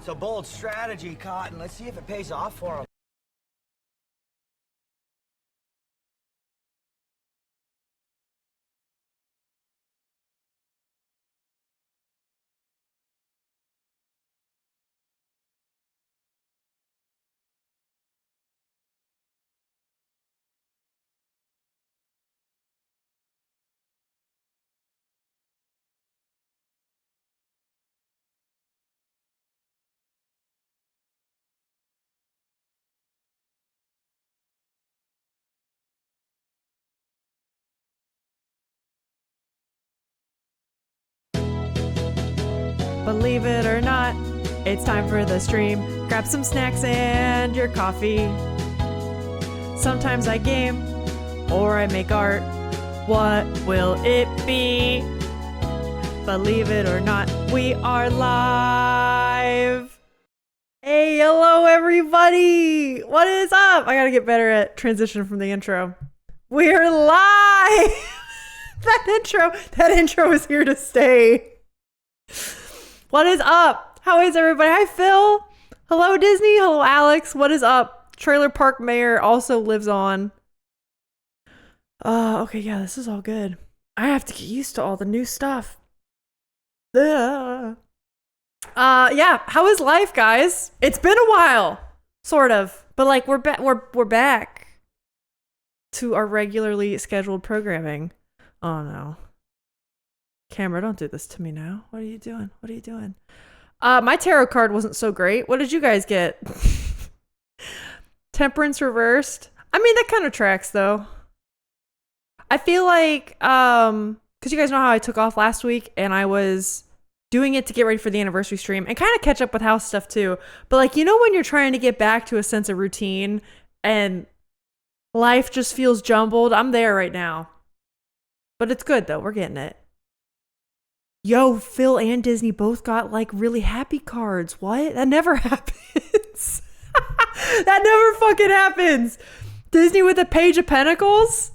It's a bold strategy, Cotton. Let's see if it pays off for him. Believe it or not, it's time for the stream. Grab some snacks and your coffee. Sometimes I game or I make art. What will it be? Believe it or not, we are live. Hey, hello everybody. What is up? I gotta get better at transition from the intro. We're live. That intro is here to stay. What is up? How is everybody? Hi, Phil. Hello, Disney. Hello, Alex. What is up? Trailer Park Mayor also lives on. Okay, yeah, this is all good. I have to get used to all the new stuff. Yeah, how is life, guys? It's been a while, sort of, but like we're back to our regularly scheduled programming. Oh no. Camera, don't do this to me now. What are you doing? What are you doing? My tarot card wasn't so great. What did you guys get? Temperance reversed. I mean, that kind of tracks though. I feel like, because you guys know how I took off last week and I was doing it to get ready for the anniversary stream and kind of catch up with house stuff too. But like, you know, when you're trying to get back to a sense of routine and life just feels jumbled, I'm there right now. But it's good though. We're getting it. Yo, Phil and Disney both got like really happy cards. What? That never happens. That never fucking happens. Disney with a page of pentacles?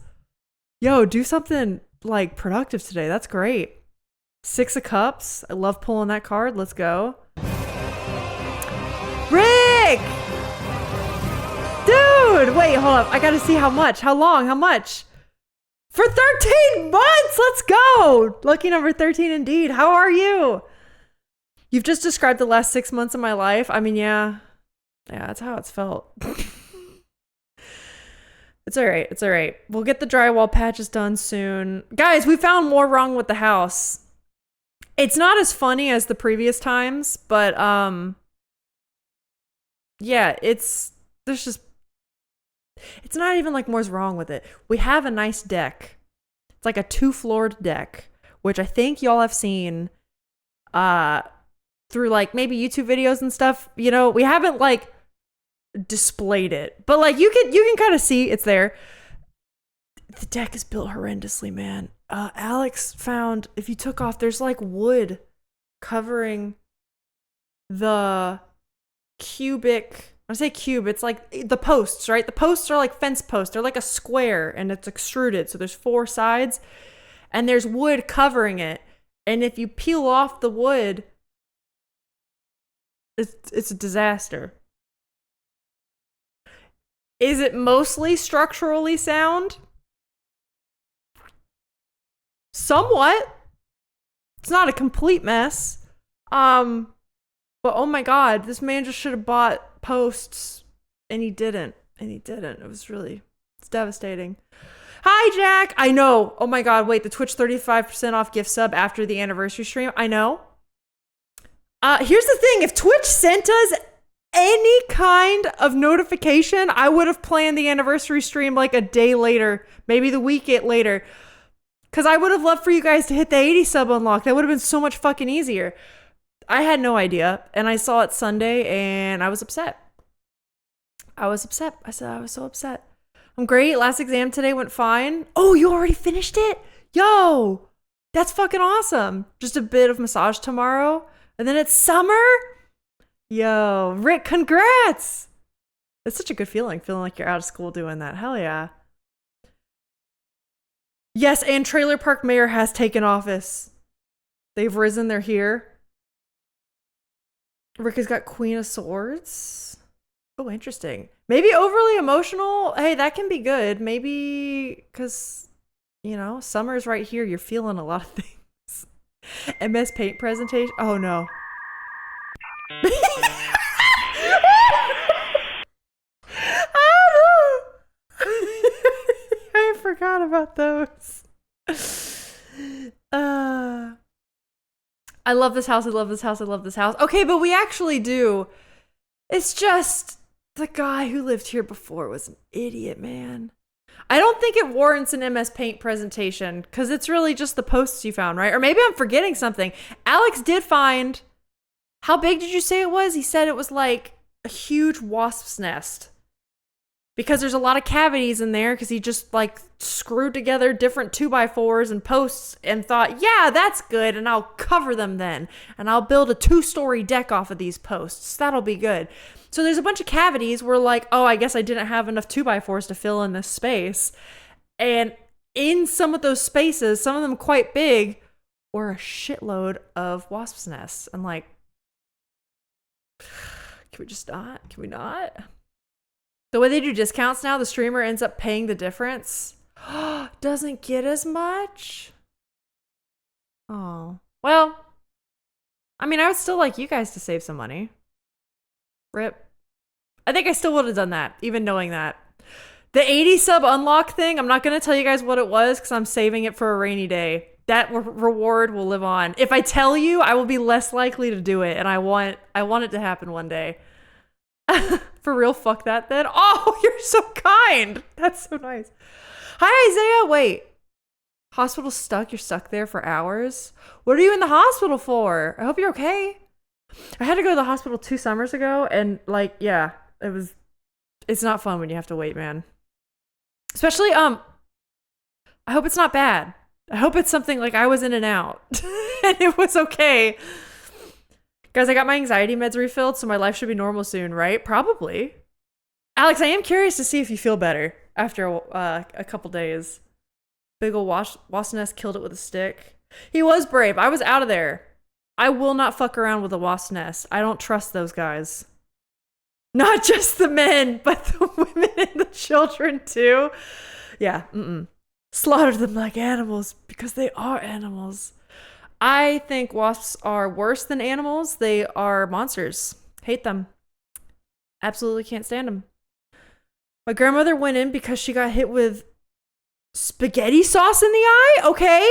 Yo, do something like productive today. That's great. 6 of cups. I love pulling that card. Let's go. Rick! Dude, wait, hold up. I gotta see how much. How long? How much? For 13 months! Let's go! Lucky number 13 indeed. How are you? You've just described the last 6 months of my life. I mean, yeah. Yeah, that's how it's felt. It's all right. It's all right. We'll get the drywall patches done soon. Guys, we found more wrong with the house. It's not as funny as the previous times, but yeah, it's not even like more's wrong with it. We have a nice deck. It's like a 2-floored deck, which I think y'all have seen through like maybe YouTube videos and stuff. You know, we haven't like displayed it, but like you can kind of see it's there. The deck is built horrendously, man. Alex found, if you took off, there's like wood covering the cubic. I say cube, it's like the posts, right? The posts are like fence posts. They're like a square and it's extruded. So there's 4 sides and there's wood covering it. And if you peel off the wood, it's a disaster. Is it mostly structurally sound? Somewhat. It's not a complete mess. But oh my god, this man just should have bought posts and he didn't. It's devastating. Hi, Jack. I know. Oh my god, wait, the Twitch 35% off gift sub after the anniversary stream. I know. Here's the thing. If Twitch sent us any kind of notification, I would have planned the anniversary stream like a day later, maybe the week later. Because I would have loved for you guys to hit the 80 sub unlock. That would have been so much fucking easier. I had no idea. And I saw it Sunday and I was upset. I said I was so upset. I'm great. Last exam today went fine. Oh, you already finished it? Yo, that's fucking awesome. Just a bit of massage tomorrow. And then it's summer? Yo, Rick, congrats. It's such a good feeling like you're out of school doing that. Hell yeah. Yes, and Trailer Park Mayor has taken office. They've risen, they're here. Rick has got Queen of Swords. Oh, interesting. Maybe overly emotional. Hey, that can be good. Maybe because, you know, summer's right here. You're feeling a lot of things. MS Paint presentation. Oh, no. I forgot about those. I love this house. I love this house. I love this house. Okay, but we actually do. It's just the guy who lived here before was an idiot, man. I don't think it warrants an MS Paint presentation because it's really just the posts you found, right? Or maybe I'm forgetting something. Alex did find. How big did you say it was? He said it was like a huge wasp's nest. Because there's a lot of cavities in there because he just like screwed together different 2x4s and posts and thought, yeah, that's good. And I'll cover them then. And I'll build a 2-story deck off of these posts. That'll be good. So there's a bunch of cavities where like, oh, I guess I didn't have enough 2x4s to fill in this space. And in some of those spaces, some of them quite big, were a shitload of wasp's nests. And like, can we just not? Can we not? The way they do discounts now, the streamer ends up paying the difference. Doesn't get as much. Oh. Well, I mean, I would still like you guys to save some money. Rip. I think I still would have done that, even knowing that. The 80 sub unlock thing, I'm not going to tell you guys what it was because I'm saving it for a rainy day. That reward will live on. If I tell you, I will be less likely to do it, and I want it to happen one day. For real, fuck that then. Oh, you're so kind. That's so nice. Hi, Isaiah. Wait. Hospital stuck? You're stuck there for hours? What are you in the hospital for? I hope you're okay. I had to go to the hospital 2 summers ago, and like, yeah, it's not fun when you have to wait, man. Especially, I hope it's not bad. I hope it's something like I was in and out and it was okay. Guys, I got my anxiety meds refilled, so my life should be normal soon, right? Probably. Alex, I am curious to see if you feel better after a couple days. Big ol' wasp nest killed it with a stick. He was brave. I was out of there. I will not fuck around with a wasp nest. I don't trust those guys. Not just the men, but the women and the children too. Yeah, slaughter them like animals because they are animals. I think wasps are worse than animals. They are monsters. Hate them. Absolutely can't stand them. My grandmother went in because she got hit with spaghetti sauce in the eye? Okay.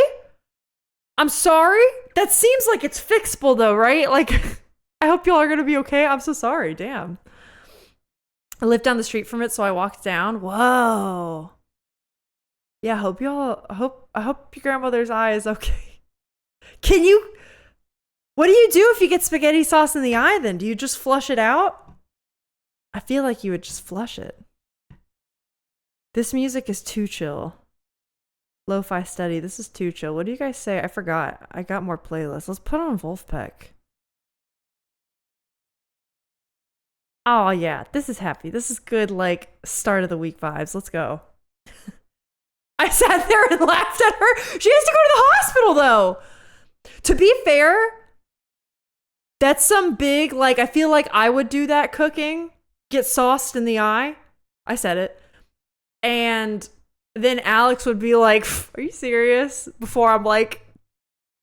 I'm sorry. That seems like it's fixable though, right? Like, I hope y'all are going to be okay. I'm so sorry. Damn. I lived down the street from it, so I walked down. Whoa. Yeah, I hope your grandmother's eye is okay. What do you do if you get spaghetti sauce in the eye then? Do you just flush it out? I feel like you would just flush it. This music is too chill. Lo-fi study, this is too chill. What do you guys say? I forgot. I got more playlists. Let's put on Wolfpack. Oh yeah, this is happy. This is good, like, start of the week vibes. Let's go. I sat there and laughed at her. She has to go to the hospital though. To be fair, that's some big, like, I feel like I would do that cooking. Get sauced in the eye. I said it. And then Alex would be like, are you serious? Before I'm like,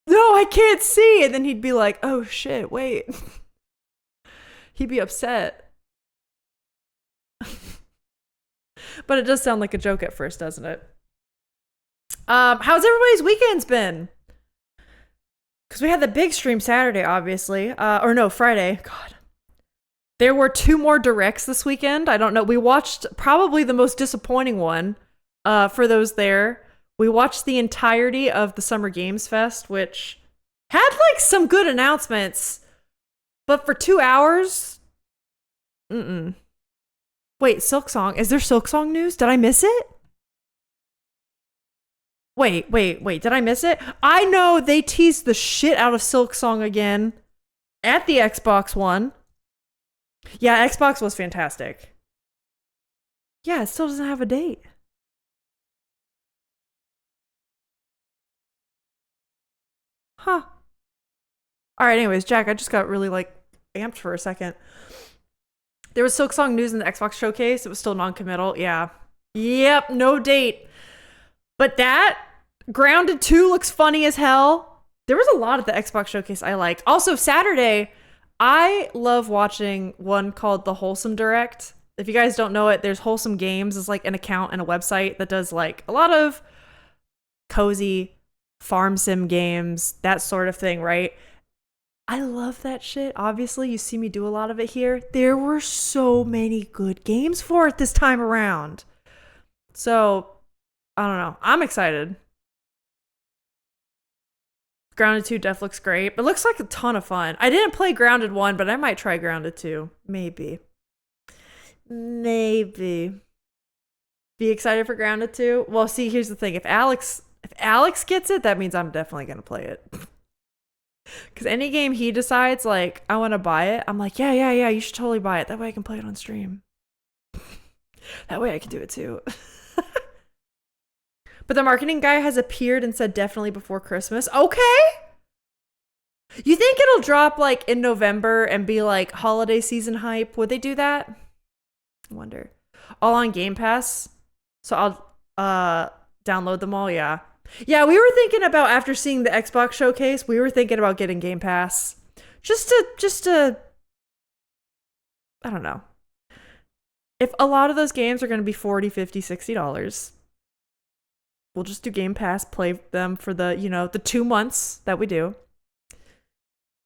no, I can't see. And then he'd be like, oh shit, wait. He'd be upset. But it does sound like a joke at first, doesn't it? How's everybody's weekends been? Because we had the big stream Saturday, obviously. Or no, Friday. God. There were 2 more directs this weekend. I don't know. We watched probably the most disappointing one for those there. We watched the entirety of the Summer Games Fest, which had like some good announcements. But for 2 hours, Wait, Silksong. Is there Silksong news? Did I miss it? Wait. Did I miss it? I know they teased the shit out of Silksong again at the Xbox One. Yeah, Xbox was fantastic. Yeah, it still doesn't have a date. Huh. All right, anyways, Jack, I just got really like amped for a second. There was Silksong news in the Xbox showcase. It was still non-committal. Yeah. Yep, no date. But that Grounded 2 looks funny as hell. There was a lot at the Xbox showcase I liked. Also, Saturday, I love watching one called the Wholesome Direct. If you guys don't know it, there's Wholesome Games. It's like an account and a website that does like a lot of cozy farm sim games, that sort of thing, right? I love that shit. Obviously, you see me do a lot of it here. There were so many good games for it this time around. So, I don't know. I'm excited. Grounded 2 def looks great. It looks like a ton of fun. I didn't play Grounded 1, but I might try Grounded 2. Maybe. Be excited for Grounded 2? Well, see, here's the thing. If Alex gets it, that means I'm definitely going to play it. Because any game he decides, like, I want to buy it, I'm like, yeah, you should totally buy it. That way I can play it on stream. That way I can do it too. But the marketing guy has appeared and said definitely before Christmas. Okay. You think it'll drop like in November and be like holiday season hype? Would they do that? I wonder. All on Game Pass. So I'll download them all, yeah. Yeah, we were thinking about, after seeing the Xbox showcase, we were thinking about getting Game Pass. Just to I don't know. If a lot of those games are going to be $40, $50, $60, we'll just do Game Pass, play them for the 2 months that we do,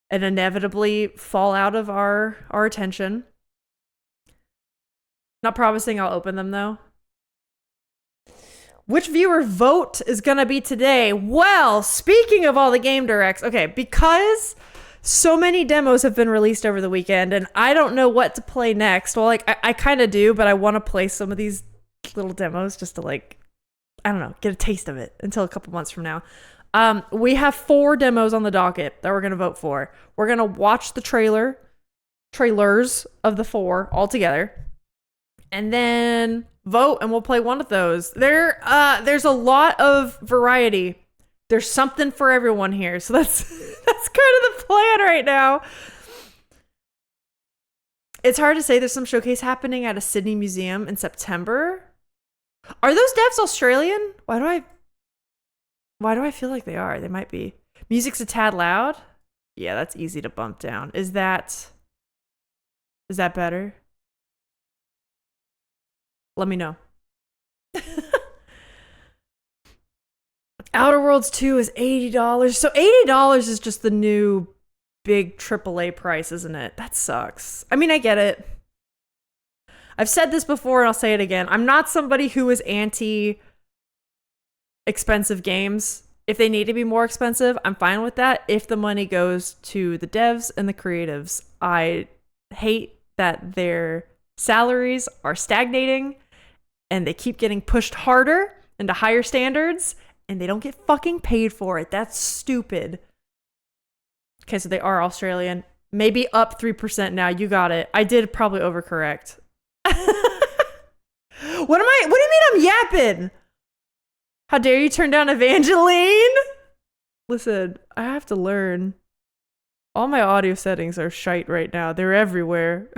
and inevitably fall out of our attention. Not promising I'll open them though. Which viewer vote is going to be today? Well, speaking of all the game directs, okay, because so many demos have been released over the weekend and I don't know what to play next. Well, like I kind of do, but I want to play some of these little demos just to like, I don't know, get a taste of it until a couple months from now. We have 4 demos on the docket that we're going to vote for. We're going to watch the trailers of the 4 all together, and then vote, and we'll play one of those. There's a lot of variety. There's something for everyone here. So that's kind of the plan right now. It's hard to say. There's some showcase happening at a Sydney museum in September. Are those devs Australian? Why do I feel like they are? They might be. Music's a tad loud. Yeah, that's easy to bump down. Is that better? Let me know. Outer Worlds 2 is $80. So $80 is just the new big AAA price, isn't it? That sucks. I mean, I get it. I've said this before and I'll say it again. I'm not somebody who is anti expensive games. If they need to be more expensive, I'm fine with that if the money goes to the devs and the creatives. I hate that their salaries are stagnating and they keep getting pushed harder into higher standards and they don't get fucking paid for it. That's stupid. Okay, so they are Australian. Maybe up 3% now. You got it. I did probably overcorrect. What do you mean I'm yapping? How dare you turn down Evangeline? Listen, I have to learn. All my audio settings are shite right now. They're everywhere.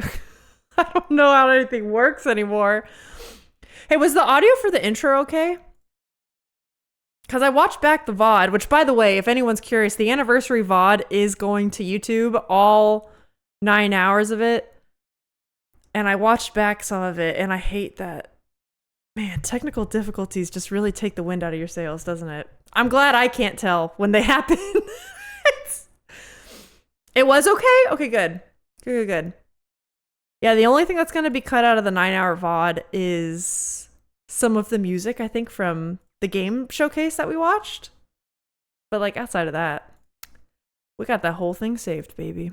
I don't know how anything works anymore. Hey, was the audio for the intro okay? Because I watched back the VOD, which, by the way, if anyone's curious, the anniversary VOD is going to YouTube, all 9 hours of it. And I watched back some of it, and I hate that. Man, technical difficulties just really take the wind out of your sails, doesn't it? I'm glad I can't tell when they happen. It was okay? Okay, good. Good. Yeah, the only thing that's going to be cut out of the 9-hour VOD is some of the music, I think, from the game showcase that we watched. But, like, outside of that, we got that whole thing saved, baby.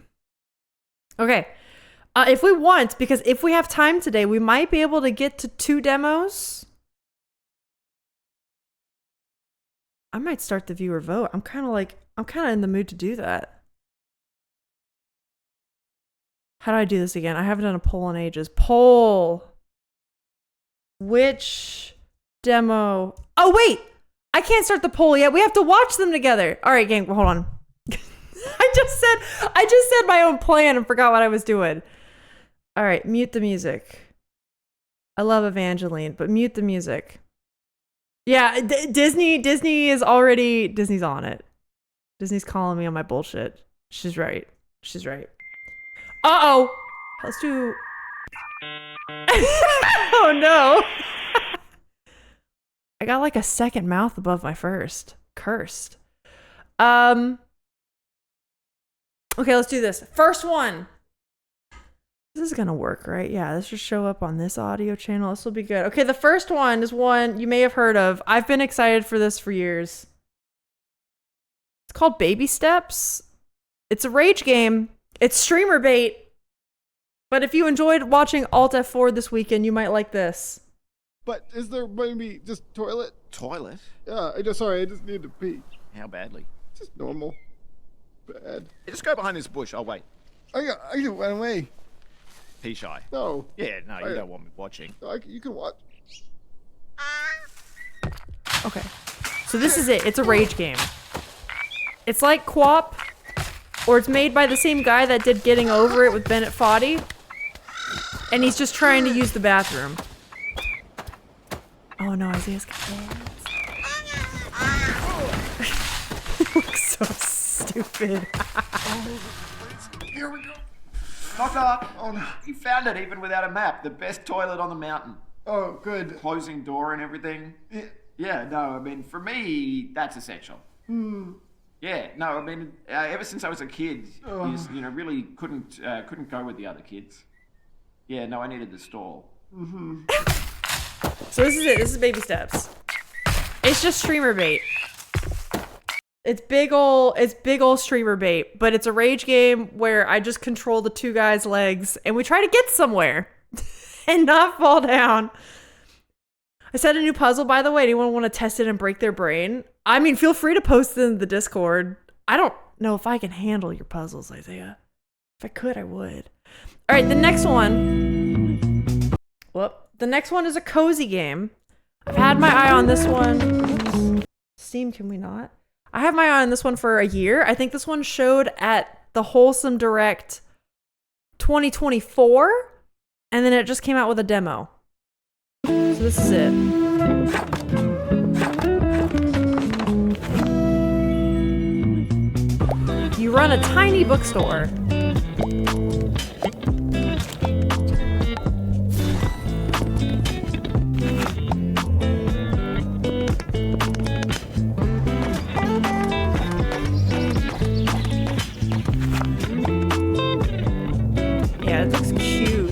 Okay. If we want, because if we have time today, we might be able to get to 2 demos. I might start the viewer vote. I'm kind of in the mood to do that. How do I do this again? I haven't done a poll in ages. Poll. Which demo? Oh, wait. I can't start the poll yet. We have to watch them together. All right, gang, hold on. I I just said my own plan and forgot what I was doing. All right, mute the music. I love Evangeline, but mute the music. Yeah, Disney's on it. Disney's calling me on my bullshit. She's right. Uh-oh. Let's do... Oh, no. I got like a second mouth above my first. Cursed. Okay, let's do this. First one. This is gonna work, right? Yeah, this should show up on this audio channel. This will be good. Okay, the first one is one you may have heard of. I've been excited for this for years. It's called Baby Steps. It's a rage game. It's streamer bait. But if you enjoyed watching Alt F4 this weekend, you might like this. But is there maybe just toilet? Toilet? Yeah, I just need to pee. How badly? Just normal. Bad. Just go behind this bush. I'll wait. I can run away. Pea shy. No. Yeah, no, you don't want me watching. You can watch. Okay. So this is it. It's a rage game. It's like QWOP, or it's made by the same guy that did Getting Over It with Bennett Foddy. And he's just trying to use the bathroom. Oh no, Isaiah's got He looks so stupid. Here we go. Knock knock. Oh no. He found it even without a map. The best toilet on the mountain. Oh, good. Closing door and everything. Yeah, no, I mean, for me, that's essential. Yeah, no, I mean, ever since I was a kid, really couldn't go with the other kids. Yeah, no, I needed the stall. So this is it. This is Baby Steps. It's just streamer bait. It's big ol' streamer bait, but it's a rage game where I just control the two guys' legs and we try to get somewhere and not fall down. I set a new puzzle, by the way. Anyone want to test it and break their brain? I mean, feel free to post it in the Discord. I don't know if I can handle your puzzles, Isaiah. If I could, I would. All right, the next one. The next one is a cozy game. I've had my eye on this one. Steam, can we not? I have my eye on this one for a year. I think this one showed at the Wholesome Direct 2024, and then it just came out with a demo. So this is it. You run a tiny bookstore. Yeah, it looks cute.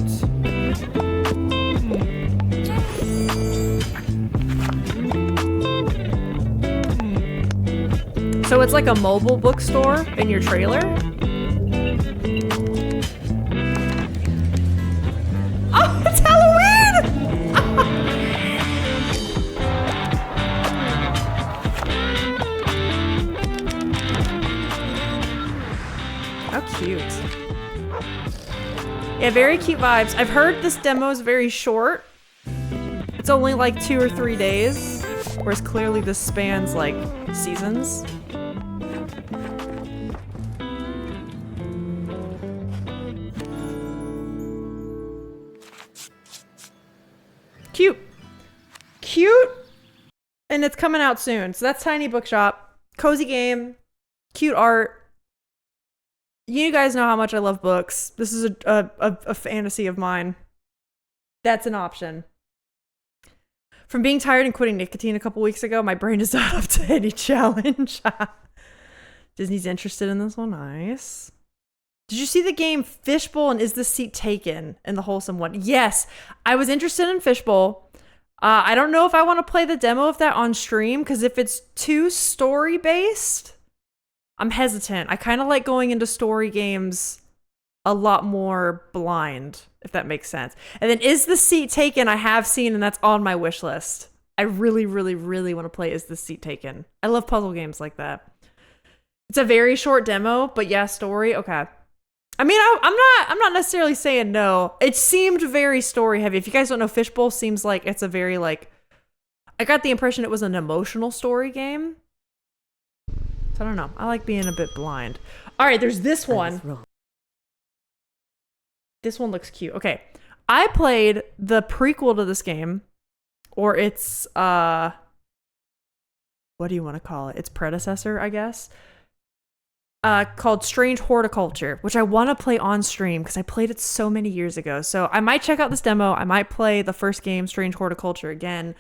So it's like a mobile bookstore in your trailer? Oh, it's Halloween! How cute. Yeah, very cute vibes. I've heard this demo is very short. It's only like 2 or 3 days, whereas clearly this spans like seasons. Cute. Cute. And it's coming out soon. So that's Tiny Bookshop. Cozy game. Cute art. You guys know how much I love books. This is a fantasy of mine. That's an option. From being tired and quitting nicotine a couple weeks ago, my brain is not up to any challenge. Disney's interested in this one. Nice. Did you see the game Fishbowl and Is This Seat Taken in the Wholesome one? Yes, I was interested in Fishbowl. I don't know if I want to play the demo of that on stream, because if it's too story-based, I'm hesitant. I kind of like going into story games a lot more blind, if that makes sense. And then Is This Seat Taken I have seen, and that's on my wish list. I really, really, really want to play Is This Seat Taken. I love puzzle games like that. It's a very short demo, but yeah, story. Okay. I mean, I'm not necessarily saying no. It seemed very story heavy. If you guys don't know, Fishbowl seems like it's a very like, I got the impression it was an emotional story game. So I don't know. I like being a bit blind. All right, there's this I one. was wrong. This one looks cute. Okay. I played the prequel to this game, or its what do you want to call it? Its predecessor, I guess. Called Strange Horticulture, which I want to play on stream because I played it so many years ago. So I might check out this demo. I might play the first game, Strange Horticulture, again.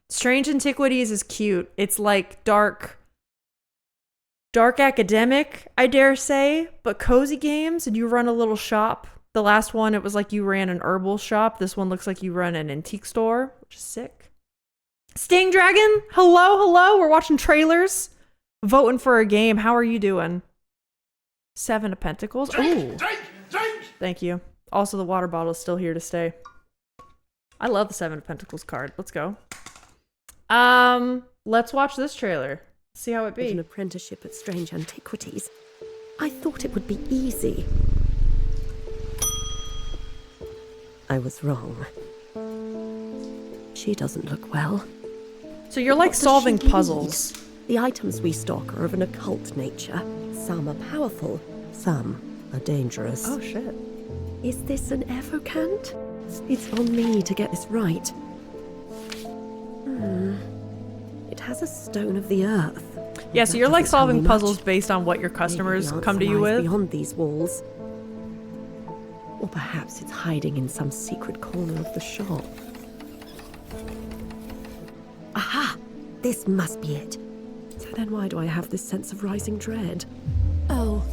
Strange Antiquities is cute. It's like dark academic, I dare say, but cozy games, and you run a little shop. The last one, it was like you ran an herbal shop. This one looks like you run an antique store, which is sick. Sting Dragon, hello. We're watching trailers, voting for a game. How are you doing? Seven of Pentacles. Ooh. Thank you. Also, the water bottle is still here to stay. I love the Seven of Pentacles card. Let's go. Let's watch this trailer. See how it An be. apprenticeship at Strange Antiquities. I thought it would be easy. I was wrong. She doesn't look well. So you're like What does solving she need? puzzles. The items we stock are of an occult nature. Some are powerful, some are dangerous. Oh shit. Is this an evocant? It's on me to get this right. It has a stone of the earth. Yeah, so That you're like doesn't tell me solving much. puzzles based on what your Maybe customers the come to answer you lies with. beyond these walls. Or perhaps it's hiding in some secret corner of the shop. Aha! This must be it. So then why do I have this sense of rising dread? Oh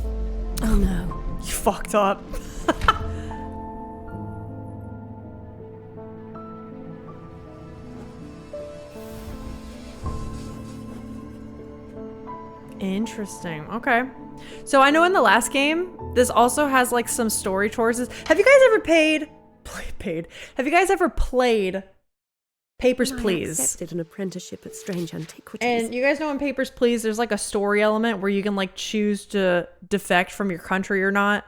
no. You fucked up. Interesting. Okay. So I know in the last game, this also has like some story choices. Have you guys ever Have you guys ever played Papers, I Please? accepted an apprenticeship at Strange Antiquities. And you guys know in Papers, Please, there's like a story element where you can like choose to defect from your country or not.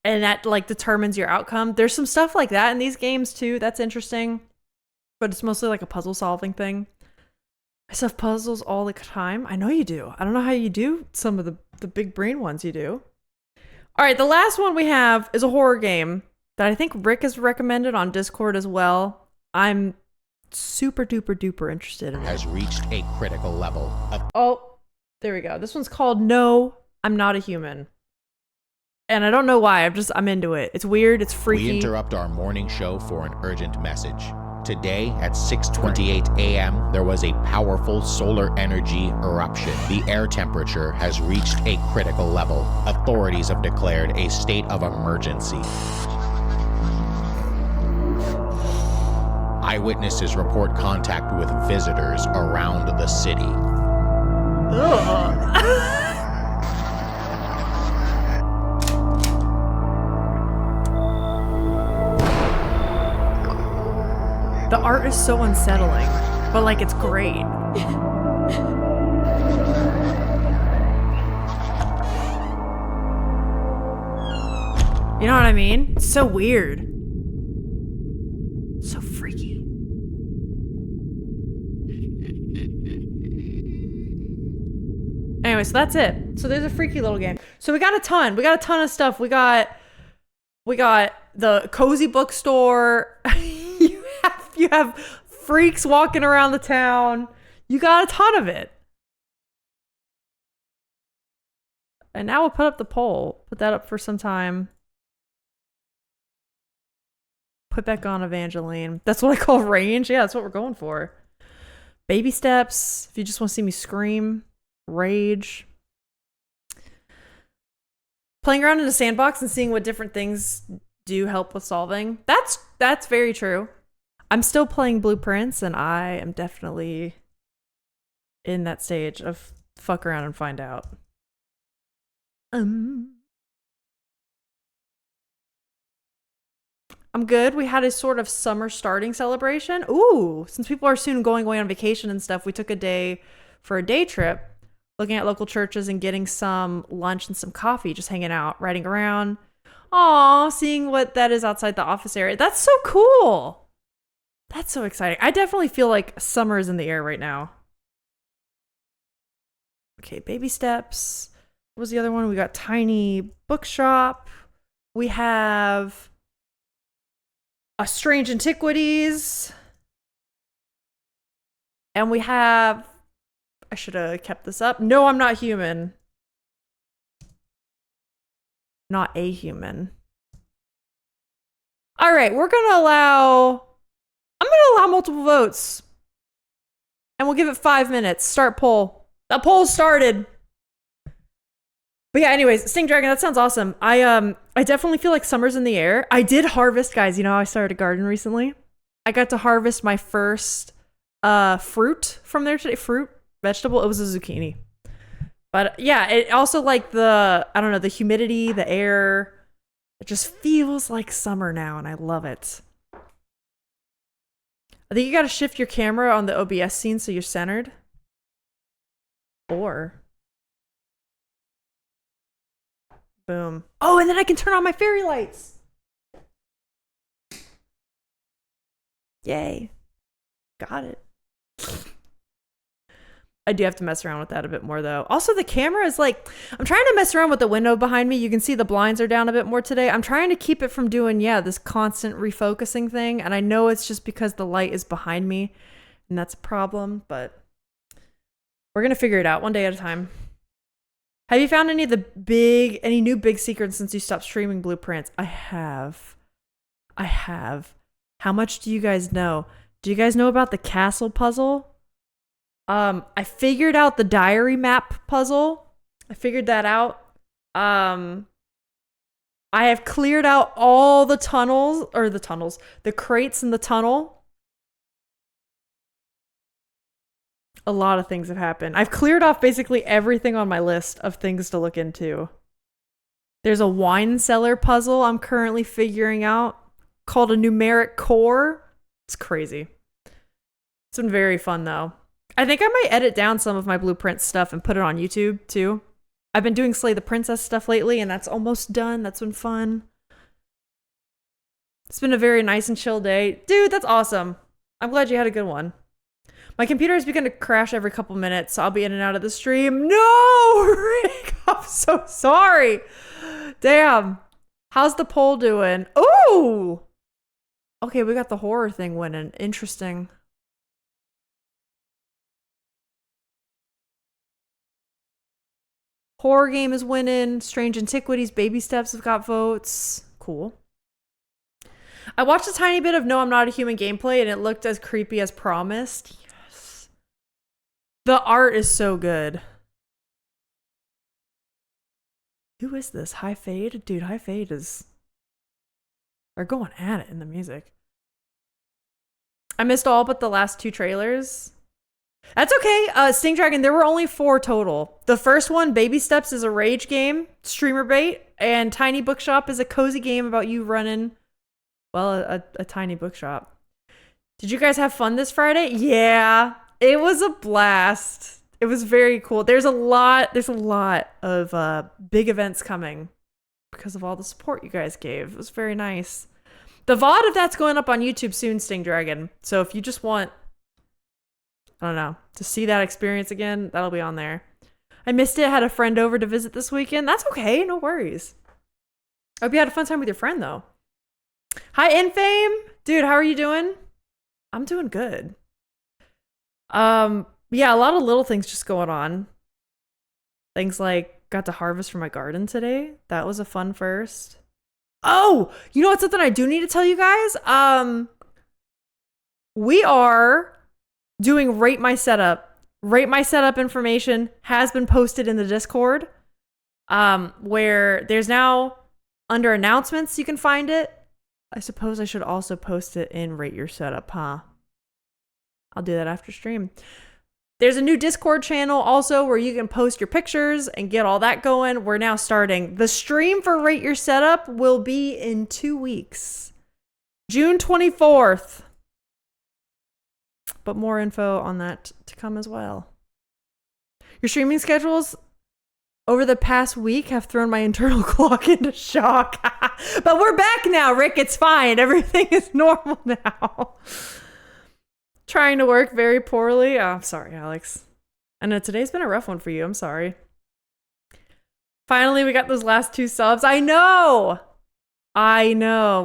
And that like determines your outcome. There's some stuff like that in these games too. That's interesting. But it's mostly like a puzzle solving thing. I solve puzzles all the time. I know you do. I don't know how you do some of the big brain ones you do. All right, the last one we have is a horror game that I think Rick has recommended on Discord as well. I'm super duper interested in it. Has reached a critical level of Oh, there we go. This one's called No, I'm Not a Human. And I don't know why. I'm into it. It's weird. It's freaky. We interrupt our morning show for an urgent message. Today at 6:28 a.m., there was a powerful solar energy eruption. The air temperature has reached a critical level. Authorities have declared a state of emergency. Eyewitnesses report contact with visitors around the city. The art is so unsettling, but like it's great. You know what I mean? It's so weird. So freaky. Anyway, so that's it. So there's a freaky little game. So we got a ton. We got a ton of stuff. We got the cozy bookstore. You have freaks walking around the town. You got a ton of it. And now we'll put up the poll. Put that up for some time. Put back on Evangeline. That's what I call range. Yeah, that's what we're going for. Baby steps. If you just want to see me scream. Rage. Playing around in a sandbox and seeing what different things do help with solving. That's very true. I'm still playing Blueprints, and I am definitely in that stage of fuck around and find out. I'm good. We had a sort of summer starting celebration. Ooh, since people are soon going away on vacation and stuff, we took a day for a day trip, looking at local churches and getting some lunch and some coffee, just hanging out, riding around. Aw, seeing what that is outside the office area. That's so cool. That's so exciting. I definitely feel like summer is in the air right now. Okay, baby steps. What was the other one? We got Tiny Bookshop. We have a Strange Antiquities. And we have, I should have kept this up. No, I'm Not Human. Not a human. All right, I'm gonna allow multiple votes. And we'll give it 5 minutes. Start poll. The poll started. But yeah, anyways, Sting Dragon, that sounds awesome. I definitely feel like summer's in the air. I did harvest, guys. You know, I started a garden recently. I got to harvest my first fruit from there today. Fruit, vegetable. It was a zucchini. But yeah, it also like the humidity, the air. It just feels like summer now, and I love it. I think you got to shift your camera on the OBS scene so you're centered. Or boom. Oh, and then I can turn on my fairy lights. Yay. Got it. I do have to mess around with that a bit more though. Also, the camera is like, I'm trying to mess around with the window behind me. You can see the blinds are down a bit more today. I'm trying to keep it from doing, this constant refocusing thing. And I know it's just because the light is behind me and that's a problem, but we're going to figure it out one day at a time. Have you found any new big secrets since you stopped streaming Blueprints? I have. How much do you guys know? Do you guys know about the castle puzzle? I figured out the diary map puzzle. I figured that out. I have cleared out all the the crates in the tunnel. A lot of things have happened. I've cleared off basically everything on my list of things to look into. There's a wine cellar puzzle I'm currently figuring out called a numeric core. It's crazy. It's been very fun though. I think I might edit down some of my Blueprint stuff and put it on YouTube too. I've been doing Slay the Princess stuff lately and that's almost done. That's been fun. It's been a very nice and chill day. Dude, that's awesome. I'm glad you had a good one. My computer has begun to crash every couple minutes, so I'll be in and out of the stream. No, Rick, I'm so sorry. Damn. How's the poll doing? Ooh. Okay, we got the horror thing winning. Interesting. Horror game is winning. Strange Antiquities, Baby Steps have got votes. Cool. I watched a tiny bit of No, I'm Not a Human gameplay and it looked as creepy as promised. Yes. The art is so good. Who is this? High Fade? Dude, High Fade is... They're going at it in the music. I missed all but the last 2 trailers. That's okay. Sting Dragon, there were only 4 total. The first one, Baby Steps, is a rage game, streamer bait, and Tiny Bookshop is a cozy game about you running, well, a tiny bookshop. Did you guys have fun this Friday? Yeah, it was a blast. It was very cool. There's a lot of big events coming because of all the support you guys gave. It was very nice. The VOD of that's going up on YouTube soon, Sting Dragon. So if you just want, I don't know, to see that experience again, that'll be on there. I missed it. Had a friend over to visit this weekend. That's okay. No worries. I hope you had a fun time with your friend, though. Hi, Infame. Dude, how are you doing? I'm doing good. Yeah, a lot of little things just going on. Things like got to harvest from my garden today. That was a fun first. Oh, you know what's something I do need to tell you guys? We are doing Rate My Setup. Rate My Setup information has been posted in the Discord, where there's now under announcements you can find it. I suppose I should also post it in Rate Your Setup, huh? I'll do that after stream. There's a new Discord channel also where you can post your pictures and get all that going. We're now starting. The stream for Rate Your Setup will be in 2 weeks. June 24th. But more info on that to come as well. Your streaming schedules over the past week have thrown my internal clock into shock. But we're back now, Rick. It's fine. Everything is normal now. Trying to work very poorly. Oh, I'm sorry, Alex. I know today's been a rough one for you. I'm sorry. Finally, we got those last 2 subs. I know.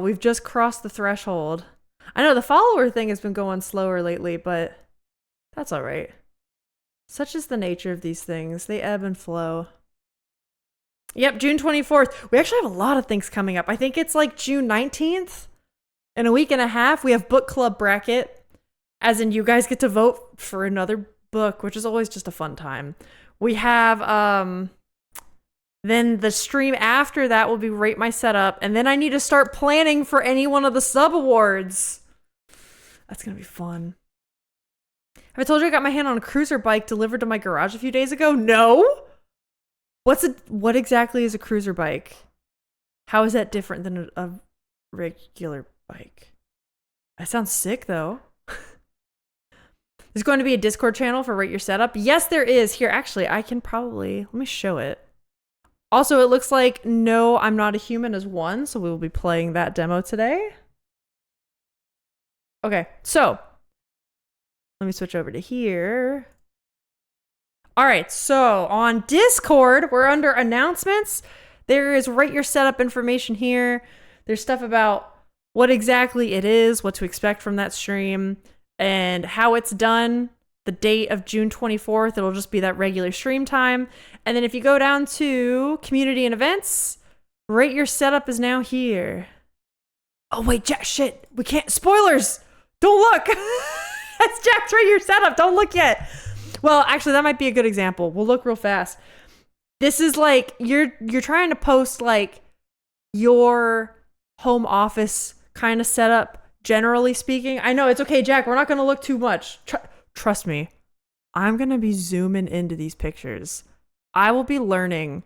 We've just crossed the threshold. I know the follower thing has been going slower lately, but that's all right. Such is the nature of these things. They ebb and flow. Yep, June 24th. We actually have a lot of things coming up. I think it's like June 19th. In a week and a half, we have book club bracket. As in, you guys get to vote for another book, which is always just a fun time. We have, then the stream after that will be Rate My Setup. And then I need to start planning for any one of the sub awards. That's going to be fun. Have I told you I got my hand on a cruiser bike delivered to my garage a few days ago? No? What exactly is a cruiser bike? How is that different than a regular bike? That sounds sick though. There's going to be a Discord channel for Rate Your Setup. Yes, there is. Here, actually, I can probably, let me show it. Also, it looks like No, I'm Not a Human is one, so we will be playing that demo today. Okay, so let me switch over to here. All right, so on Discord, we're under announcements. There is Rate Your Setup information here. There's stuff about what exactly it is, what to expect from that stream, and how it's done. The date of June 24th, it'll just be that regular stream time. And then if you go down to community and events, Rate Your Setup is now here. Oh wait, Jack, shit, we can't, spoilers! Don't look! That's Jack's Rate Your Setup, don't look yet! Well, actually, that might be a good example. We'll look real fast. This is like, you're trying to post like your home office kind of setup, generally speaking. I know, it's okay, Jack, we're not going to look too much. Trust me, I'm going to be zooming into these pictures. I will be learning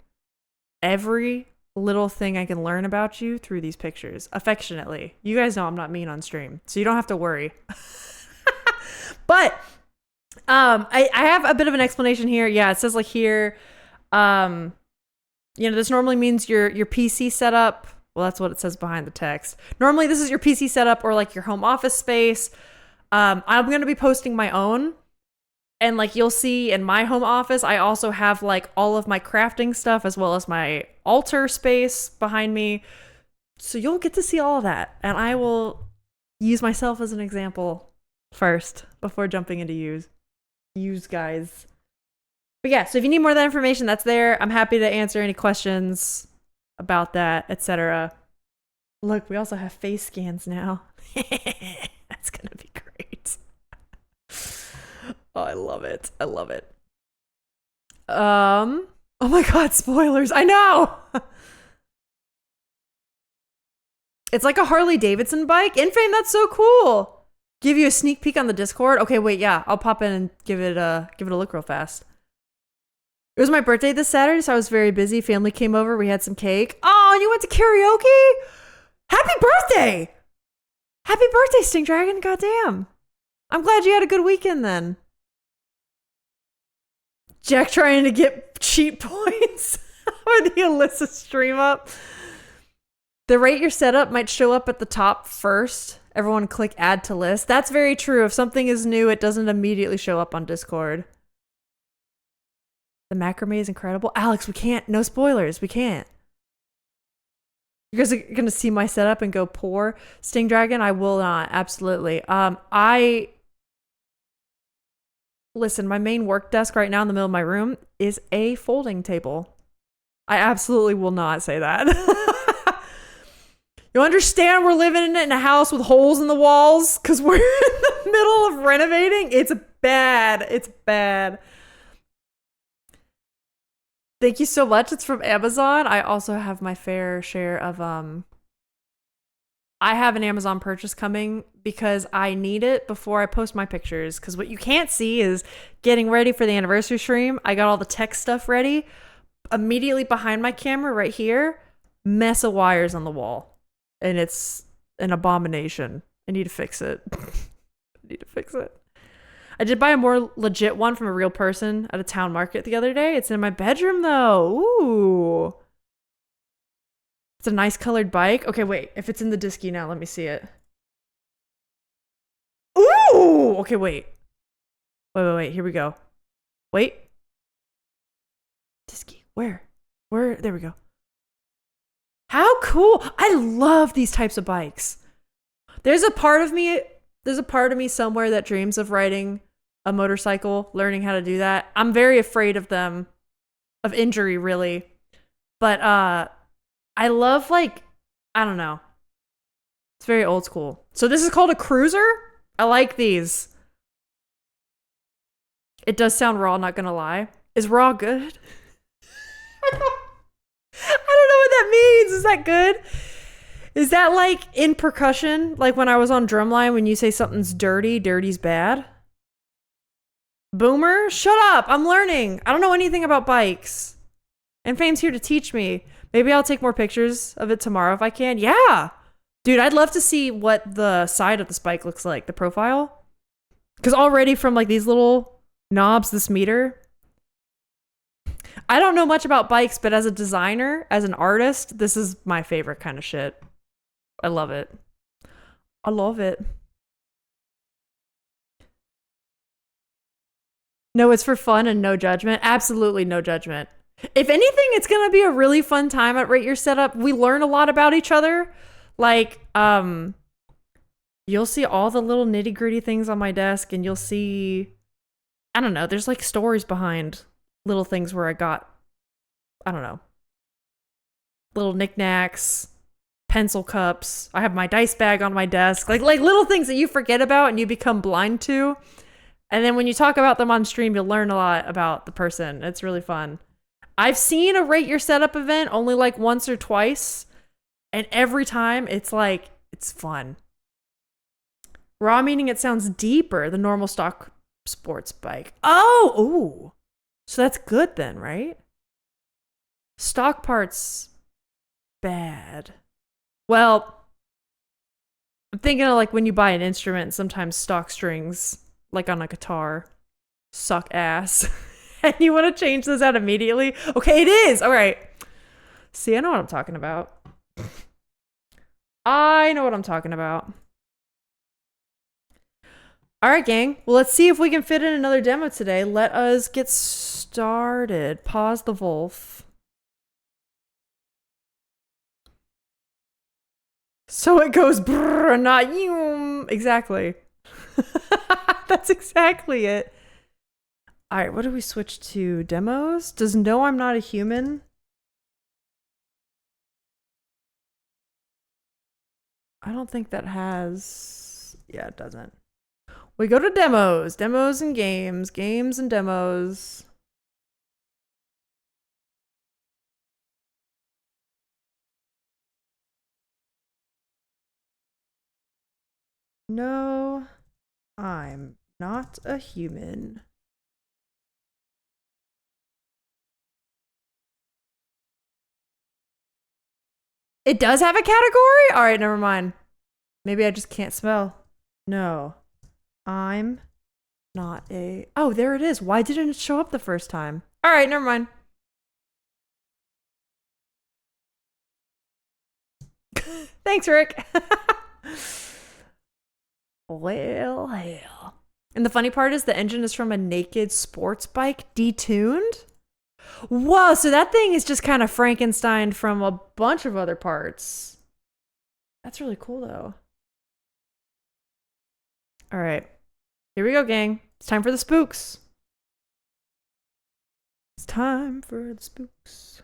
every little thing I can learn about you through these pictures, affectionately. You guys know I'm not mean on stream, so you don't have to worry. But I have a bit of an explanation here. Yeah, it says like here, this normally means your PC setup. Well, that's what it says behind the text. Normally, this is your PC setup or like your home office space. I'm going to be posting my own. And like you'll see in my home office, I also have like all of my crafting stuff as well as my altar space behind me. So you'll get to see all of that. And I will use myself as an example first before jumping into use guys. But yeah, so if you need more of that information, that's there. I'm happy to answer any questions about that, etc. Look, we also have face scans now. That's gonna be great. Oh, I love it. I love it. Oh my god, spoilers. I know. It's like a Harley Davidson bike. Infame, that's so cool. Give you a sneak peek on the Discord. Okay, wait, yeah, I'll pop in and give it a look real fast. It was my birthday this Saturday, so I was very busy. Family came over. We had some cake. Oh, and you went to karaoke? Happy birthday! Happy birthday, Sting Dragon. Goddamn. I'm glad you had a good weekend then. Jack trying to get cheap points for the Alyssa stream up. The Rate Your Setup might show up at the top first. Everyone click add to list. That's very true. If something is new, it doesn't immediately show up on Discord. The macrame is incredible. Alex, we can't. No spoilers. We can't. You guys are going to see my setup and go poor. Sting Dragon, I will not. Absolutely. Listen, my main work desk right now in the middle of my room is a folding table. I absolutely will not say that. You understand we're living in a house with holes in the walls because we're in the middle of renovating? It's bad. It's bad. Thank you so much. It's from Amazon. I also have my fair share of I have an Amazon purchase coming because I need it before I post my pictures. Because what you can't see is getting ready for the anniversary stream. I got all the tech stuff ready. Immediately behind my camera right here, mess of wires on the wall. And it's an abomination. I need to fix it. I did buy a more legit one from a real person at a town market the other day. It's in my bedroom though. Ooh. It's a nice colored bike. Okay, wait. If it's in the Disky now, let me see it. Ooh! Okay, wait. Wait. Here we go. Wait. Disky, where? Where? There we go. How cool. I love these types of bikes. There's a part of me somewhere that dreams of riding a motorcycle, learning how to do that. I'm very afraid of them, of injury, really. But I love, like, I don't know. It's very old school. So this is called a cruiser? I like these. It does sound raw, not gonna lie. Is raw good? I don't know what that means. Is that good? Is that like in percussion? Like when I was on drumline, when you say something's dirty, dirty's bad? Boomer? Shut up. I'm learning. I don't know anything about bikes. And Fame's here to teach me. Maybe I'll take more pictures of it tomorrow if I can. Yeah. Dude, I'd love to see what the side of this bike looks like, the profile. Because already from like these little knobs, this meter. I don't know much about bikes, but as a designer, as an artist, this is my favorite kind of shit. I love it. I love it. No, it's for fun and no judgment. Absolutely no judgment. If anything, it's going to be a really fun time at Rate Your Setup. We learn a lot about each other. Like, you'll see all the little nitty gritty things on my desk and you'll see, I don't know, there's like stories behind little things where I got, I don't know, little knickknacks, pencil cups. I have my dice bag on my desk, like little things that you forget about and you become blind to. And then when you talk about them on stream, you'll learn a lot about the person. It's really fun. I've seen a Rate Your Setup event only like once or twice. And every time it's like, it's fun. Raw meaning it sounds deeper than normal stock sports bike. Oh, ooh. So that's good then, right? Stock parts, bad. Well, I'm thinking of like when you buy an instrument, sometimes stock strings, like on a guitar, suck ass. And you want to change those out immediately? Okay, it is. All right. See, I know what I'm talking about. I know what I'm talking about. All right, gang. Well, let's see if we can fit in another demo today. Let us get started. Pause the Wolf. So it goes brrr, not you. Exactly. That's exactly it. All right, what do we switch to? Demos? Does No, I'm Not a Human? I don't think that has... Yeah, it doesn't. We go to demos. Demos and games. Games and demos. No, I'm not a human. It does have a category? All right, never mind. Maybe I just can't spell. No, I'm not a... Oh, there it is. Why didn't it show up the first time? All right, never mind. Thanks, Rick. Well, hell. And the funny part is the engine is from a naked sports bike detuned. Whoa, so that thing is just kind of Frankenstein from a bunch of other parts. That's really cool, though. All right. Here we go, gang. It's time for the spooks. It's time for the spooks.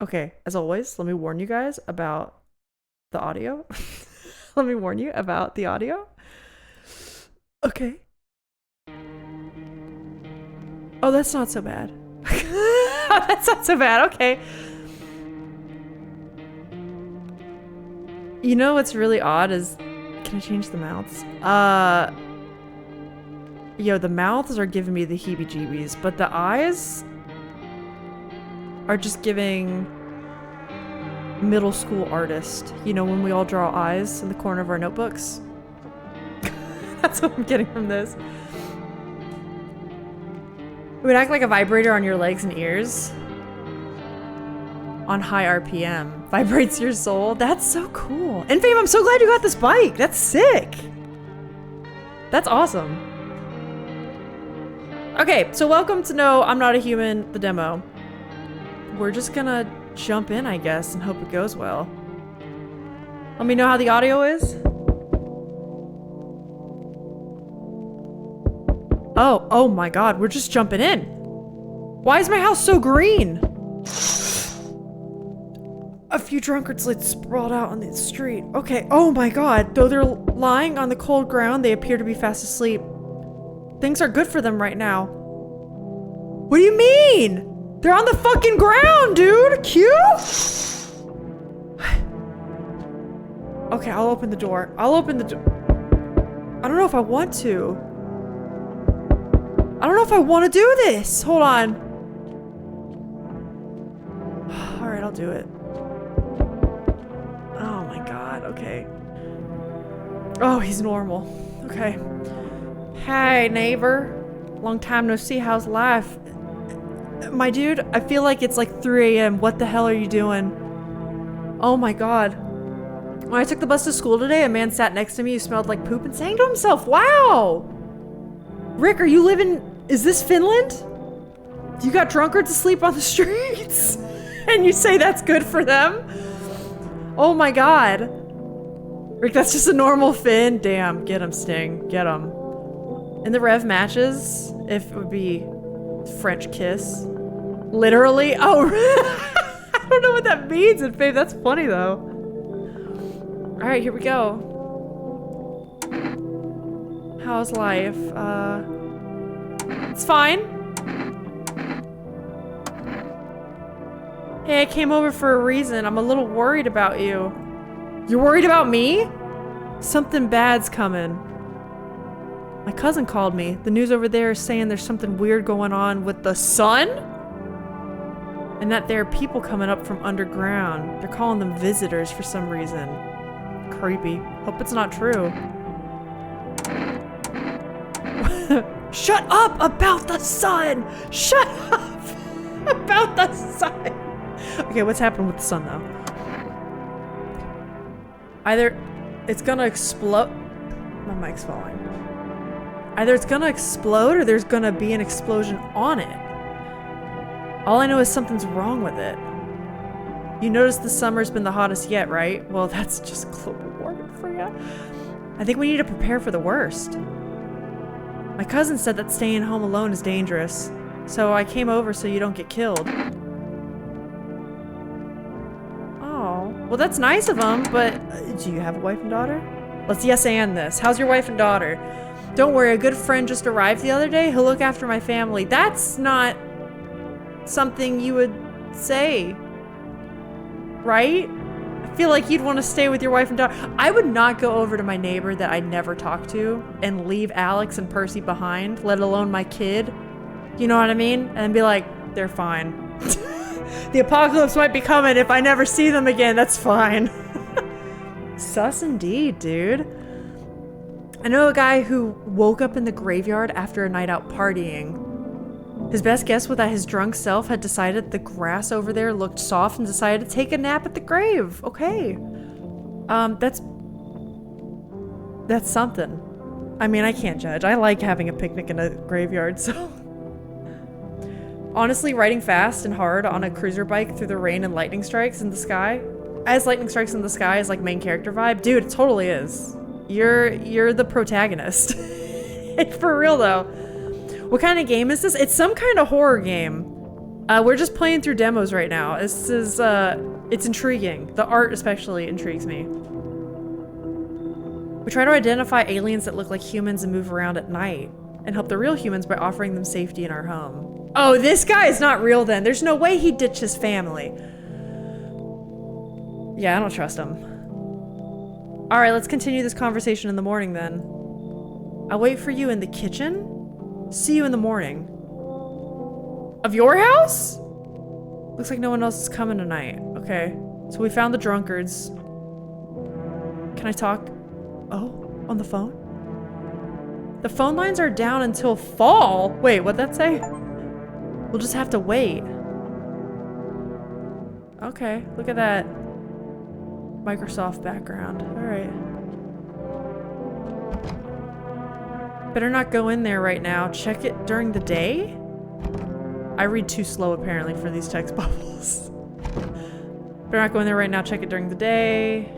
Okay, as always, let me warn you guys about the audio. Let me warn you about the audio. Okay. Oh, that's not so bad. That's not so bad. Okay. You know what's really odd is... Can I change the mouths? Yo, the mouths are giving me the heebie-jeebies, but the eyes are just giving middle school artist. You know, when we all draw eyes in the corner of our notebooks? That's what I'm getting from this. It would act like a vibrator on your legs and ears. On high RPM. Vibrates your soul. That's so cool. And Fame, I'm so glad you got this bike. That's sick. That's awesome. Okay, so welcome to No, I'm Not a Human, the demo. We're just gonna jump in, I guess, and hope it goes well. Let me know how the audio is. Oh my god, we're just jumping in. Why is my house so green? A few drunkards laid sprawled out on the street. Okay, oh my god. Though they're lying on the cold ground, they appear to be fast asleep. Things are good for them right now. What do you mean? They're on the fucking ground, dude! Cute? Okay, I'll open the door. I'll open the door. I don't know if I want to. I don't know if I want to do this. Hold on. Alright, I'll do it. Oh my god, okay. Oh, he's normal. Okay. Hey, neighbor. Long time no see. How's life? My dude, I feel like it's like 3 a.m. What the hell are you doing? Oh my god. When I took the bus to school today, a man sat next to me who smelled like poop and sang to himself. Wow! Rick, are you living... Is this Finland? You got drunkards asleep on the streets? And you say that's good for them? Oh my god. Rick, that's just a normal Finn. Damn, get him, Sting. Get him. And the Rev matches, if it would be French kiss. Literally? Oh, I don't know what that means in Fave. That's funny though. Alright, here we go. How's life? It's fine. Hey, I came over for a reason. I'm a little worried about you. You're worried about me? Something bad's coming. My cousin called me. The news over there is saying there's something weird going on with the sun? And that there are people coming up from underground. They're calling them visitors for some reason. Creepy. Hope it's not true. Shut up about the sun! Shut up about the sun! Okay, what's happening with the sun though? Either it's gonna explode. My mic's falling. Either it's gonna explode or there's gonna be an explosion on it. All I know is something's wrong with it. You notice the summer's been the hottest yet, right? Well, that's just global warming for you. I think we need to prepare for the worst. My cousin said that staying home alone is dangerous, so I came over so you don't get killed. Oh, well that's nice of him, but do you have a wife and daughter? Let's yes and this. How's your wife and daughter? Don't worry, a good friend just arrived the other day. He'll look after my family. That's not something you would say, right? I feel like you'd want to stay with your wife and daughter. I would not go over to my neighbor that I'd never talked to and leave Alex and Percy behind, let alone my kid. You know what I mean? And be like, they're fine. The apocalypse might be coming if I never see them again. That's fine. Sus indeed, dude. I know a guy who woke up in the graveyard after a night out partying. His best guess was that his drunk self had decided the grass over there looked soft and decided to take a nap at the grave. Okay. That's something. I mean, I can't judge. I like having a picnic in a graveyard, so. Honestly, riding fast and hard on a cruiser bike through the rain and lightning strikes in the sky, as lightning strikes in the sky is like main character vibe. Dude, it totally is. You're the protagonist. For real though. What kind of game is this? It's some kind of horror game. We're just playing through demos right now. This is, it's intriguing. The art especially intrigues me. We try to identify aliens that look like humans and move around at night, and help the real humans by offering them safety in our home. Oh, this guy is not real then. There's no way he'd ditch his family. Yeah, I don't trust him. Alright, let's continue this conversation in the morning then. I'll wait for you in the kitchen. See you in the morning. Of your house? Looks like no one else is coming tonight. Okay. So we found the drunkards. Can I talk? Oh, on the phone? The phone lines are down until fall. Wait, what'd that say? We'll just have to wait. Okay, look at that. Microsoft background. Alright. Better not go in there right now. Check it during the day? I read too slow apparently for these text bubbles. Better not go in there right now. Check it during the day.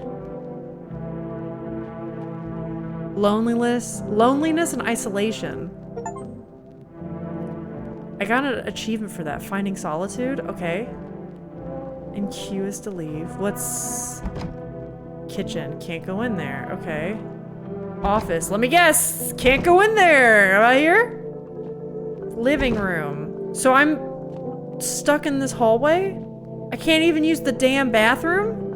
Loneliness and isolation. I got an achievement for that. Finding solitude. Okay. And Q is to leave. What's kitchen? Can't go in there. Okay. Office. Let me guess. Can't go in there. Am I here? Living room. So I'm stuck in this hallway? I can't even use the damn bathroom?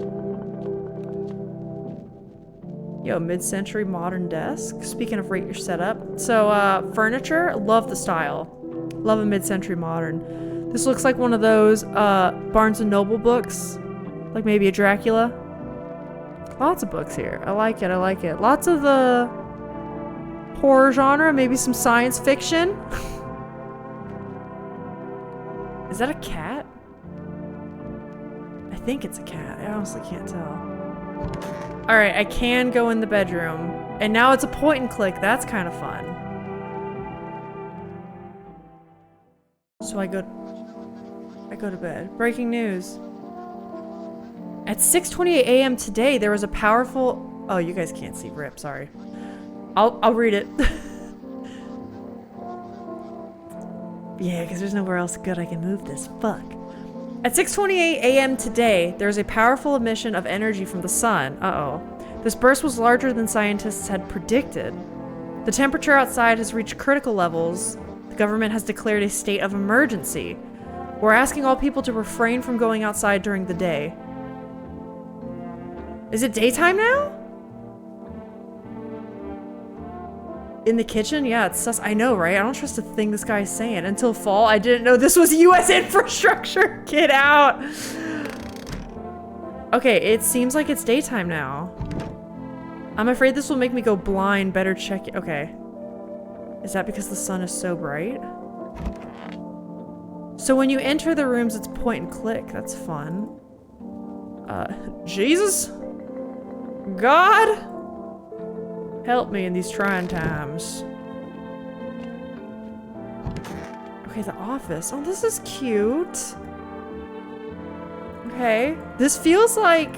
Yo, mid-century modern desk. Speaking of rate your setup. So, furniture. Love the style. Love a mid-century modern. This looks like one of those, Barnes & Noble books. Like maybe a Dracula. Lots of books here. I like it, I like it. Lots of the horror genre, maybe some science fiction. Is that a cat? I think it's a cat. I honestly can't tell. Alright, I can go in the bedroom. And now it's a point and click. That's kind of fun. So I go to bed. Breaking news. At 6:28 a.m. today, there was a powerful... Oh, you guys can't see. Rip, sorry. I'll read it. Yeah, because there's nowhere else good I can move this. Fuck. At 6:28 a.m. today, there was a powerful emission of energy from the sun. Uh-oh. This burst was larger than scientists had predicted. The temperature outside has reached critical levels. The government has declared a state of emergency. We're asking all people to refrain from going outside during the day. Is it daytime now? In the kitchen? Yeah, it's sus. I know, right? I don't trust a thing this guy's saying. Until fall, I didn't know this was U.S. infrastructure. Get out. Okay, it seems like it's daytime now. I'm afraid this will make me go blind. Better check it. Okay. Is that because the sun is so bright? So when you enter the rooms, it's point and click. That's fun. Jesus? God? Help me in these trying times. Okay, the office. Oh, this is cute. Okay. This feels like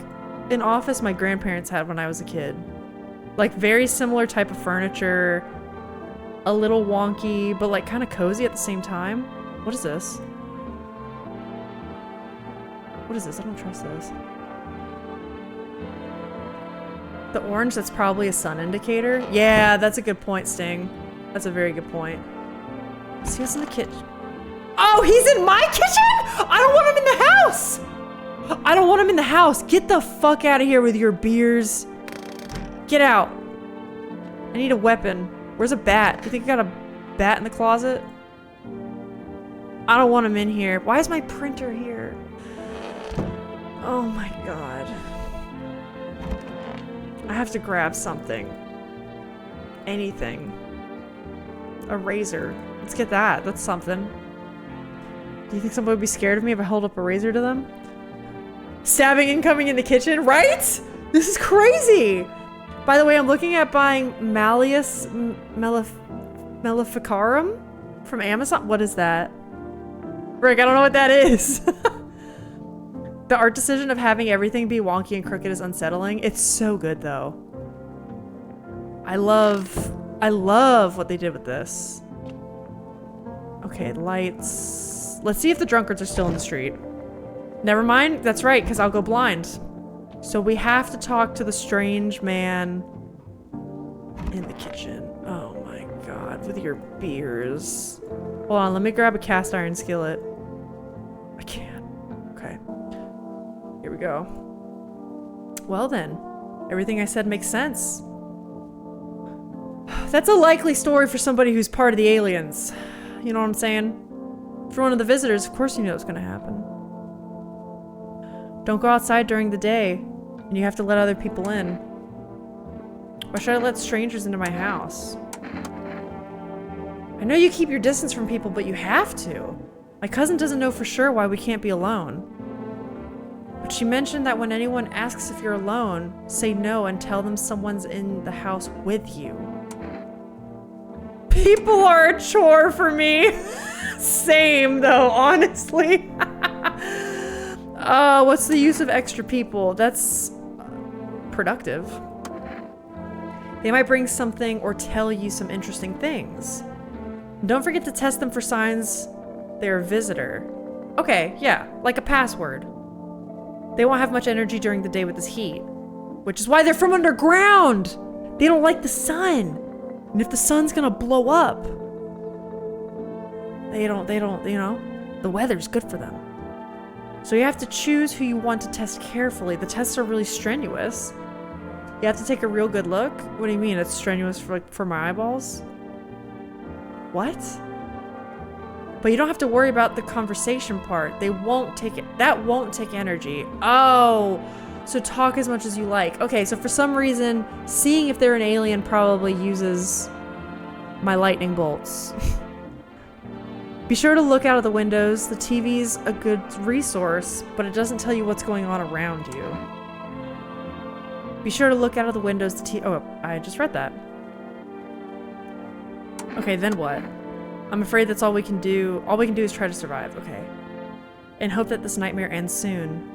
an office my grandparents had when I was a kid. Like, very similar type of furniture. A little wonky, but like kind of cozy at the same time. What is this? What is this? I don't trust this. The orange, that's probably a sun indicator. Yeah, that's a good point, Sting. That's a very good point. See what's in the kitchen. Oh, he's in my kitchen? I don't want him in the house. I don't want him in the house. Get the fuck out of here with your beers. Get out. I need a weapon. Where's a bat? You think I got a bat in the closet? I don't want him in here. Why is my printer here? Oh my god. I have to grab something. Anything. A razor. Let's get that. That's something. Do you think somebody would be scared of me if I hold up a razor to them? Stabbing incoming in the kitchen, right? This is crazy! By the way, I'm looking at buying Malleus Maleficarum from Amazon. What is that? Rick, I don't know what that is. The art decision of having everything be wonky and crooked is unsettling. It's so good, though. I love what they did with this. Okay, lights. Let's see if the drunkards are still in the street. Never mind. That's right, because I'll go blind. So we have to talk to the strange man in the kitchen. Oh my god, with your beers. Hold on, let me grab a cast iron skillet. I can't. Okay. Here we go. Well then, everything I said makes sense. That's a likely story for somebody who's part of the aliens. You know what I'm saying? For one of the visitors, of course you know what's gonna happen. Don't go outside during the day, and you have to let other people in. Why should I let strangers into my house? I know you keep your distance from people, but you have to. My cousin doesn't know for sure why we can't be alone. But she mentioned that when anyone asks if you're alone, say no and tell them someone's in the house with you. People are a chore for me. Same though, honestly. What's the use of extra people? That's productive. They might bring something or tell you some interesting things. Don't forget to test them for signs they're a visitor. Okay, yeah, like a password. They won't have much energy during the day with this heat, which is why they're from underground. They don't like the sun. And if the sun's gonna blow up, they don't, you know, the weather's good for them. So you have to choose who you want to test carefully. The tests are really strenuous. You have to take a real good look. What do you mean? It's strenuous for my eyeballs? What? But you don't have to worry about the conversation part. They won't take it. That won't take energy. Oh, so talk as much as you like. Okay, so for some reason, seeing if they're an alien probably uses my lightning bolts. Be sure to look out of the windows. The TV's a good resource, but it doesn't tell you what's going on around you. Be sure to look out of the windows. Oh, I just read that. Okay, then what? I'm afraid that's all we can do. All we can do is try to survive. Okay. And hope that this nightmare ends soon.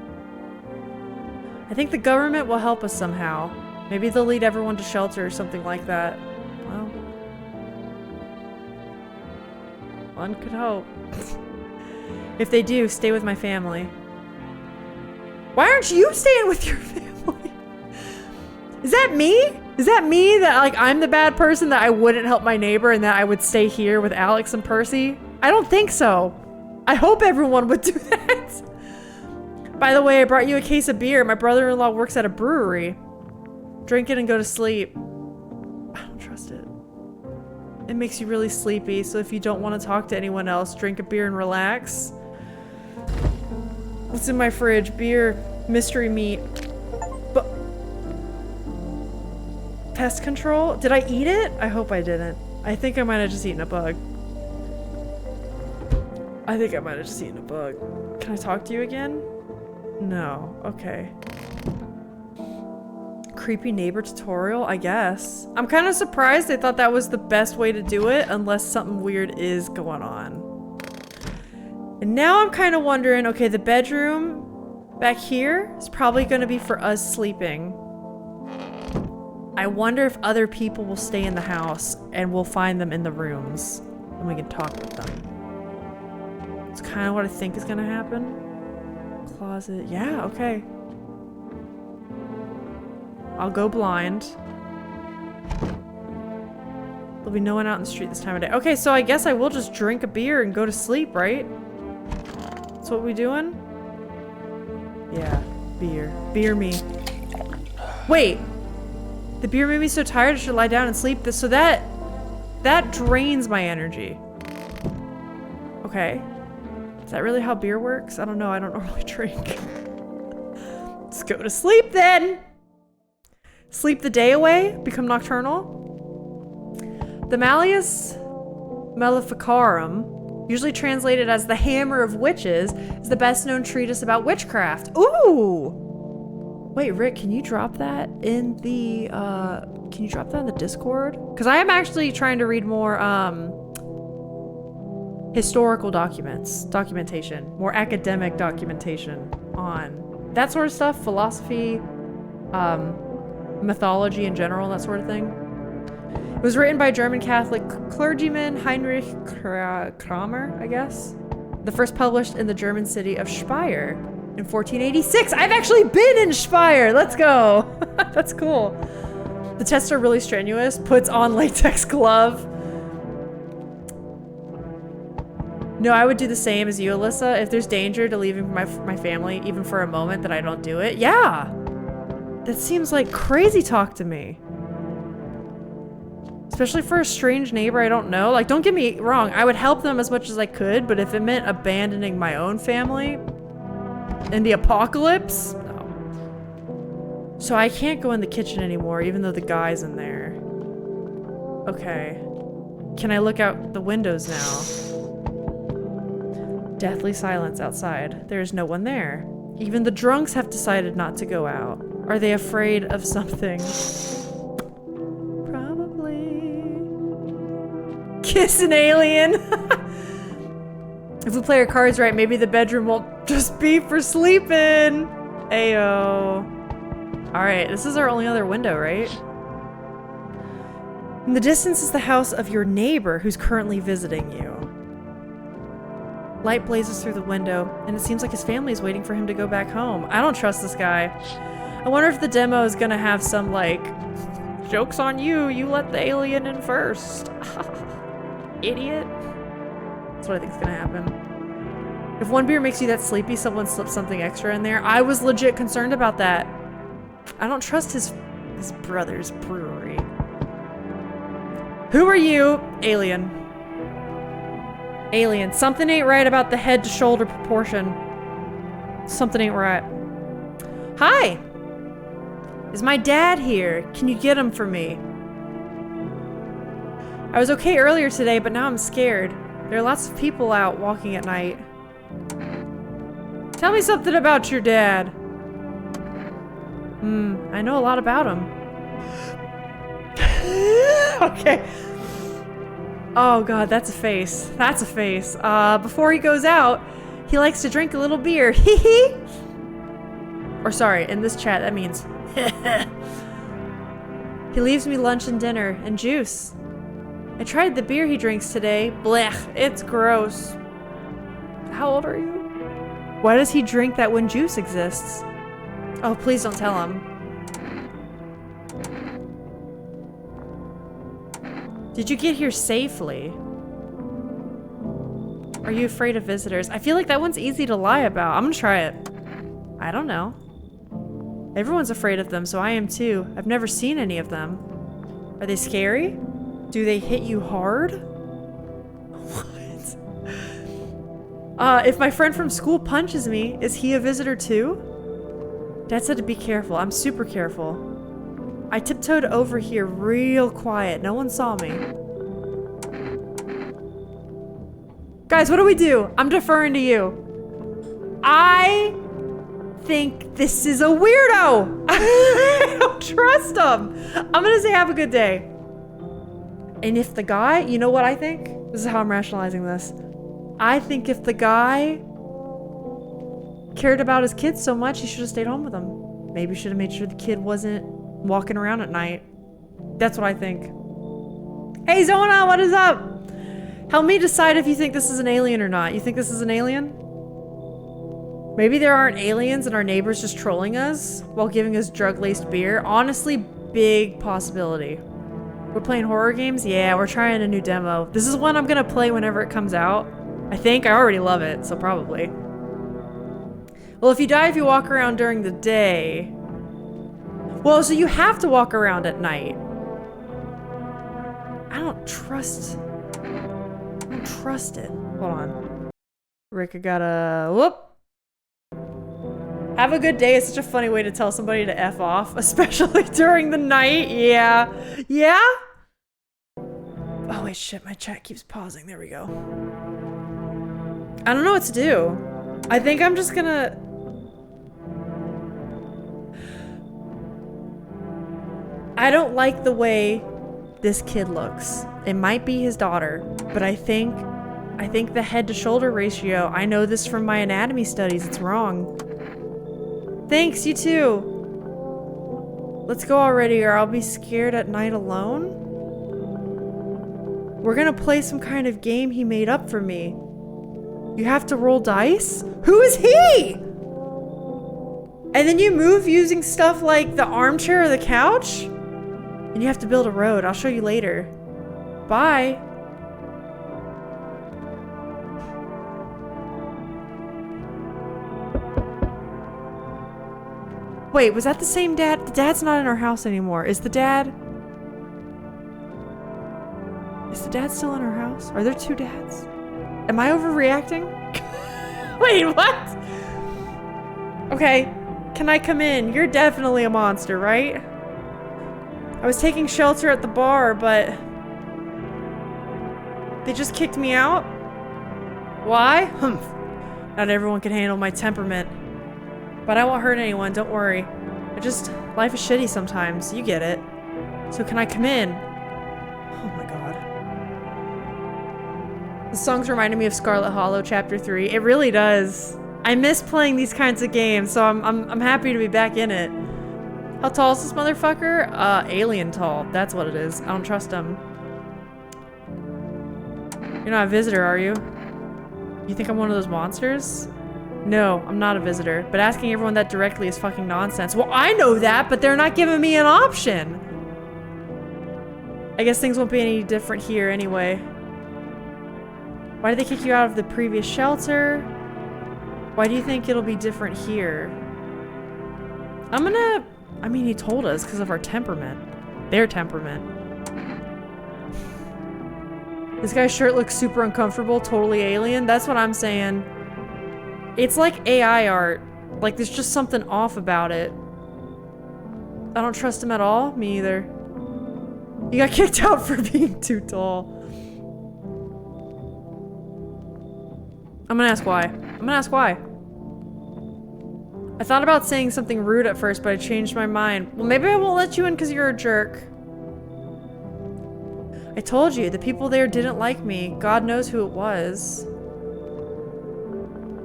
I think the government will help us somehow. Maybe they'll lead everyone to shelter or something like that. Well, one could hope. If they do, stay with my family. Why aren't you staying with your family? Is that me? Is that me that, like, I'm the bad person, that I wouldn't help my neighbor and that I would stay here with Alex and Percy? I don't think so. I hope everyone would do that. By the way, I brought you a case of beer. My brother-in-law works at a brewery. Drink it and go to sleep. I don't trust it. It makes you really sleepy, so if you don't want to talk to anyone else, drink a beer and relax. What's in my fridge? Beer, mystery meat. But pest control? Did I eat it? I hope I didn't. I think I might have just eaten a bug. I think I might have just eaten a bug. Can I talk to you again? No. Okay. Creepy neighbor tutorial, I guess. I'm kind of surprised they thought that was the best way to do it, unless something weird is going on. And now I'm kind of wondering, okay, the bedroom back here is probably going to be for us sleeping. I wonder if other people will stay in the house and we'll find them in the rooms and we can talk with them. It's kind of what I think is going to happen. Closet. Yeah, okay. I'll go blind. There'll be no one out in the street this time of day. Okay, so I guess I will just drink a beer and go to sleep, right? That's what we doing? Yeah, beer. Beer me. Wait! The beer made me so tired I should lie down and sleep. So that drains my energy. Okay. Is that really how beer works? I don't know. I don't normally drink. Let's go to sleep then! Sleep the day away? Become nocturnal? The Malleus Maleficarum, usually translated as the Hammer of Witches, is the best known treatise about witchcraft. Ooh! Wait, Rick, can you drop that in the, Discord? Because I am actually trying to read more, historical documentation, more academic documentation on that sort of stuff, philosophy, mythology in general, that sort of thing. It was written by German Catholic clergyman Heinrich Kramer, I guess. The first published in the German city of Speyer in 1486. I've actually been in Speyer! Let's go! That's cool. The tests are really strenuous. Puts on latex glove. No, I would do the same as you, Alyssa. If there's danger to leaving my family, even for a moment, that I don't do it. Yeah! That seems like crazy talk to me. Especially for a strange neighbor I don't know. Like, don't get me wrong, I would help them as much as I could, but if it meant abandoning my own family in the apocalypse, no. So I can't go in the kitchen anymore, even though the guy's in there. Okay. Can I look out the windows now? Deathly silence outside. There is no one there. Even the drunks have decided not to go out. Are they afraid of something? Probably. Kiss an alien. If we play our cards right, maybe the bedroom won't just be for sleeping. Ayo. Alright, this is our only other window, right? In the distance is the house of your neighbor who's currently visiting you. Light blazes through the window, and it seems like his family is waiting for him to go back home. I don't trust this guy. I wonder if the demo is gonna have some, like, joke's on you, you let the alien in first. Idiot. That's what I think is gonna happen. If one beer makes you that sleepy, someone slipped something extra in there. I was legit concerned about that. I don't trust his brother's brewery. Who are you? Alien. Alien. Something ain't right about the head to shoulder proportion. Something ain't right. Hi! Is my dad here? Can you get him for me? I was okay earlier today, but now I'm scared. There are lots of people out walking at night. Tell me something about your dad. I know a lot about him. Okay. Oh god, that's a face. That's a face. Before he goes out, he likes to drink a little beer. Hee hee! Or sorry, in this chat, that means he leaves me lunch and dinner and juice. I tried the beer he drinks today. Blech, it's gross. How old are you? Why does he drink that when juice exists? Oh, please don't tell him. Did you get here safely? Are you afraid of visitors? I feel like that one's easy to lie about. I'm gonna try it. I don't know. Everyone's afraid of them, so I am too. I've never seen any of them. Are they scary? Do they hit you hard? What? If my friend from school punches me, is he a visitor too? Dad said to be careful. I'm super careful. I tiptoed over here real quiet. No one saw me. Guys, what do we do? I'm deferring to you. I think this is a weirdo. I don't trust him. I'm gonna say have a good day. And if the guy, you know what I think? This is how I'm rationalizing this. I think if the guy cared about his kids so much, he should have stayed home with them. Maybe should have made sure the kid wasn't walking around at night. That's what I think. Hey Zona, what is up? Help me decide if you think this is an alien or not. You think this is an alien? Maybe there aren't aliens and our neighbor's just trolling us while giving us drug-laced beer. Honestly, big possibility. We're playing horror games? Yeah, we're trying a new demo. This is one I'm gonna play whenever it comes out. I think. I already love it, so probably. Well, if you die if you walk around during the day... Well, so you have to walk around at night. I don't trust it. Hold on. Rick, I gotta... Whoop! Have a good day is such a funny way to tell somebody to F off, especially during the night. Yeah. Yeah? Oh, wait, shit. My chat keeps pausing. There we go. I don't know what to do. I think I'm just gonna... I don't like the way this kid looks. It might be his daughter, but I think the head to shoulder ratio, I know this from my anatomy studies, it's wrong. Thanks, you too. Let's go already or I'll be scared at night alone. We're gonna play some kind of game he made up for me. You have to roll dice? Who is he? And then you move using stuff like the armchair or the couch? And you have to build a road. I'll show you later. Bye. Wait, was that the same dad? The dad's not in our house anymore. Is the dad still in our house? Are there two dads? Am I overreacting? Wait, what? Okay, can I come in? You're definitely a monster, right? I was taking shelter at the bar, but they just kicked me out? Why? Humph. Not everyone can handle my temperament. But I won't hurt anyone, don't worry. Life is shitty sometimes, you get it. So can I come in? Oh my god. The song's reminding me of Scarlet Hollow Chapter 3. It really does. I miss playing these kinds of games, so I'm happy to be back in it. How tall is this motherfucker? Alien tall. That's what it is. I don't trust him. You're not a visitor, are you? You think I'm one of those monsters? No, I'm not a visitor. But asking everyone that directly is fucking nonsense. Well, I know that, but they're not giving me an option. I guess things won't be any different here anyway. Why did they kick you out of the previous shelter? Why do you think it'll be different here? I mean, he told us because of our temperament. Their temperament. This guy's shirt looks super uncomfortable, totally alien. That's what I'm saying. It's like AI art. Like, there's just something off about it. I don't trust him at all. Me either. You got kicked out for being too tall. I'm gonna ask why. I thought about saying something rude at first, but I changed my mind. Well, maybe I won't let you in because you're a jerk. I told you, the people there didn't like me. God knows who it was.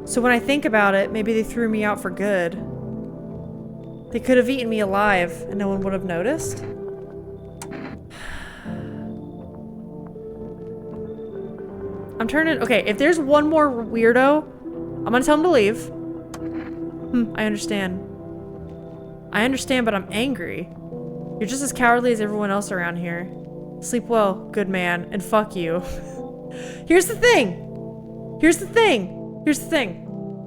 So when I think about it, maybe they threw me out for good. They could have eaten me alive, and no one would have noticed. I'm turning... Okay, if there's one more weirdo, I'm gonna tell him to leave. I understand. I understand, but I'm angry. You're just as cowardly as everyone else around here. Sleep well, good man, and fuck you. Here's the thing.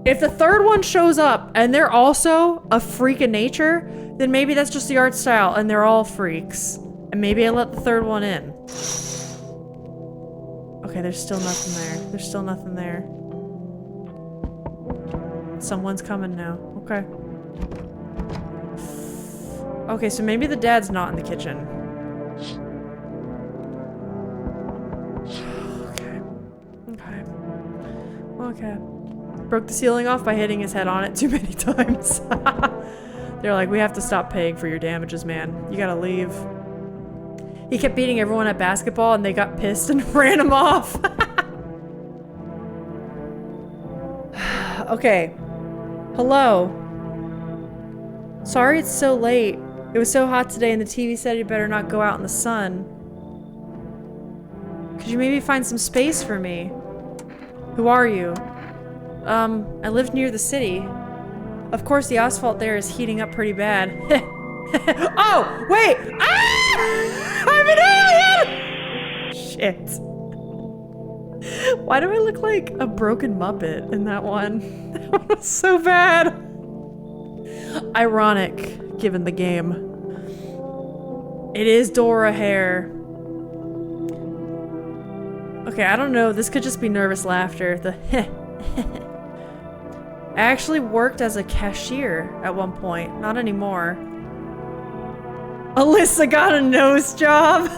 If the third one shows up and they're also a freak of nature, then maybe that's just the art style and they're all freaks. And maybe I let the third one in. Okay, there's still nothing there. Someone's coming now. Okay. Okay, so maybe the dad's not in the kitchen. Okay. Broke the ceiling off by hitting his head on it too many times. They're like, we have to stop paying for your damages, man. You gotta leave. He kept beating everyone at basketball and they got pissed and ran him off. Okay. Hello. Sorry it's so late. It was so hot today and the TV said you better not go out in the sun. Could you maybe find some space for me? Who are you? I live near the city. Of course the asphalt there is heating up pretty bad. Oh, wait! Ah! I'm an alien! Shit. Why do I look like a broken Muppet in that one? That one was so bad. Ironic, given the game. It is Dora Hare. Okay, I don't know. This could just be nervous laughter. The I actually worked as a cashier at one point. Not anymore. Alyssa got a nose job.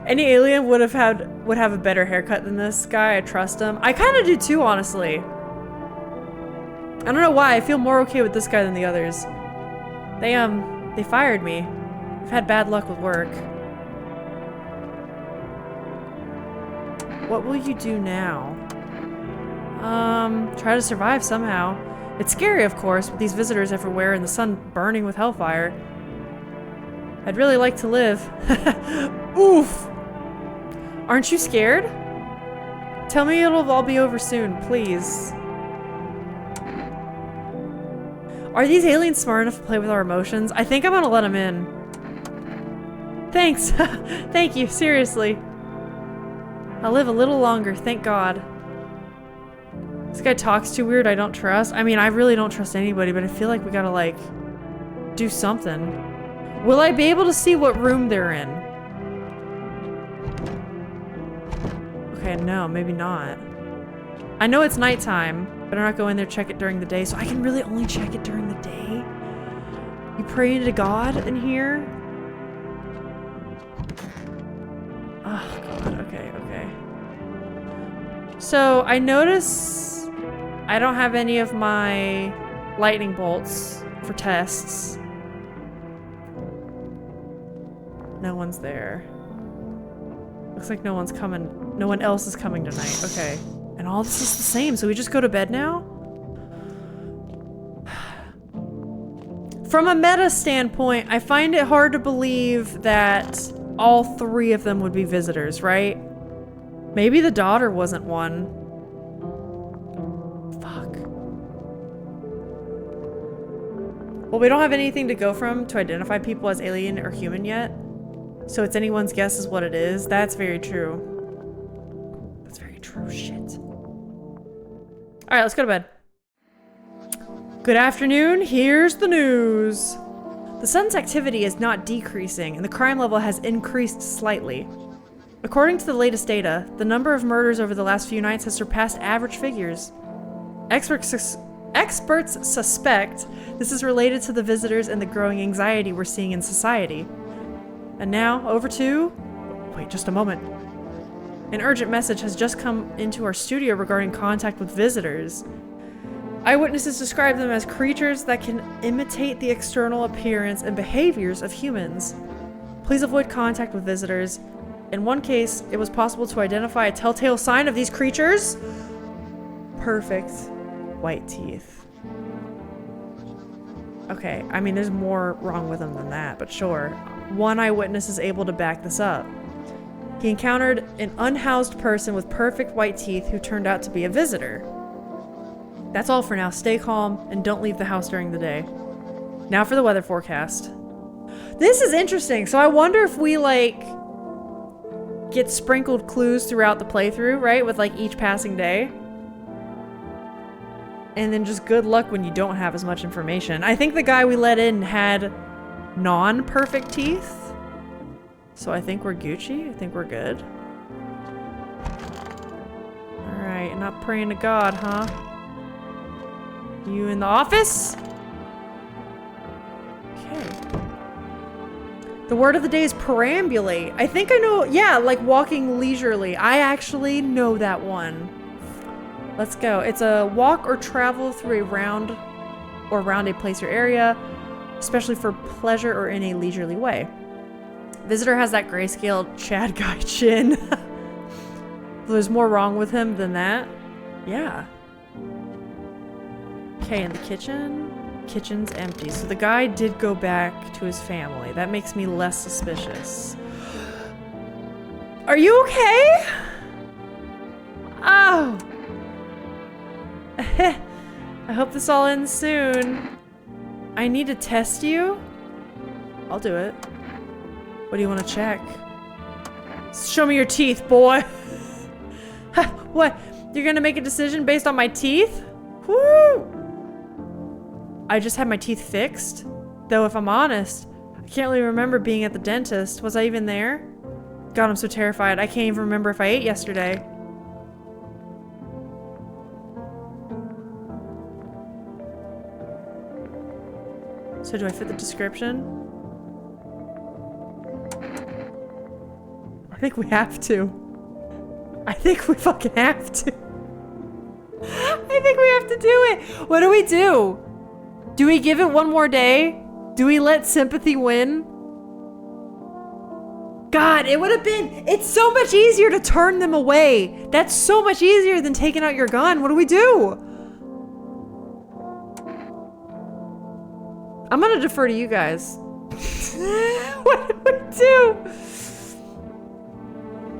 Any alien would have a better haircut than this guy. I trust him. I kind of do too, honestly. I don't know why. I feel more okay with this guy than the others. They fired me. I've had bad luck with work. What will you do now? Try to survive somehow. It's scary, of course, with these visitors everywhere and the sun burning with hellfire. I'd really like to live. Oof! Aren't you scared? Tell me it'll all be over soon, please. Are these aliens smart enough to play with our emotions? I think I'm gonna let them in. Thanks. Thank you, seriously. I'll live a little longer, thank God. This guy talks too weird, I don't trust. I mean, I really don't trust anybody, but I feel like we gotta, like, do something. Will I be able to see what room they're in? Okay, no, maybe not. I know it's nighttime. Better not go in there, check it during the day, so I can really only check it during the day? You praying to God in here? Oh, God, okay. So, I notice I don't have any of my lightning bolts for tests. No one's there. Looks like no one's coming. No one else is coming tonight. Okay. And all this is the same, so we just go to bed now? From a meta standpoint, I find it hard to believe that all three of them would be visitors, right? Maybe the daughter wasn't one. Fuck. Well, we don't have anything to go from to identify people as alien or human yet. So it's anyone's guess is what it is. That's very true. That's very true. Shit. Alright, let's go to bed. Good afternoon, here's the news. The sun's activity is not decreasing, and the crime level has increased slightly. According to the latest data, the number of murders over the last few nights has surpassed average figures. Experts suspect this is related to the visitors and the growing anxiety we're seeing in society. And now, over to... Wait, just a moment. An urgent message has just come into our studio regarding contact with visitors. Eyewitnesses describe them as creatures that can imitate the external appearance and behaviors of humans. Please avoid contact with visitors. In one case, it was possible to identify a telltale sign of these creatures. Perfect. White teeth. Okay, I mean, there's more wrong with them than that, but sure. One eyewitness is able to back this up. He encountered an unhoused person with perfect white teeth who turned out to be a visitor. That's all for now. Stay calm and don't leave the house during the day. Now for the weather forecast. This is interesting. So I wonder if we, like, get sprinkled clues throughout the playthrough, right? With, like, each passing day. And then just good luck when you don't have as much information. I think the guy we let in had non-perfect teeth. So I think we're Gucci. I think we're good. Alright, not praying to God, huh? You in the office? Okay. The word of the day is perambulate. I think I know, yeah, like walking leisurely. I actually know that one. Let's go. It's a walk or travel through a round or around a place or area, especially for pleasure or in a leisurely way. Visitor has that grayscale Chad guy chin. There's more wrong with him than that. Yeah. Okay, in the kitchen. Kitchen's empty. So the guy did go back to his family. That makes me less suspicious. Are you okay? Oh. I hope this all ends soon. I need to test you? I'll do it. What do you want to check? Show me your teeth, boy. What? You're gonna make a decision based on my teeth? Woo! I just had my teeth fixed. Though if I'm honest, I can't really remember being at the dentist. Was I even there? God, I'm so terrified. I can't even remember if I ate yesterday. So do I fit the description? I think we have to. I think we fucking have to. I think we have to do it. What do we do? Do we give it one more day? Do we let sympathy win? God, it would have been... It's so much easier to turn them away. That's so much easier than taking out your gun. What do we do? I'm gonna defer to you guys. What do we do?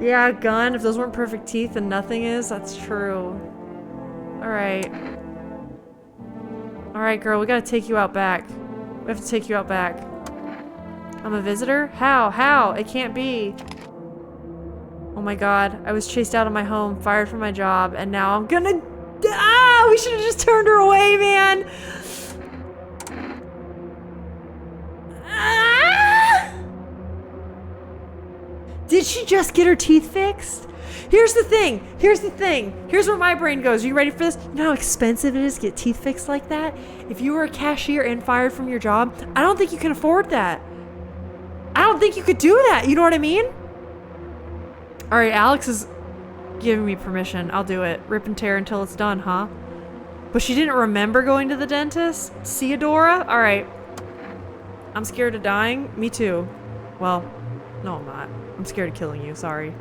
Yeah, gun. If those weren't perfect teeth, then nothing is. That's true. Alright. Alright, girl. We gotta take you out back. We have to take you out back. I'm a visitor? How? How? It can't be. Oh my god. I was chased out of my home, fired from my job, and now I'm gonna... Ah! We should have just turned her away, man! Ah! Did she just get her teeth fixed? Here's the thing. Here's the thing. Here's where my brain goes. Are you ready for this? You know how expensive it is to get teeth fixed like that? If you were a cashier and fired from your job, I don't think you can afford that. I don't think you could do that. You know what I mean? All right, Alex is giving me permission. I'll do it. Rip and tear until it's done, huh? But she didn't remember going to the dentist? Theodora? All right. I'm scared of dying. Me too. Well, no, I'm not. I'm scared of killing you. Sorry.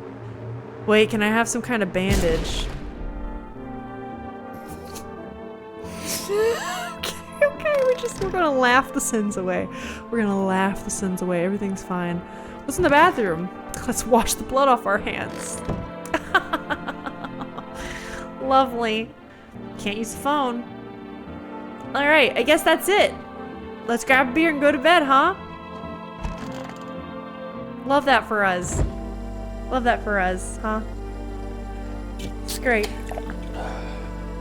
Wait, can I have some kind of bandage? Okay, we're gonna laugh the sins away. We're gonna laugh the sins away. Everything's fine. What's in the bathroom? Let's wash the blood off our hands. Lovely. Can't use the phone. Alright, I guess that's it. Let's grab a beer and go to bed, huh? Love that for us. Love that for us, huh? It's great.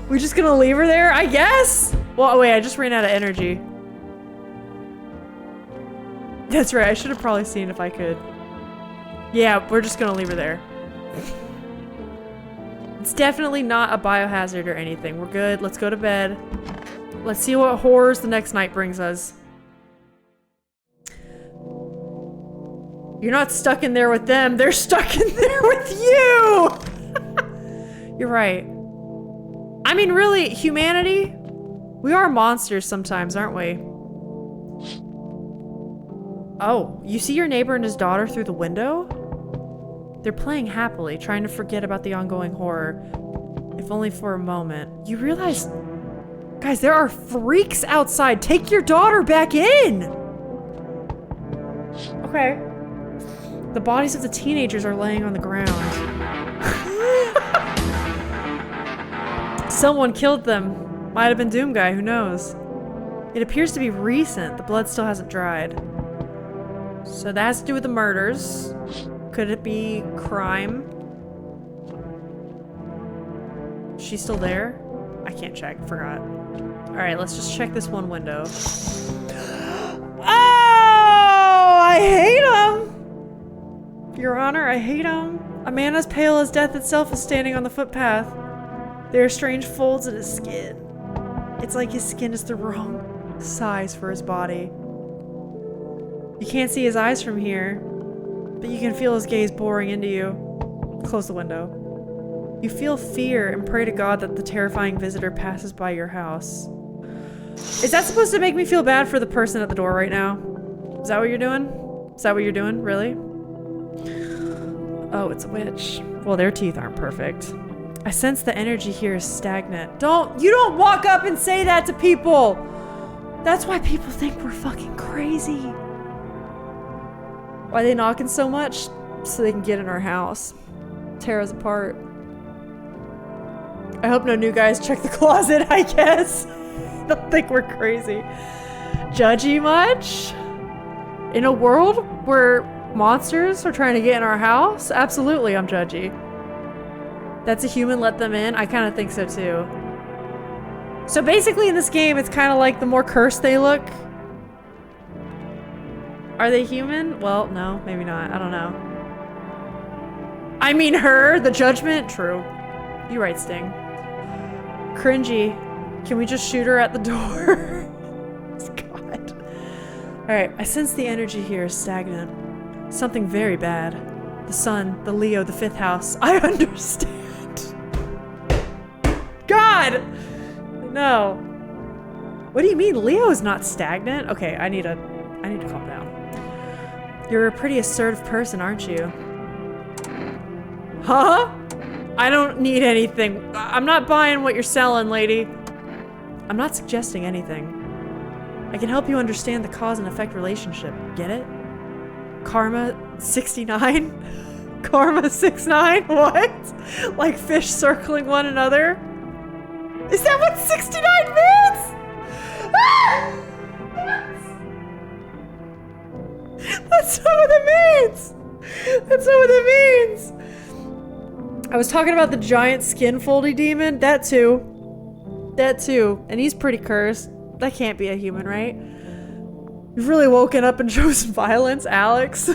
We just gonna leave her there, I guess? Well, wait, I just ran out of energy. That's right, I should have probably seen if I could. Yeah, we're just gonna leave her there. It's definitely not a biohazard or anything. We're good, let's go to bed. Let's see what horrors the next night brings us. You're not stuck in there with them, they're stuck in there with you! You're right. I mean, really, humanity? We are monsters sometimes, aren't we? Oh, you see your neighbor and his daughter through the window? They're playing happily, trying to forget about the ongoing horror. If only for a moment. You realize... Guys, there are freaks outside! Take your daughter back in! Okay. The bodies of the teenagers are laying on the ground. Someone killed them. Might have been Doom Guy, who knows? It appears to be recent. The blood still hasn't dried. So that has to do with the murders. Could it be crime? She's still there? I can't check, forgot. Alright, let's just check this one window. Oh! I hate him! Your Honor, I hate him. A man as pale as death itself is standing on the footpath. There are strange folds in his skin. It's like his skin is the wrong size for his body. You can't see his eyes from here, but you can feel his gaze boring into you. Close the window. You feel fear and pray to God that the terrifying visitor passes by your house. Is that supposed to make me feel bad for the person at the door right now? Is that what you're doing? Is that what you're doing? Really? Oh, it's a witch. Well, their teeth aren't perfect. I sense the energy here is stagnant. You don't walk up and say that to people! That's why people think we're fucking crazy. Why are they knocking so much? So they can get in our house. Tear us apart. I hope no new guys check the closet, I guess. They'll think we're crazy. Judgy much? In a world where monsters are trying to get in our house? Absolutely, I'm judgy. That's a human, let them in? I kind of think so too. So basically in this game, it's kind of like the more cursed they look. Are they human? Well, no, maybe not. I don't know. I mean her, the judgment? True. You're right, Sting. Cringy. Can we just shoot her at the door? God. Alright, I sense the energy here is stagnant. Something very bad. The sun, the Leo, the fifth house. I understand. God! No. What do you mean? Leo is not stagnant? Okay, I need to calm down. You're a pretty assertive person, aren't you? Huh? I don't need anything. I'm not buying what you're selling, lady. I'm not suggesting anything. I can help you understand the cause and effect relationship. Get it? Karma 69? Karma 69? What? Like fish circling one another? Is that what 69 means? Ah! That's not what it means! That's not what it means! I was talking about the giant skin foldy demon. That too. That too. And he's pretty cursed. That can't be a human, right? You've really woken up and chosen violence, Alex.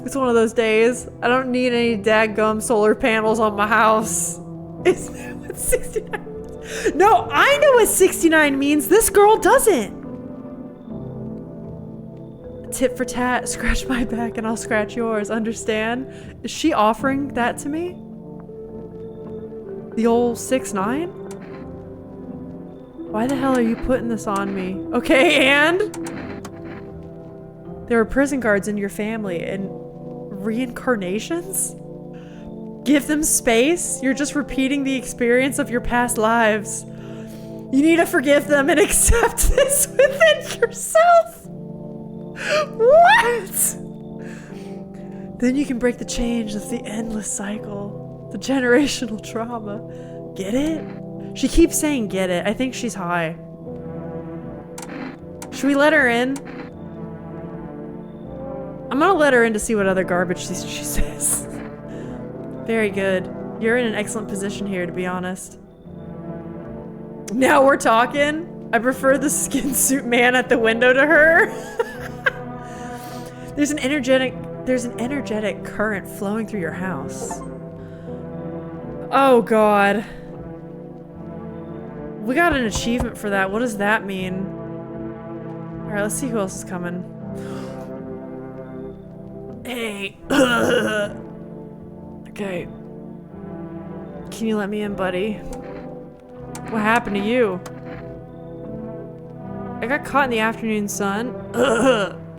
It's one of those days. I don't need any dadgum solar panels on my house. Isn't that what 69 means? No, I know what 69 means. This girl doesn't. Tit for tat, scratch my back and I'll scratch yours, understand? Is she offering that to me? The old 6'9"? Why the hell are you putting this on me? Okay, and? There were prison guards in your family and reincarnations? Give them space? You're just repeating the experience of your past lives. You need to forgive them and accept this within yourself. What? Then you can break the chains of the endless cycle. The generational trauma. Get it? She keeps saying get it. I think she's high. Should we let her in? I'm gonna let her in to see what other garbage she says. Very good. You're in an excellent position here, to be honest. Now we're talking. I prefer the skin suit man at the window to her. There's an energetic current flowing through your house. Oh god. We got an achievement for that. What does that mean? Alright, let's see who else is coming. Hey. Okay. Can you let me in, buddy? What happened to you? I got caught in the afternoon sun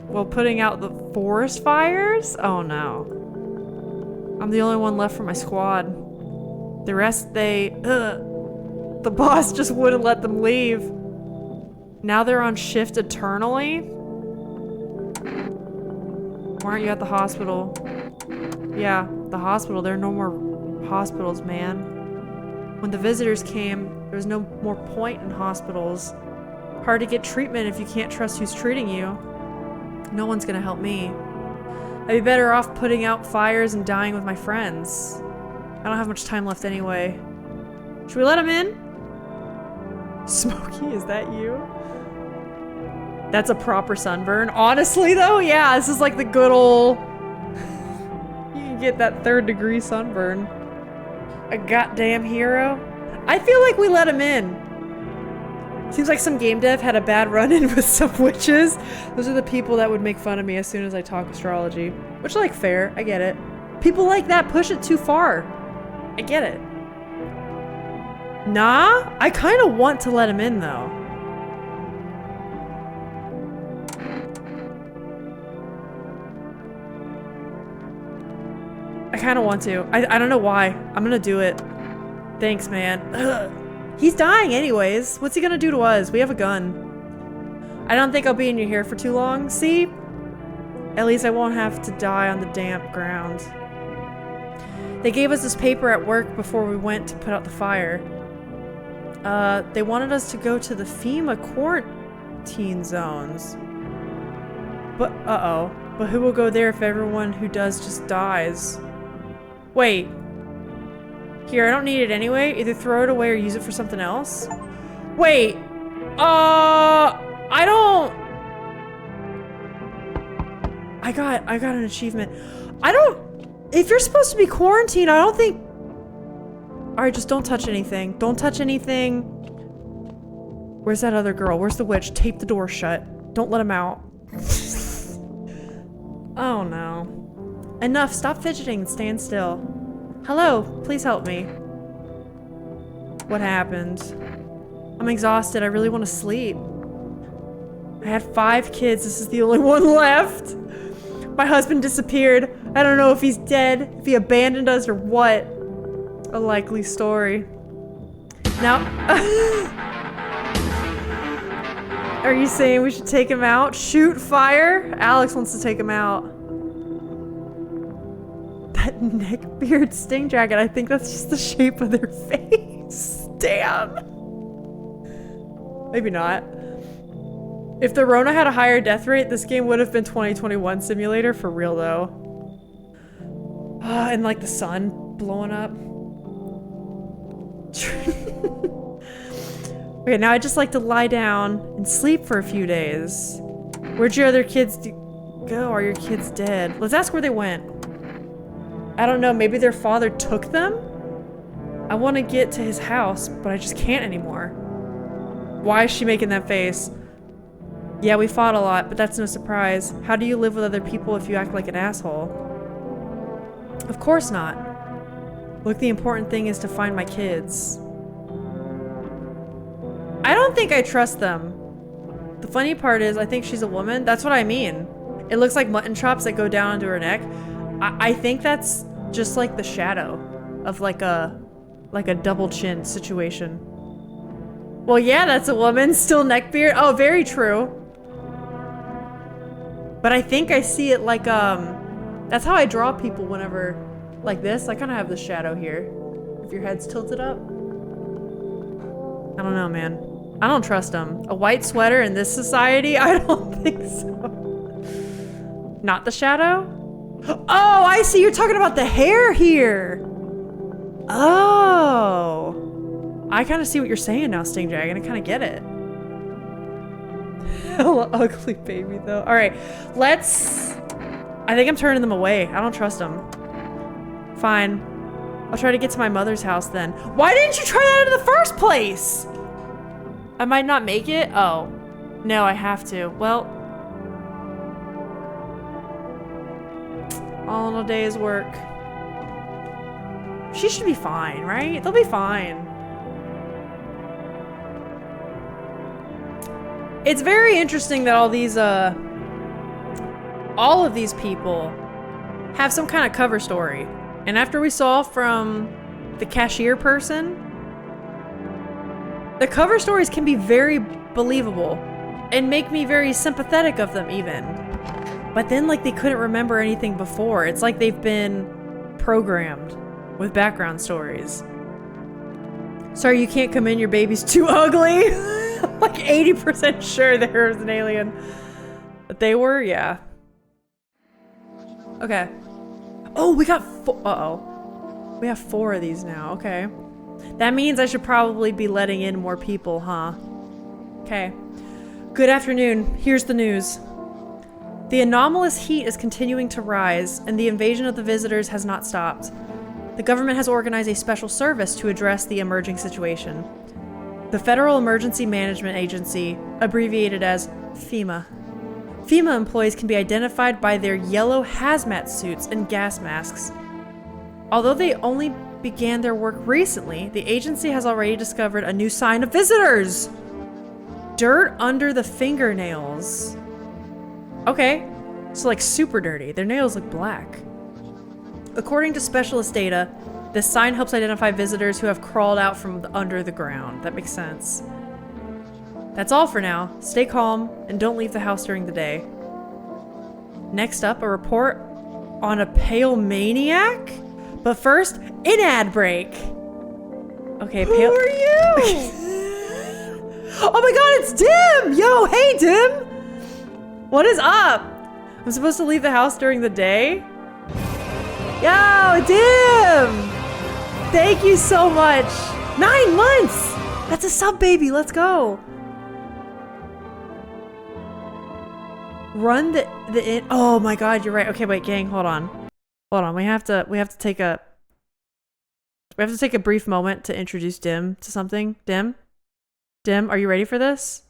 while putting out the forest fires? Oh no. I'm the only one left from my squad. The rest, the boss just wouldn't let them leave. Now they're on shift eternally? Why aren't you at the hospital? Yeah, the hospital. There are no more hospitals, man. When the visitors came, there was no more point in hospitals. Hard to get treatment if you can't trust who's treating you. No one's gonna help me. I'd be better off putting out fires and dying with my friends. I don't have much time left anyway. Should we let him in? Smokey, is that you? That's a proper sunburn. Honestly though, yeah, this is like the good old... You can get that 3rd degree sunburn. A goddamn hero? I feel like we let him in. Seems like some game dev had a bad run-in with some witches. Those are the people that would make fun of me as soon as I talk astrology. Which, like, fair. I get it. People like that push it too far. I get it. Nah? I kind of want to let him in, though. I kind of want to. I don't know why. I'm gonna do it. Thanks, man. Ugh. He's dying anyways. What's he gonna do to us? We have a gun. I don't think I'll be in your hair for too long. See? At least I won't have to die on the damp ground. They gave us this paper at work before we went to put out the fire. They wanted us to go to the FEMA quarantine zones. But, uh-oh. But who will go there if everyone who does just dies? Wait. Here, I don't need it anyway. Either throw it away or use it for something else. Wait. I don't... I got an achievement. I don't... If you're supposed to be quarantined, I don't think... Alright, just don't touch anything. Don't touch anything. Where's that other girl? Where's the witch? Tape the door shut. Don't let him out. Oh no. Enough. Stop fidgeting and stand still. Hello. Please help me. What happened? I'm exhausted. I really want to sleep. I had 5 kids. This is the only one left. My husband disappeared. I don't know if he's dead, if he abandoned us, or what. A likely story. Now... Are you saying we should take him out? Shoot, fire? Alex wants to take him out. That neckbeard sting jacket, I think that's just the shape of their face. Damn. Maybe not. If the Rona had a higher death rate, this game would have been 2021 simulator for real though. And like the sun blowing up. Okay, now I just like to lie down and sleep for a few days. Where'd your other kids go? Are your kids dead? Let's ask where they went. I don't know, maybe their father took them? I want to get to his house, but I just can't anymore. Why is she making that face? Yeah, we fought a lot, but that's no surprise. How do you live with other people if you act like an asshole? Of course not. Look, the important thing is to find my kids. I don't think I trust them. The funny part is, I think she's a woman. That's what I mean. It looks like mutton chops that go down into her neck. I think that's just like the shadow of like a double chin situation. Well, yeah, that's a woman. Still neckbeard. Oh, very true. But I think I see it like, that's how I draw people whenever, like this. I kind of have the shadow here. If your head's tilted up. I don't know, man. I don't trust them. A white sweater in this society? I don't think so. Not the shadow? Oh, I see. You're talking about the hair here. Oh. I kind of see what you're saying now, Sting Dragon. I kind of get it. Hella ugly baby, though. All right, let's... I think I'm turning them away. I don't trust them. Fine. I'll try to get to my mother's house then. Why didn't you try that in the first place? I might not make it. Oh. No, I have to. Well. All in a day's work. She should be fine, right? They'll be fine. It's very interesting that all of these people have some kind of cover story. And after we saw from the cashier person, the cover stories can be very believable and make me very sympathetic of them even. But then like they couldn't remember anything before. It's like they've been programmed with background stories. Sorry, you can't come in, your baby's too ugly. I'm like 80% sure there was an alien. But they were, yeah. Okay. Oh, we got uh-oh. We have 4 of these now, okay. That means I should probably be letting in more people, huh? Okay. Good afternoon. Here's the news. The anomalous heat is continuing to rise, and the invasion of the visitors has not stopped. The government has organized a special service to address the emerging situation. The Federal Emergency Management Agency, abbreviated as FEMA. FEMA employees can be identified by their yellow hazmat suits and gas masks. Although they only began their work recently, the agency has already discovered a new sign of visitors! Dirt under the fingernails. Okay, so like super dirty. Their nails look black. According to specialist data, this sign helps identify visitors who have crawled out from under the ground. That makes sense. That's all for now. Stay calm and don't leave the house during the day. Next up, a report on a pale maniac? But first, an ad break. Okay, pale- Who are you? Oh my god, it's Dim! Yo, hey Dim! What is up? I'm supposed to leave the house during the day? Yo, Dim! Thank you so much. 9 months! That's a sub baby, let's go. Run the in. Oh my god, you're right. Okay, wait, gang, hold on. Hold on, we have to take a brief moment to introduce Dim to something. Dim, are you ready for this?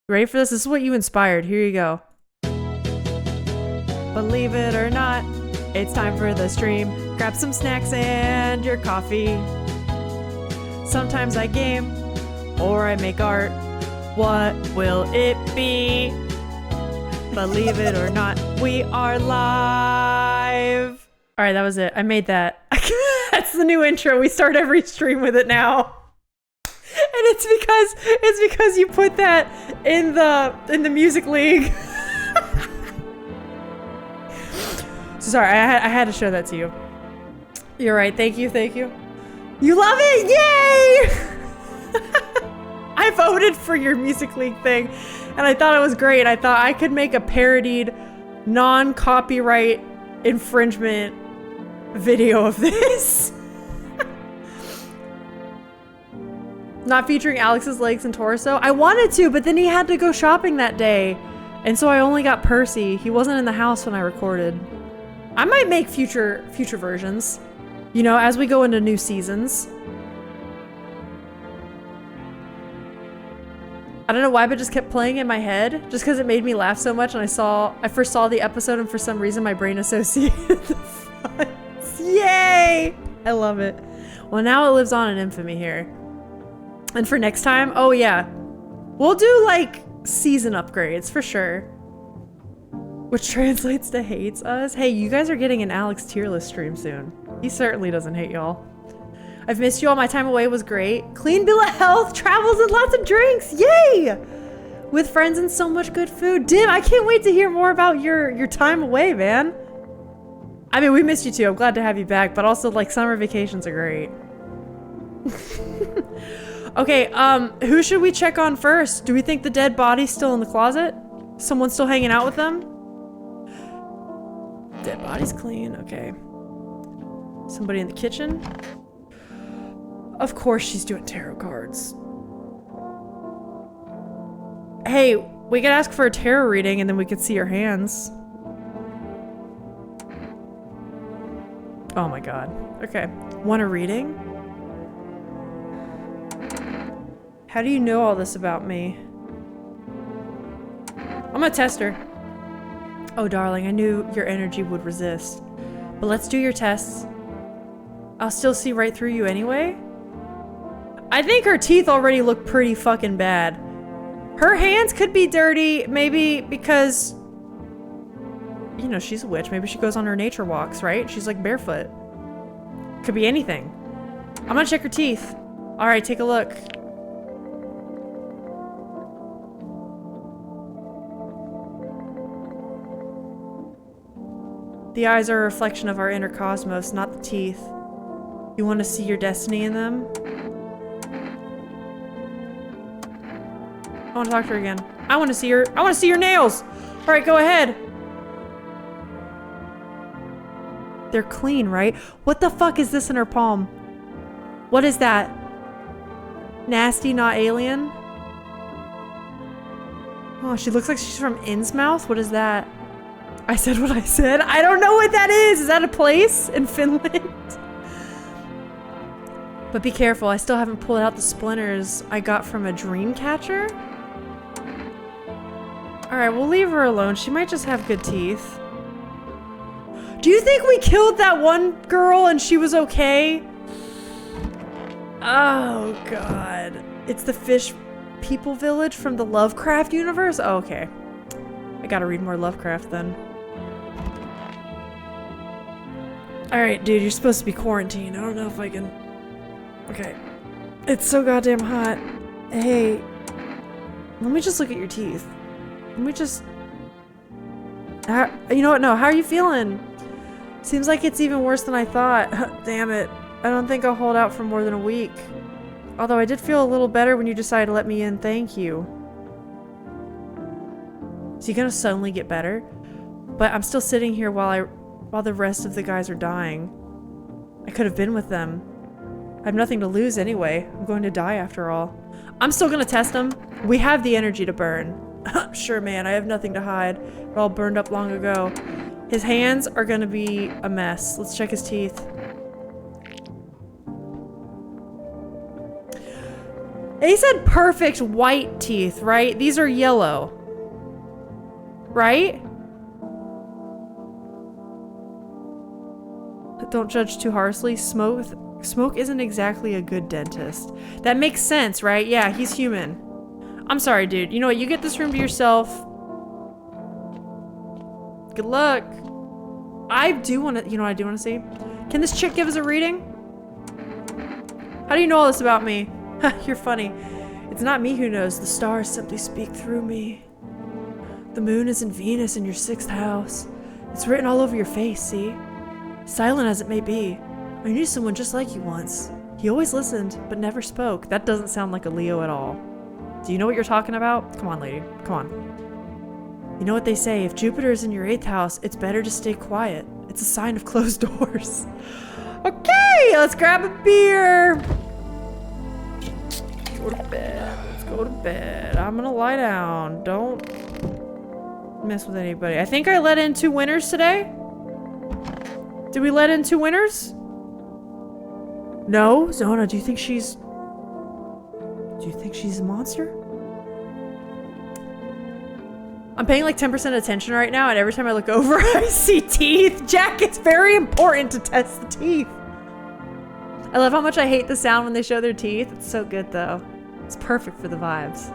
You ready for this? This is what you inspired. Here you go. Believe it or not, it's time for the stream. Grab some snacks and your coffee. Sometimes I game or I make art. What will it be? Believe it or not, we are live. All right, that was it. I made that. That's the new intro. We start every stream with it now. And it's because you put that in the music league. So sorry, I had to show that to you. You're right. Thank you. You love it? Yay! I voted for your music league thing, and I thought it was great. I thought I could make a parodied, non-copyright infringement video of this. Not featuring Alex's legs and torso. I wanted to, but then he had to go shopping that day, and so I only got Percy. He wasn't in the house when I recorded. I might make future versions, you know, as we go into new seasons. I don't know why, but it just kept playing in my head, just because it made me laugh so much, and I first saw the episode, and for some reason my brain associated the fronts. Yay! I love it. Well, now it lives on in infamy here. And for next time, oh yeah, we'll do like season upgrades for sure. Which translates to hates us. Hey, you guys are getting an Alex tier list stream soon. He certainly doesn't hate y'all. I've missed you all. My time away was great. Clean bill of health, travels, and lots of drinks. Yay! With friends and so much good food. Dim, I can't wait to hear more about your time away, man. I mean, we missed you too. I'm glad to have you back, but also, like, summer vacations are great. Okay, who should we check on first? Do we think the dead body's still in the closet? Someone's still hanging out with them? Dead body's clean, okay. Somebody in the kitchen? Of course she's doing tarot cards. Hey, we could ask for a tarot reading and then we could see her hands. Oh my god. Okay. Want a reading? How do you know all this about me? I'm gonna test her. Oh, darling, I knew your energy would resist. But let's do your tests. I'll still see right through you anyway. I think her teeth already look pretty fucking bad. Her hands could be dirty, maybe because, you know, she's a witch. Maybe she goes on her nature walks, right? She's like barefoot. Could be anything. I'm gonna check her teeth. All right, take a look. The eyes are a reflection of our inner cosmos, not the teeth. You want to see your destiny in them? I want to talk to her again. I want to see her. I want to see your nails! Alright, go ahead. They're clean, right? What the fuck is this in her palm? What is that? Nasty, not alien? Oh, she looks like she's from Innsmouth? What is that? I said what I said. I don't know what that is. Is that a place in Finland? But be careful. I still haven't pulled out the splinters I got from a dream catcher. Alright, we'll leave her alone. She might just have good teeth. Do you think we killed that one girl and she was okay? Oh, God. It's the fish people village from the Lovecraft universe? Oh, okay. I gotta read more Lovecraft then. Alright, dude, you're supposed to be quarantined. I don't know if I can... Okay. It's so goddamn hot. Hey. Let me just look at your teeth. Let me just... you know what? No, how are you feeling? Seems like it's even worse than I thought. Damn it. I don't think I'll hold out for more than a week. Although I did feel a little better when you decided to let me in. Thank you. Is he gonna suddenly get better? But I'm still sitting here while the rest of the guys are dying. I could have been with them. I have nothing to lose anyway. I'm going to die after all. I'm still gonna test him. We have the energy to burn. Sure, man, I have nothing to hide. It all burned up long ago. His hands are gonna be a mess. Let's check his teeth. He said perfect white teeth, right? These are yellow. Right? Don't judge too harshly. Smoke isn't exactly a good dentist. That makes sense, right? Yeah, he's human. I'm sorry, dude. You know what? You get this room to yourself. Good luck. I do want to... You know what I do want to see? Can this chick give us a reading? How do you know all this about me? You're funny. It's not me who knows. The stars simply speak through me. The moon is in Venus in your 6th house. It's written all over your face, see? Silent as it may be. I knew someone just like you once. He always listened, but never spoke. That doesn't sound like a Leo at all. Do you know what you're talking about? Come on, lady. Come on. You know what they say, if Jupiter is in your 8th house, it's better to stay quiet. It's a sign of closed doors. Okay, let's grab a beer. Go to bed. Let's go to bed. I'm gonna lie down. Don't mess with anybody. I think I let in 2 winners today. Did we let in 2 winners? No? Zona, do you think she's a monster? I'm paying like 10% attention right now, and every time I look over, I see teeth. Jack, it's very important to test the teeth. I love how much I hate the sound when they show their teeth. It's so good, though. It's perfect for the vibes.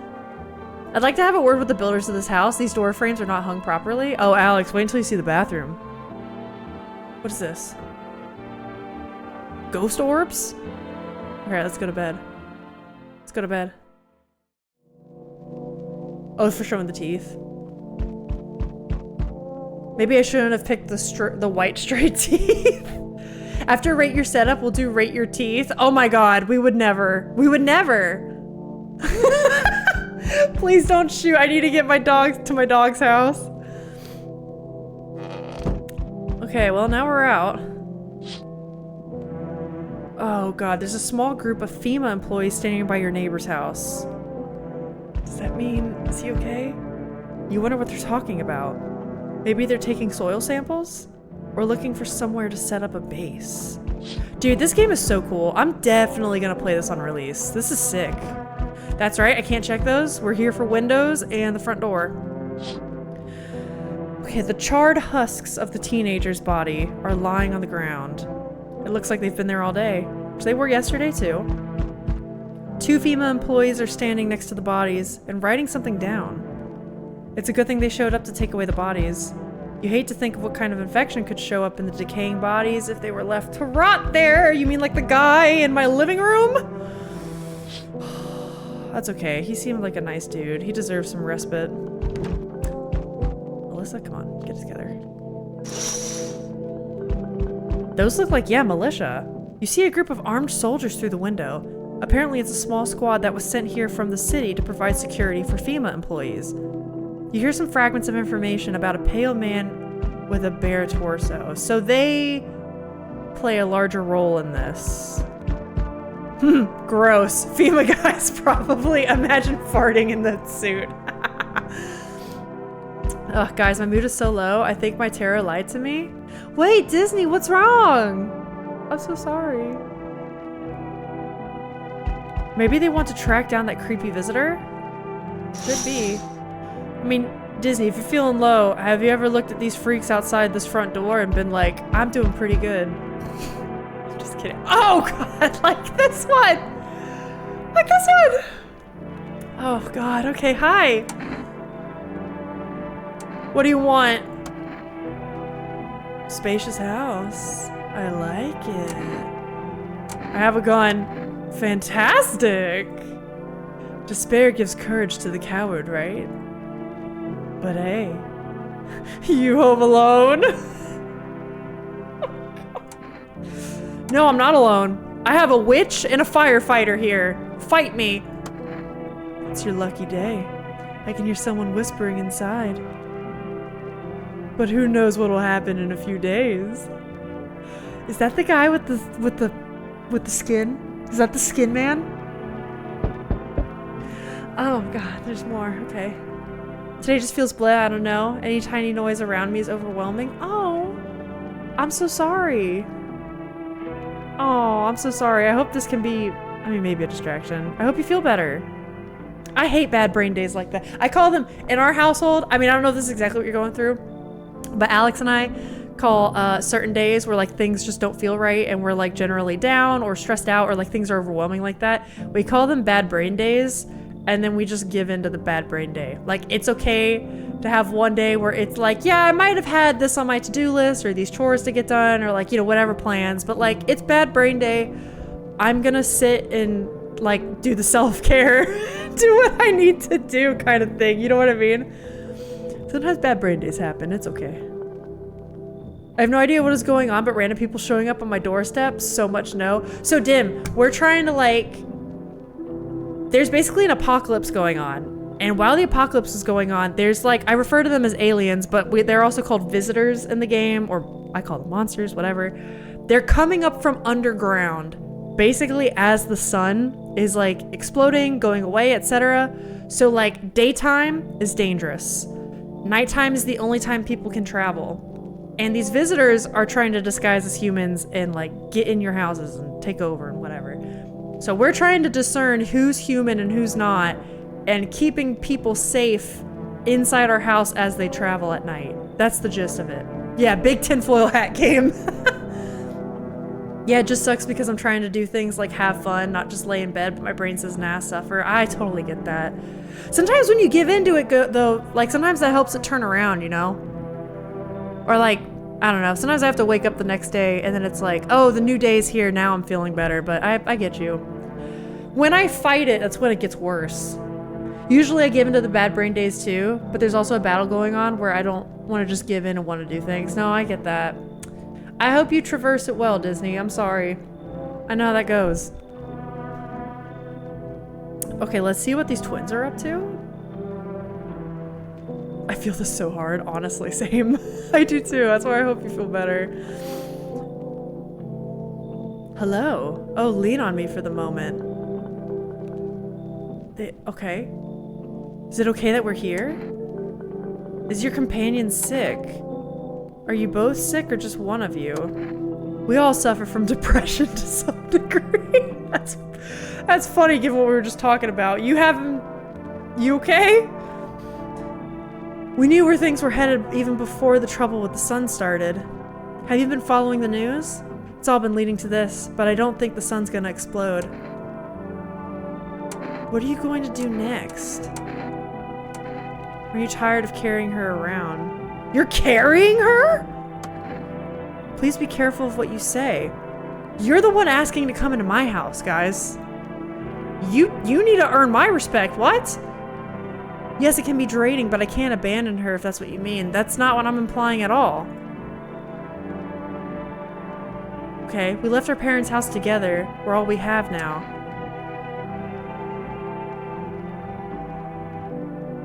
I'd like to have a word with the builders of this house. These door frames are not hung properly. Oh, Alex, wait until you see the bathroom. What is this? Ghost orbs? Alright, let's go to bed. Let's go to bed. Oh, it's for showing the teeth. Maybe I shouldn't have picked the white straight teeth. After rate your setup, we'll do rate your teeth. Oh my god, we would never. We would never. Please don't shoot. I need to get my dog to my dog's house. Okay, well now we're out. Oh god, there's a small group of FEMA employees standing by your neighbor's house. Does that mean, is he okay? You wonder what they're talking about. Maybe they're taking soil samples? Or looking for somewhere to set up a base. Dude, this game is so cool. I'm definitely gonna play this on release. This is sick. That's right, I can't check those. We're here for windows and the front door. Okay, the charred husks of the teenager's body are lying on the ground. It looks like they've been there all day, which they were yesterday too. 2 FEMA employees are standing next to the bodies and writing something down. It's a good thing they showed up to take away the bodies. You hate to think of what kind of infection could show up in the decaying bodies if they were left to rot there. You mean like the guy in my living room? That's okay. He seemed like a nice dude. He deserves some respite. Alyssa, come on, get it together. Those look like, yeah, militia. You see a group of armed soldiers through the window. Apparently it's a small squad that was sent here from the city to provide security for FEMA employees. You hear some fragments of information about a pale man with a bare torso. So they play a larger role in this. Gross. FEMA guys probably. Imagine farting in that suit. Ugh, guys, my mood is so low. I think my tarot lied to me. Wait, Disney, what's wrong? I'm so sorry. Maybe they want to track down that creepy visitor? Could be. I mean, Disney, if you're feeling low, have you ever looked at these freaks outside this front door and been like, I'm doing pretty good? I'm just kidding. Oh god, like this one! Like this one! Oh god, okay, hi! What do you want? Spacious house. I like it. I have a gun. Fantastic! Despair gives courage to the coward, right? But hey, you home alone? No, I'm not alone. I have a witch and a firefighter here. Fight me. It's your lucky day. I can hear someone whispering inside. But who knows what'll happen in a few days? Is that the guy with the skin? Is that the skin man? Oh god, there's more. Okay. Today just feels blah, I don't know. Any tiny noise around me is overwhelming. Oh, I'm so sorry. Oh, I'm so sorry. I hope this can be, I mean, maybe a distraction. I hope you feel better. I hate bad brain days like that. I call them, in our household, I mean, I don't know if this is exactly what you're going through, but Alex and I call certain days where like things just don't feel right and we're like generally down or stressed out or like things are overwhelming like that. We call them bad brain days. And then we just give into the bad brain day. Like, it's okay to have one day where it's like, yeah, I might have had this on my to-do list or these chores to get done or like, you know, whatever plans. But like, it's bad brain day. I'm gonna sit and like do the self-care, do what I need to do kind of thing. You know what I mean? Sometimes bad brain days happen. It's okay. I have no idea what is going on, but random people showing up on my doorstep. So much no. So Dim, we're trying to like, there's basically an apocalypse going on. And while the apocalypse is going on, there's like, I refer to them as aliens, but they're also called visitors in the game, or I call them monsters, whatever. They're coming up from underground, basically as the sun is like exploding, going away, etc. So like daytime is dangerous. Nighttime is the only time people can travel. And these visitors are trying to disguise as humans and like get in your houses and take over and whatever. So we're trying to discern who's human and who's not, and keeping people safe inside our house as they travel at night. That's the gist of it. Yeah, big tinfoil hat game. Yeah, it just sucks because I'm trying to do things like have fun, not just lay in bed, but my brain says, nah, suffer. I totally get that. Sometimes when you give into it, though, like sometimes that helps it turn around, you know? Or like, I don't know, sometimes I have to wake up the next day and then it's like, oh, the new day's here, now I'm feeling better, but I get you. When I fight it, that's when it gets worse. Usually I give into the bad brain days too, but there's also a battle going on where I don't want to just give in and want to do things. No, I get that. I hope you traverse it well, Disney. I'm sorry. I know how that goes. Okay, let's see what these twins are up to. I feel this so hard, honestly, same. I do too, that's why I hope you feel better. Hello. Oh, lean on me for the moment. Okay. Is it okay that we're here? Is your companion sick? Are you both sick or just one of you? We all suffer from depression to some degree. That's funny given what we were just talking about. You okay? We knew where things were headed even before the trouble with the sun started. Have you been following the news? It's all been leading to this, but I don't think the sun's gonna explode. What are you going to do next? Are you tired of carrying her around? You're carrying her? Please be careful of what you say. You're the one asking to come into my house, guys. You need to earn my respect, what? Yes, it can be draining, but I can't abandon her if that's what you mean. That's not what I'm implying at all. Okay, we left our parents' house together. We're all we have now.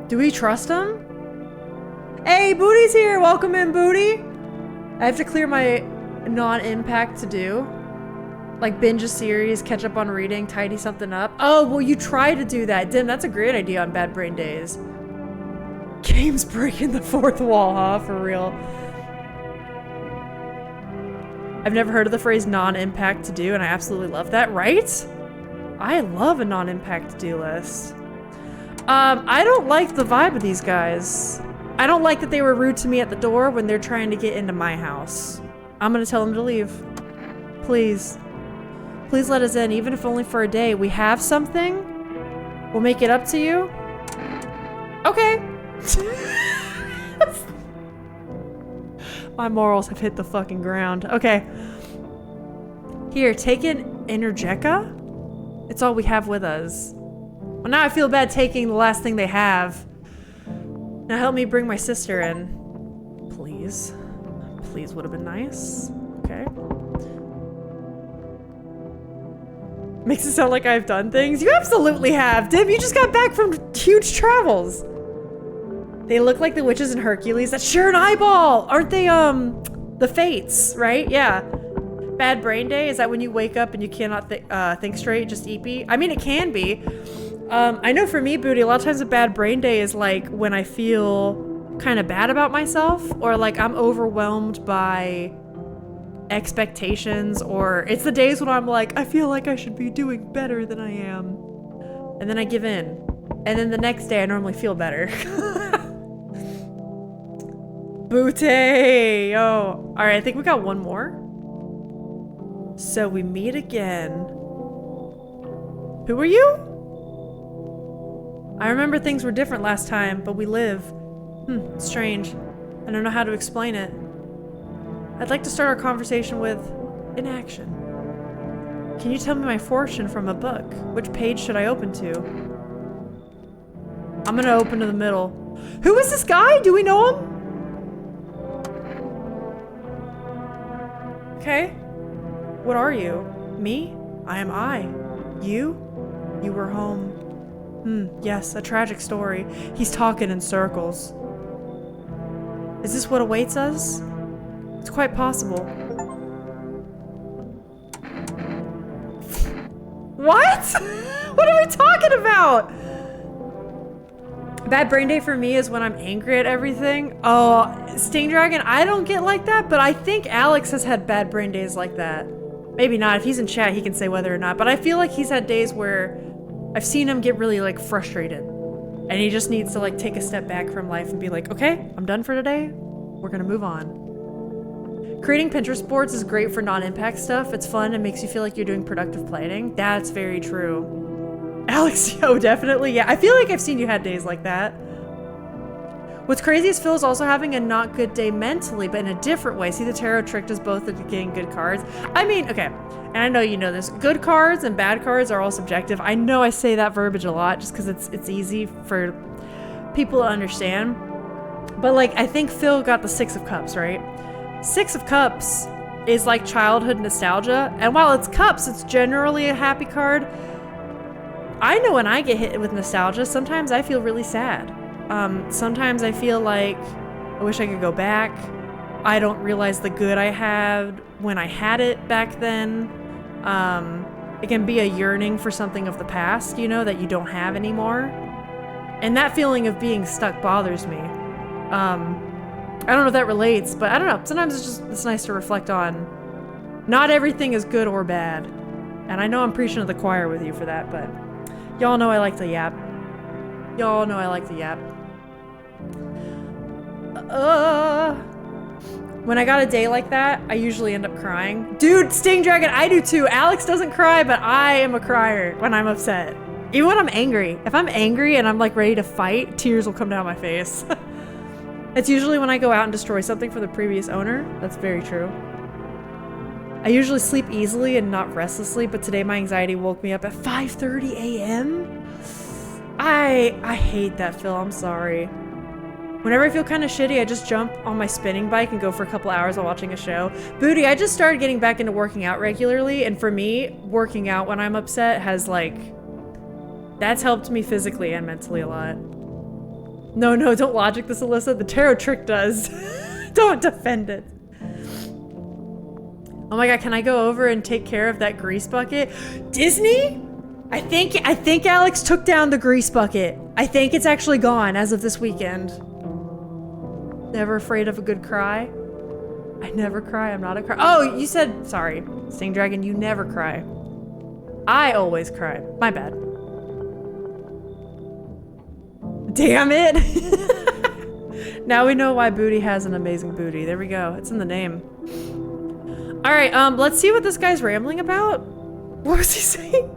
Do we trust him? Hey, Booty's here! Welcome in, Booty! I have to clear my non-impact to do. Like binge a series, catch up on reading, tidy something up. Oh, well you try to do that. Dim, that's a great idea on bad brain days. Games breaking the fourth wall, huh? For real. I've never heard of the phrase non-impact to do and I absolutely love that, right? I love a non-impact to-do list. I don't like the vibe of these guys. I don't like that they were rude to me at the door when they're trying to get into my house. I'm gonna tell them to leave. Please. Please let us in, even if only for a day. We have something. We'll make it up to you. Okay. My morals have hit the fucking ground. Okay. Here, take an Energeca. It's all we have with us. Well, now I feel bad taking the last thing they have. Now help me bring my sister in. Please. Please would have been nice. Okay. Makes it sound like I've done things. You absolutely have, Dim. You just got back from huge travels. They look like the witches in Hercules. That's sure an eyeball. Aren't they, the Fates, right? Yeah. Bad brain day? Is that when you wake up and you cannot think straight, just EP? I mean, it can be. I know for me, Booty, a lot of times a bad brain day is like when I feel kind of bad about myself or like I'm overwhelmed by expectations, or it's the days when I'm like, I feel like I should be doing better than I am. And then I give in. And then the next day I normally feel better. Booty! Oh, alright, I think we got one more. So we meet again. Who are you? I remember things were different last time, but we live. Strange. I don't know how to explain it. I'd like to start our conversation with inaction. Can you tell me my fortune from a book? Which page should I open to? I'm gonna open to the middle. Who is this guy? Do we know him? Okay. What are you? Me? I am I. You? You were home. Yes, a tragic story. He's talking in circles. Is this what awaits us? It's quite possible. What? What are we talking about? Bad brain day for me is when I'm angry at everything. Oh, Sting Dragon, I don't get like that, but I think Alex has had bad brain days like that. Maybe not. If he's in chat, he can say whether or not, but I feel like he's had days where I've seen him get really like frustrated and he just needs to like take a step back from life and be like, okay, I'm done for today. We're gonna move on. Creating Pinterest boards is great for non-impact stuff. It's fun and makes you feel like you're doing productive planning. That's very true. Alex, yo, definitely. Yeah, I feel like I've seen you had days like that. What's crazy is Phil is also having a not good day mentally, but in a different way. See, the tarot tricked us both into getting good cards. I mean, okay, and I know you know this. Good cards and bad cards are all subjective. I know I say that verbiage a lot just because it's easy for people to understand. But like, I think Phil got the Six of Cups, right? Six of Cups is like childhood nostalgia, and while it's cups, it's generally a happy card. I know when I get hit with nostalgia, sometimes I feel really sad. Sometimes I feel like I wish I could go back. I don't realize the good I had when I had it back then. It can be a yearning for something of the past, you know, that you don't have anymore. And that feeling of being stuck bothers me. I don't know if that relates, but I don't know. Sometimes it's nice to reflect on not everything is good or bad. And I know I'm preaching to the choir with you for that, but y'all know I like to yap. Y'all know I like to yap. When I got a day like that, I usually end up crying. Dude, Sting Dragon, I do too. Alex doesn't cry, but I am a crier when I'm upset. Even when I'm angry. If I'm angry and I'm like ready to fight, tears will come down my face. It's usually when I go out and destroy something for the previous owner. That's very true. I usually sleep easily and not restlessly, but today my anxiety woke me up at 5:30 a.m. I hate that, Phil. I'm sorry. Whenever I feel kind of shitty, I just jump on my spinning bike and go for a couple hours while watching a show. Booty, I just started getting back into working out regularly, and for me, working out when I'm upset has that's helped me physically and mentally a lot. No, don't logic this, Alyssa. The tarot trick does. Don't defend it. Oh my god, can I go over and take care of that grease bucket? Disney? I think Alex took down the grease bucket. I think it's actually gone as of this weekend. Never afraid of a good cry? I never cry, I'm not a cry. Oh, you said, sorry, Sting Dragon, you never cry. I always cry. My bad. Damn it! Now we know why Booty has an amazing booty. There we go, it's in the name. Alright, let's see what this guy's rambling about. What was he saying?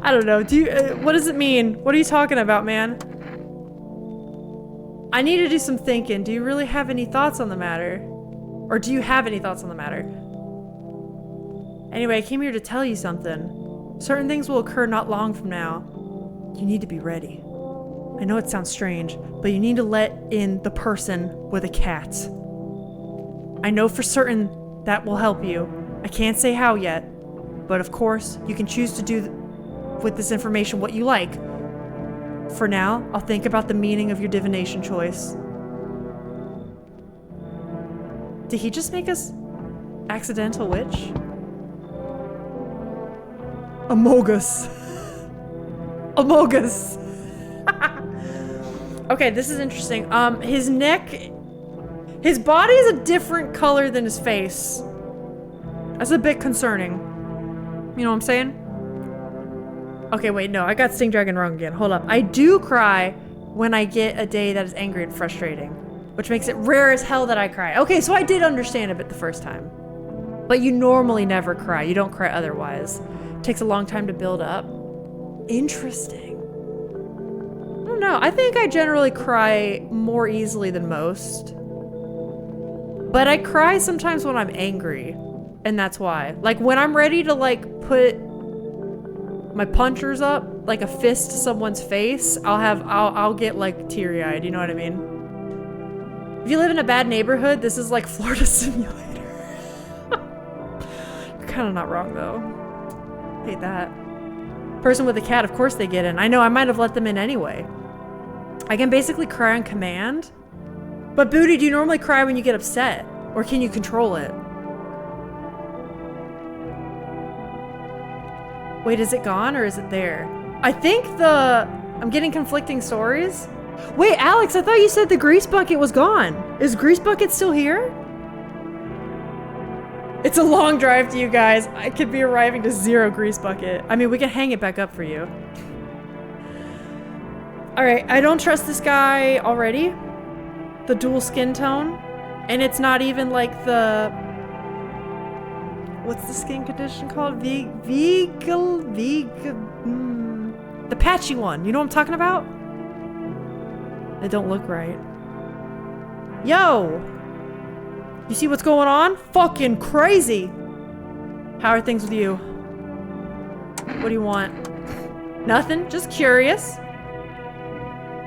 I don't know. What does it mean? What are you talking about, man? I need to do some thinking. Do you really have any thoughts on the matter? Or do you have any thoughts on the matter? Anyway, I came here to tell you something. Certain things will occur not long from now. You need to be ready. I know it sounds strange, but you need to let in the person with a cat. I know for certain that will help you. I can't say how yet, but of course, you can choose to do with this information what you like. For now, I'll think about the meaning of your divination choice. Did he just make us accidental witch? Amogus. Amogus. Okay, this is interesting. His neck, his body is a different color than his face. That's a bit concerning. You know what I'm saying? Okay, wait, no, I got Sting Dragon wrong again. Hold up. I do cry when I get a day that is angry and frustrating, which makes it rare as hell that I cry. Okay, so I did understand a bit the first time. But you normally never cry. You don't cry otherwise. It takes a long time to build up. Interesting. I don't know. I think I generally cry more easily than most. But I cry sometimes when I'm angry. And that's why. Like, when I'm ready to, like, put my punchers up, like a fist to someone's face, I'll get, like, teary-eyed, you know what I mean? If you live in a bad neighborhood, this is like Florida Simulator. You're kind of not wrong, though. Hate that. Person with a cat, of course they get in. I know, I might have let them in anyway. I can basically cry on command. But Booty, do you normally cry when you get upset? Or can you control it? Wait, is it gone or is it there? I think I'm getting conflicting stories. Wait, Alex, I thought you said the grease bucket was gone. Is grease bucket still here? It's a long drive to you guys. I could be arriving to 0 grease bucket. I mean, we can hang it back up for you. All right, I don't trust this guy already. The dual skin tone. And it's not even like the What's the skin condition called? The patchy one. You know what I'm talking about? It don't look right. Yo! You see what's going on? Fucking crazy! How are things with you? What do you want? Nothing? Just curious.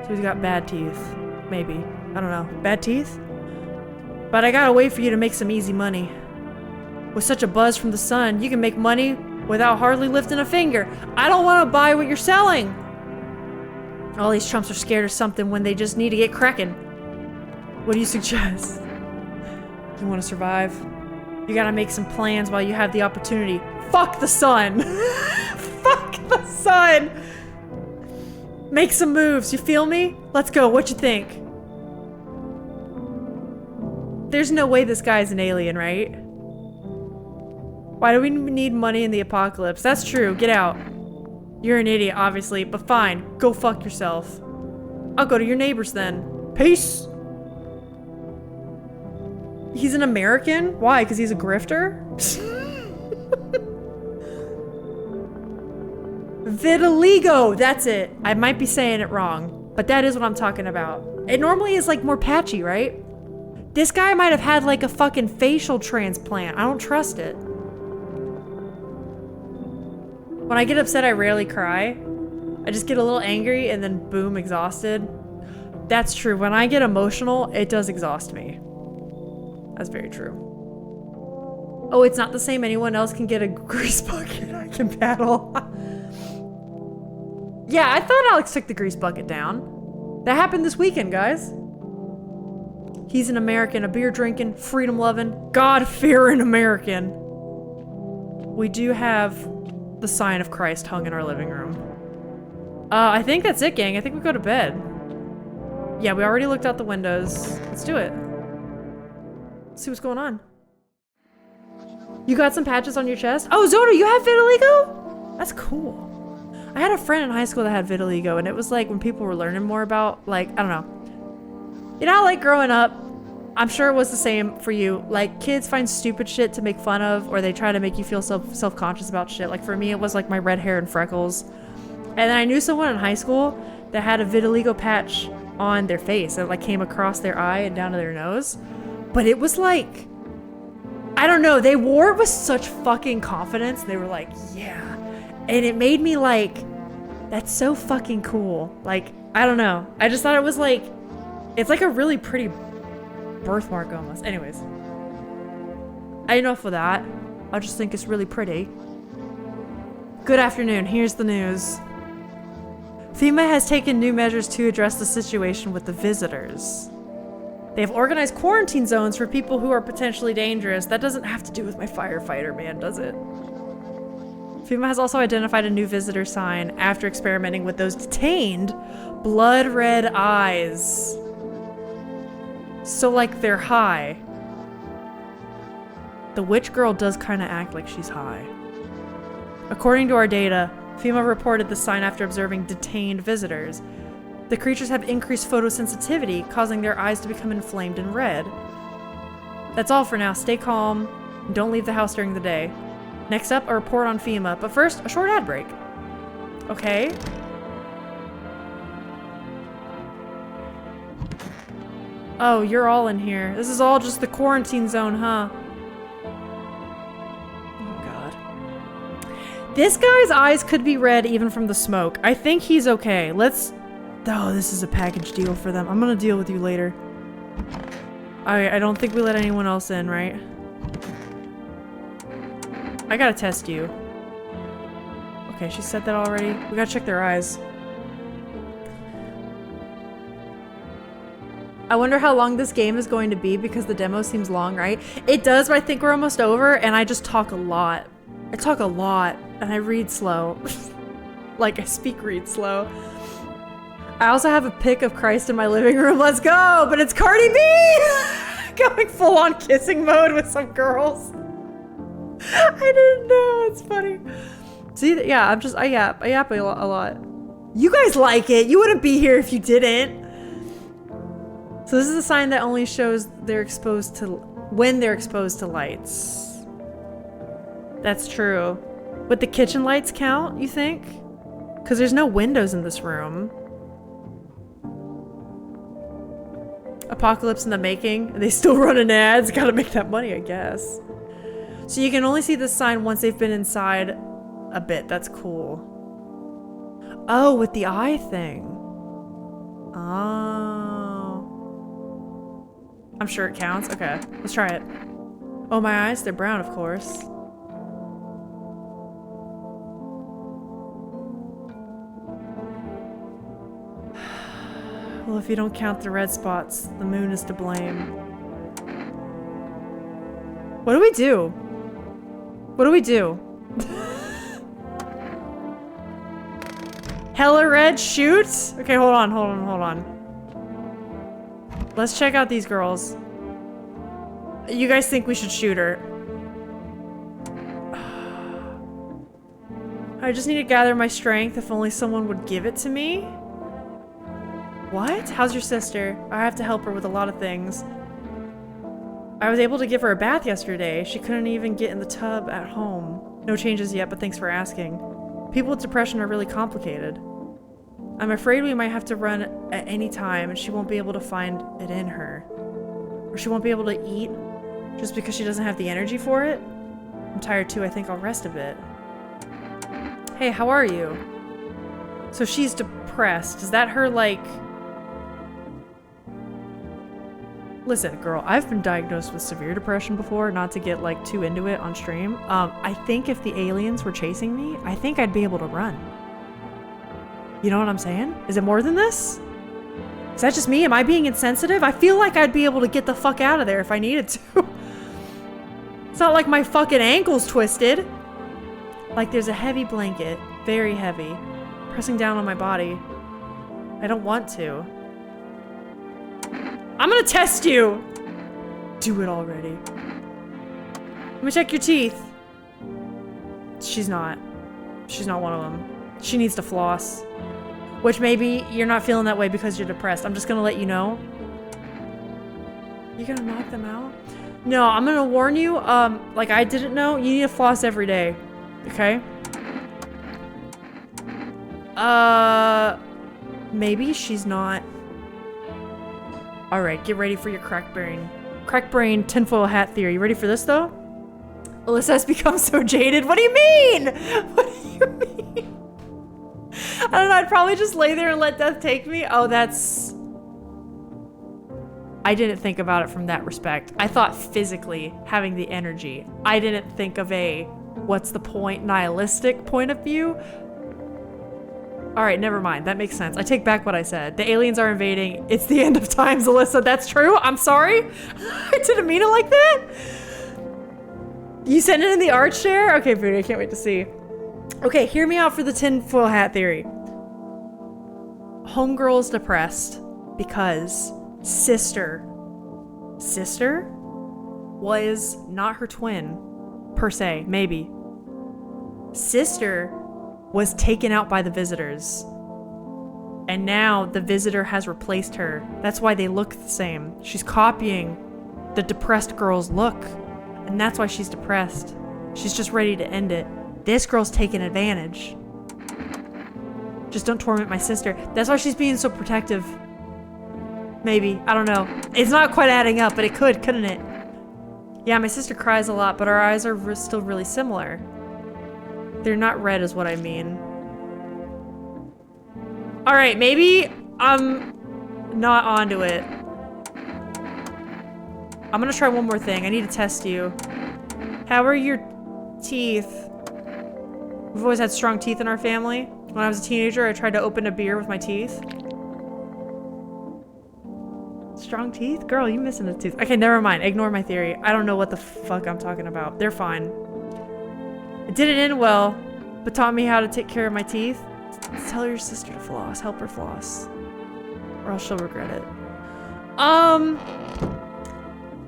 So he's got bad teeth. Maybe. I don't know. Bad teeth? But I gotta wait for you to make some easy money. With such a buzz from the sun, you can make money without hardly lifting a finger. I don't want to buy what you're selling. All these chumps are scared of something when they just need to get cracking. What do you suggest? You want to survive? You gotta make some plans while you have the opportunity. Fuck the sun! Fuck the sun! Make some moves, you feel me? Let's go, what you think? There's no way this guy's an alien, right? Why do we need money in the apocalypse? That's true, get out. You're an idiot, obviously, but fine. Go fuck yourself. I'll go to your neighbors then. Peace! He's an American? Why? Because he's a grifter? Vitiligo! That's it. I might be saying it wrong, but that is what I'm talking about. It normally is like more patchy, right? This guy might have had like a fucking facial transplant. I don't trust it. When I get upset, I rarely cry. I just get a little angry and then boom, exhausted. That's true. When I get emotional, it does exhaust me. That's very true. Oh, it's not the same. Anyone else can get a grease bucket. I can paddle. Yeah, I thought Alex took the grease bucket down. That happened this weekend, guys. He's an American, a beer drinking, freedom loving, God fearing American. We do have the sign of Christ hung in our living room. I think that's it, gang. I think we go to bed. Yeah, we already looked out the windows. Let's do it. Let's see what's going on. You got some patches on your chest? Oh, Zona, you have vitiligo? That's cool. I had a friend in high school that had vitiligo, and it was like when people were learning more about, like, I don't know. You know, like growing up, I'm sure it was the same for you. Like, kids find stupid shit to make fun of, or they try to make you feel self-conscious about shit. Like, for me, it was like my red hair and freckles. And then I knew someone in high school that had a vitiligo patch on their face. It like came across their eye and down to their nose. But it was like, I don't know, they wore it with such fucking confidence. They were like, yeah. And it made me like, that's so fucking cool. Like, I don't know. I just thought it was like, it's like a really pretty birthmark almost. Anyways. Enough with that. I just think it's really pretty. Good afternoon. Here's the news. FEMA has taken new measures to address the situation with the visitors. They have organized quarantine zones for people who are potentially dangerous. That doesn't have to do with my firefighter, man, does it? FEMA has also identified a new visitor sign after experimenting with those detained blood red eyes. So like they're high. The witch girl does kind of act like she's high. According to our data, FEMA reported the sign after observing detained visitors. The creatures have increased photosensitivity, causing their eyes to become inflamed and red. That's all for now. Stay calm and don't leave the house during the day. Next up, a report on FEMA, but first, a short ad break. Okay. Oh, you're all in here. This is all just the quarantine zone, huh? Oh, God. This guy's eyes could be red even from the smoke. I think he's okay. Let's... Oh, this is a package deal for them. I'm gonna deal with you later. I don't think we let anyone else in, right? I gotta test you. Okay, she said that already. We gotta check their eyes. I wonder how long this game is going to be because the demo seems long, right? It does, but I think we're almost over and I just talk a lot. I talk a lot and I read slow. Like I read slow. I also have a pic of Christ in my living room. Let's go! But it's Cardi B! Going full on kissing mode with some girls. I didn't know. It's funny. See, yeah, I yap a lot. You guys like it. You wouldn't be here if you didn't. So this is a sign that only shows they're exposed to when they're exposed to lights. That's true. Would the kitchen lights count, you think? Because there's no windows in this room. Apocalypse in the making. They still running ads. Gotta make that money, I guess. So you can only see this sign once they've been inside a bit. That's cool. Oh, with the eye thing. Oh. I'm sure it counts. Okay, let's try it. Oh, my eyes? They're brown, of course. Well, if you don't count the red spots, the moon is to blame. What do we do? What do we do? Hella red, shoot? Okay, hold on. Let's check out these girls. You guys think we should shoot her? I just need to gather my strength. If only someone would give it to me. What? How's your sister? I have to help her with a lot of things. I was able to give her a bath yesterday. She couldn't even get in the tub at home. No changes yet, but thanks for asking. People with depression are really complicated. I'm afraid we might have to run at any time and she won't be able to find it in her. Or she won't be able to eat just because she doesn't have the energy for it. I'm tired too. I think I'll rest a bit. Hey, how are you? So she's depressed. Is that her, like... Listen, girl, I've been diagnosed with severe depression before, not to get, like, too into it on stream. I think if the aliens were chasing me, I think I'd be able to run. You know what I'm saying? Is it more than this? Is that just me? Am I being insensitive? I feel like I'd be able to get the fuck out of there if I needed to. It's not like my fucking ankle's twisted. Like there's a heavy blanket, very heavy, pressing down on my body. I don't want to. I'm gonna test you! Do it already. Let me check your teeth. She's not one of them. She needs to floss. Which maybe you're not feeling that way because you're depressed. I'm just gonna let you know. You gonna knock them out? No, I'm gonna warn you, like I didn't know, you need to floss every day. Okay? Maybe she's not. Alright, get ready for your crack brain tinfoil hat theory. You ready for this though? Alyssa has become so jaded. What do you mean? What do you mean? I don't know, I'd probably just lay there and let death take me. Oh, that's... I didn't think about it from that respect. I thought physically having the energy. I didn't think of a what's the point nihilistic point of view. Alright, never mind. That makes sense. I take back what I said. The aliens are invading. It's the end of times, Alyssa. That's true. I'm sorry. I didn't mean it like that. You sent it in the art share? Okay, Booty, I can't wait to see. Okay, hear me out for the tinfoil hat theory. Homegirl's depressed because sister was not her twin, per se, maybe. Sister was taken out by the visitors. And now the visitor has replaced her. That's why they look the same. She's copying the depressed girl's look. And that's why she's depressed. She's just ready to end it. This girl's taking advantage. Just don't torment my sister. That's why she's being so protective. Maybe. I don't know. It's not quite adding up, but it could, couldn't it? Yeah, my sister cries a lot, but our eyes are still really similar. They're not red is what I mean. Alright, maybe I'm not onto it. I'm gonna try one more thing. I need to test you. How are your teeth? We've always had strong teeth in our family. When I was a teenager, I tried to open a beer with my teeth. Strong teeth? Girl, you missing a tooth. Okay, never mind. Ignore my theory. I don't know what the fuck I'm talking about. They're fine. It didn't end well, but taught me how to take care of my teeth. Tell your sister to floss. Help her floss. Or else she'll regret it.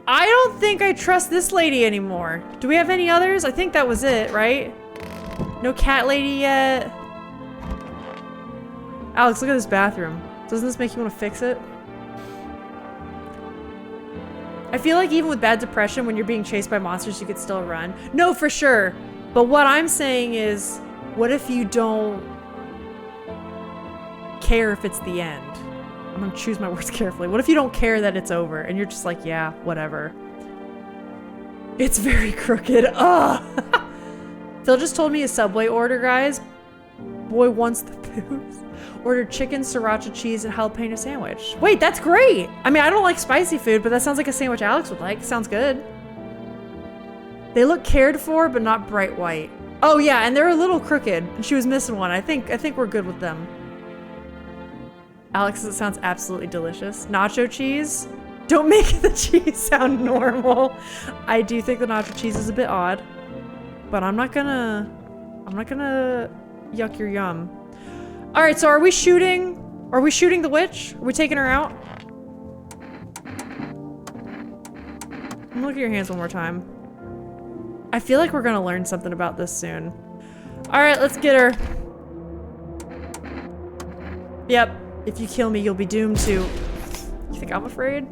I don't think I trust this lady anymore. Do we have any others? I think that was it, right? No cat lady yet. Alex, look at this bathroom. Doesn't this make you want to fix it? I feel like even with bad depression, when you're being chased by monsters, you could still run. No, for sure. But what I'm saying is, what if you don't care if it's the end? I'm gonna choose my words carefully. What if you don't care that it's over and you're just like, yeah, whatever. It's very crooked. Ugh. Phil just told me a Subway order, guys. Boy wants the booze. Ordered chicken, sriracha cheese, and jalapeno sandwich. Wait, that's great. I mean, I don't like spicy food, but that sounds like a sandwich Alex would like. Sounds good. They look cared for, but not bright white. Oh yeah, and they're a little crooked. And she was missing one. I think we're good with them. Alex, it sounds absolutely delicious. Nacho cheese? Don't make the cheese sound normal. I do think the nacho cheese is a bit odd, but I'm not gonna yuck your yum. All right, so are we shooting the witch? Are we taking her out? Look at your hands one more time. I feel like we're gonna learn something about this soon. All right, let's get her. Yep, if you kill me, you'll be doomed to... You think I'm afraid?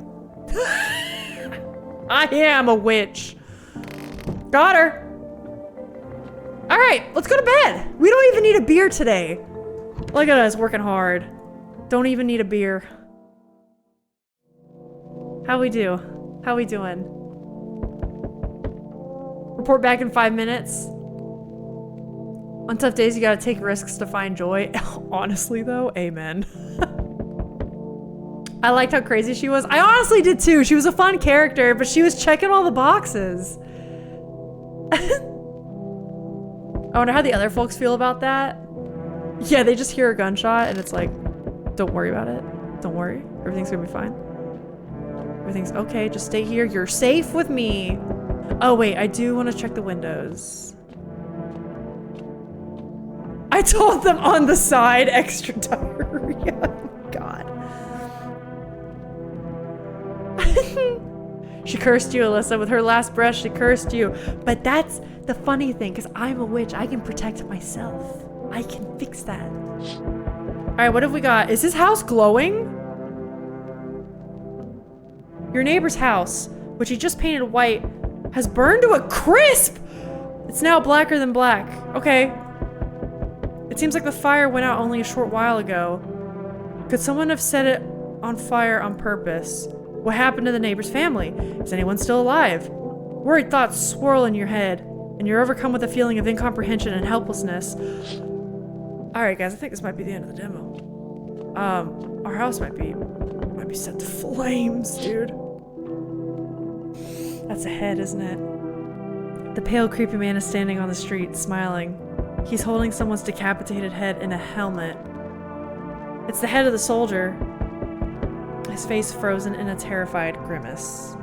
I am a witch. Got her. All right, let's go to bed. We don't even need a beer today. Look at us working hard. Don't even need a beer. How we do? How we doing? Report back in 5 minutes. On tough days, you gotta take risks to find joy. Honestly though, amen. I liked how crazy she was. I honestly did too. She was a fun character, but she was checking all the boxes. I wonder how the other folks feel about that. Yeah, they just hear a gunshot and it's like, don't worry about it. Don't worry. Everything's gonna be fine. Everything's okay. Just stay here. You're safe with me. Oh wait, I do want to check the windows. I told them on the side, extra diarrhea. Oh, God. She cursed you, Alyssa. With her last breath, she cursed you. But that's the funny thing, because I'm a witch. I can protect myself. I can fix that. All right, what have we got? Is his house glowing? Your neighbor's house, which he just painted white, has burned to a crisp. It's now blacker than black. Okay. It seems like the fire went out only a short while ago. Could someone have set it on fire on purpose? What happened to the neighbor's family? Is anyone still alive? Worried thoughts swirl in your head, and you're overcome with a feeling of incomprehension and helplessness. Alright guys, I think this might be the end of the demo. Our house might be set to flames, dude. That's a head, isn't it? The pale, creepy man is standing on the street, smiling. He's holding someone's decapitated head in a helmet. It's the head of the soldier, his face frozen in a terrified grimace.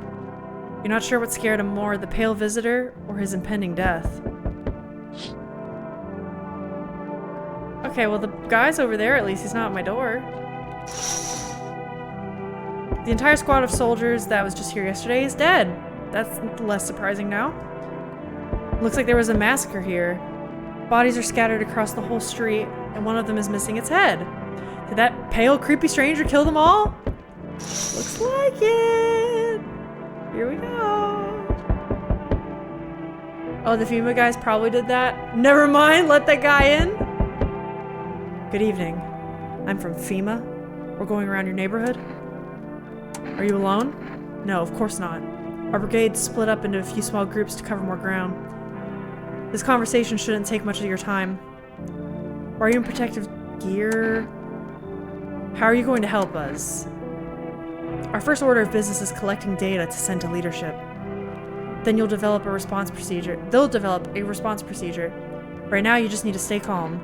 You're not sure what scared him more, the pale visitor or his impending death. Okay, well the guy's over there at least, he's not at my door. The entire squad of soldiers that was just here yesterday is dead. That's less surprising now. Looks like there was a massacre here. Bodies are scattered across the whole street, and one of them is missing its head. Did that pale, creepy stranger kill them all? Looks like it. Here we go. Oh, the FEMA guys probably did that. Never mind, let that guy in. Good evening. I'm from FEMA. We're going around your neighborhood. Are you alone? No, of course not. Our brigade split up into a few small groups to cover more ground. This conversation shouldn't take much of your time. Why are you in protective gear? How are you going to help us? Our first order of business is collecting data to send to leadership. Then you'll develop a response procedure. They'll develop a response procedure. Right now, you just need to stay calm.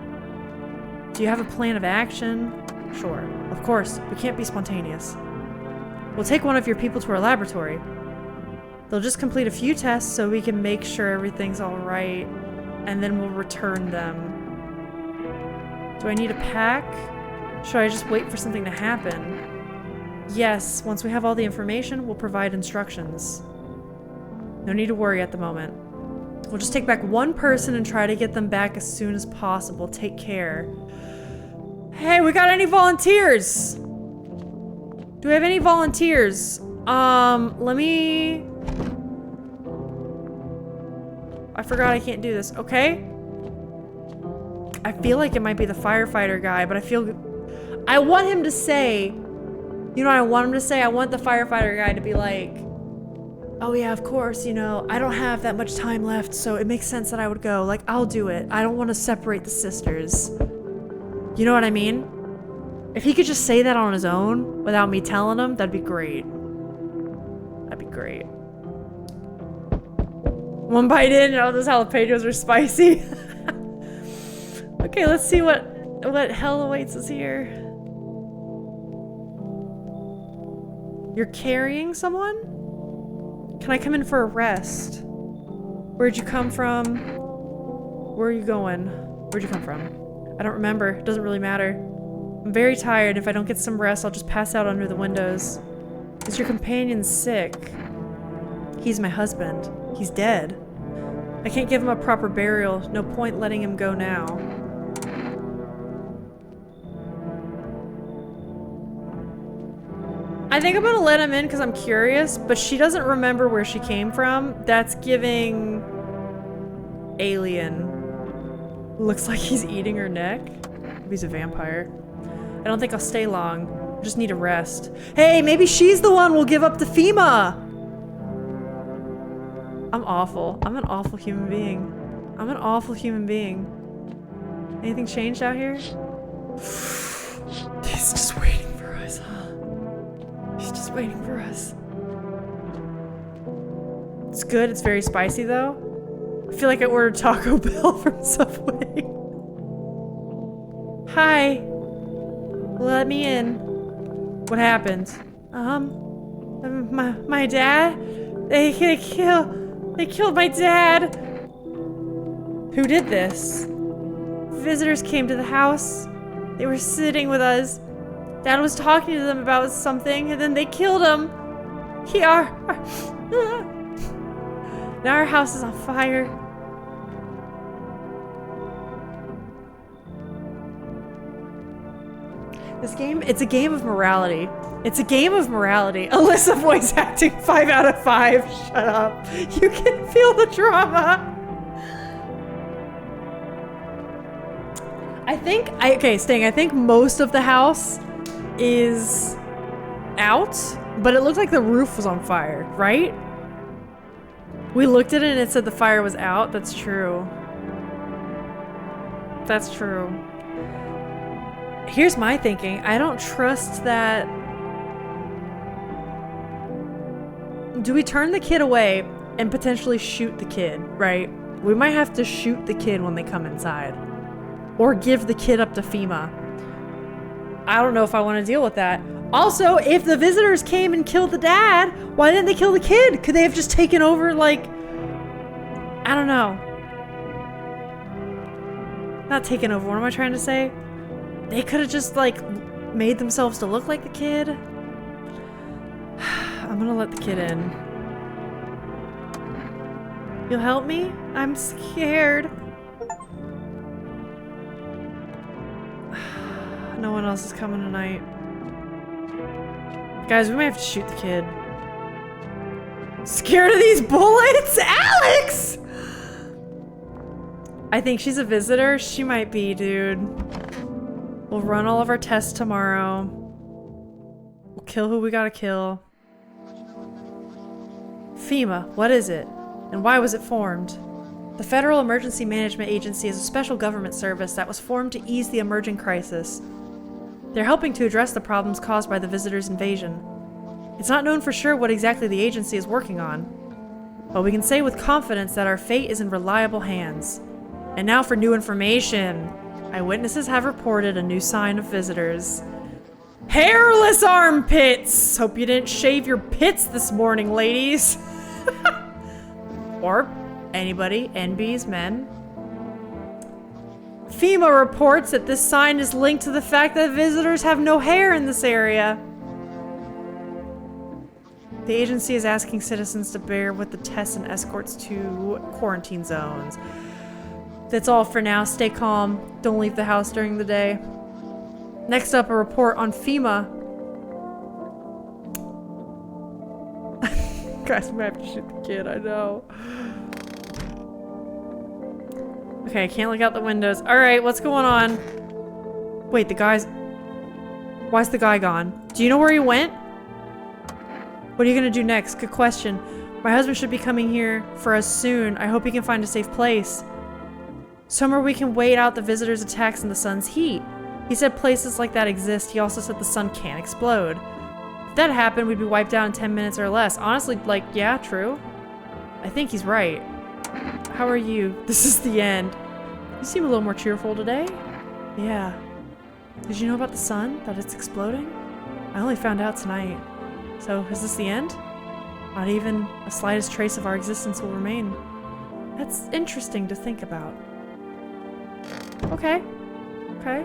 Do you have a plan of action? Sure. Of course, we can't be spontaneous. We'll take one of your people to our laboratory. They'll just complete a few tests so we can make sure everything's alright, and then we'll return them. Do I need a pack? Should I just wait for something to happen? Yes, once we have all the information, we'll provide instructions. No need to worry at the moment. We'll just take back one person and try to get them back as soon as possible. Take care. Hey, we got any volunteers? Do we have any volunteers? Let me... I forgot I can't do this. Okay. I feel like it might be the firefighter guy, but I want him to say, you know what I want him to say? I want the firefighter guy to be like, oh yeah, of course, you know, I don't have that much time left, so it makes sense that I would go. Like, I'll do it. I don't want to separate the sisters. You know what I mean? If he could just say that on his own without me telling him, that'd be great. That'd be great. One bite in, and all those jalapenos are spicy. Okay, let's see what hell awaits us here. You're carrying someone? Can I come in for a rest? Where'd you come from? Where are you going? Where'd you come from? I don't remember. It doesn't really matter. I'm very tired. If I don't get some rest, I'll just pass out under the windows. Is your companion sick? He's my husband. He's dead. I can't give him a proper burial. No point letting him go now. I think I'm gonna let him in because I'm curious, but she doesn't remember where she came from. That's giving alien. Looks like he's eating her neck. Maybe he's a vampire. I don't think I'll stay long. I just need a rest. Hey, maybe she's the one we'll give up to FEMA! I'm awful. I'm an awful human being. I'm an awful human being. Anything changed out here? He's just waiting for us, huh? He's just waiting for us. It's good. It's very spicy, though. I feel like I ordered Taco Bell from Subway. Hi. Let me in. What happened? My dad? They killed my dad. Who did this? Visitors came to the house. They were sitting with us. Dad was talking to them about something, and then they killed him. Now our house is on fire. This game, it's a game of morality. It's a game of morality. Alyssa voice acting 5 out of 5. Shut up. You can feel the drama. Sting, I think most of the house is out, but it looked like the roof was on fire, right? We looked at it and it said the fire was out. That's true. That's true. Here's my thinking. I don't trust that... Do we turn the kid away and potentially shoot the kid, right? We might have to shoot the kid when they come inside. Or give the kid up to FEMA. I don't know if I want to deal with that. Also, if the visitors came and killed the dad, why didn't they kill the kid? Could they have just taken over, like... I don't know. Not taken over, what am I trying to say? They could have just, like, made themselves to look like the kid. I'm gonna let the kid in. You'll help me? I'm scared. No one else is coming tonight. Guys, we might have to shoot the kid. Scared of these bullets? Alex! I think she's a visitor. She might be, dude. We'll run all of our tests tomorrow. We'll kill who we gotta kill. FEMA, what is it? And why was it formed? The Federal Emergency Management Agency is a special government service that was formed to ease the emerging crisis. They're helping to address the problems caused by the visitors' invasion. It's not known for sure what exactly the agency is working on, but we can say with confidence that our fate is in reliable hands. And now for new information. Eyewitnesses have reported a new sign of visitors. Hairless armpits! Hope you didn't shave your pits this morning, ladies. Or anybody, NBs, men. FEMA reports that this sign is linked to the fact that visitors have no hair in this area. The agency is asking citizens to bear with the tests and escorts to quarantine zones. That's all for now. Stay calm. Don't leave the house during the day. Next up, a report on FEMA. Guys, we might have to shoot the kid, I know. Okay, I can't look out the windows. Alright, what's going on? Wait, the guy's... Why's the guy gone? Do you know where he went? What are you gonna do next? Good question. My husband should be coming here for us soon. I hope he can find a safe place. Somewhere we can wait out the visitors' attacks in the sun's heat. He said places like that exist. He also said the sun can't explode. If that happened, we'd be wiped out in 10 minutes or less. Honestly, like, yeah, true. I think he's right. How are you? This is the end. You seem a little more cheerful today. Yeah. Did you know about the sun? That it's exploding? I only found out tonight. So, is this the end? Not even a slightest trace of our existence will remain. That's interesting to think about. Okay. Okay.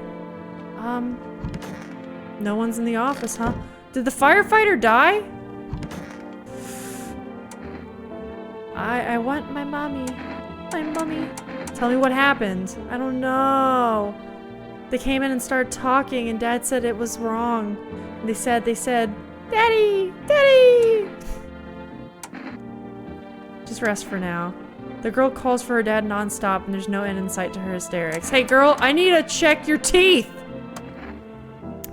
No one's in the office, huh? Did the firefighter die? I want my mommy. My mummy. Tell me what happened. I don't know. They came in and started talking and Dad said it was wrong. And they said, Daddy! Daddy! Just rest for now. The girl calls for her dad nonstop and there's no end in sight to her hysterics. Hey girl, I need to check your teeth!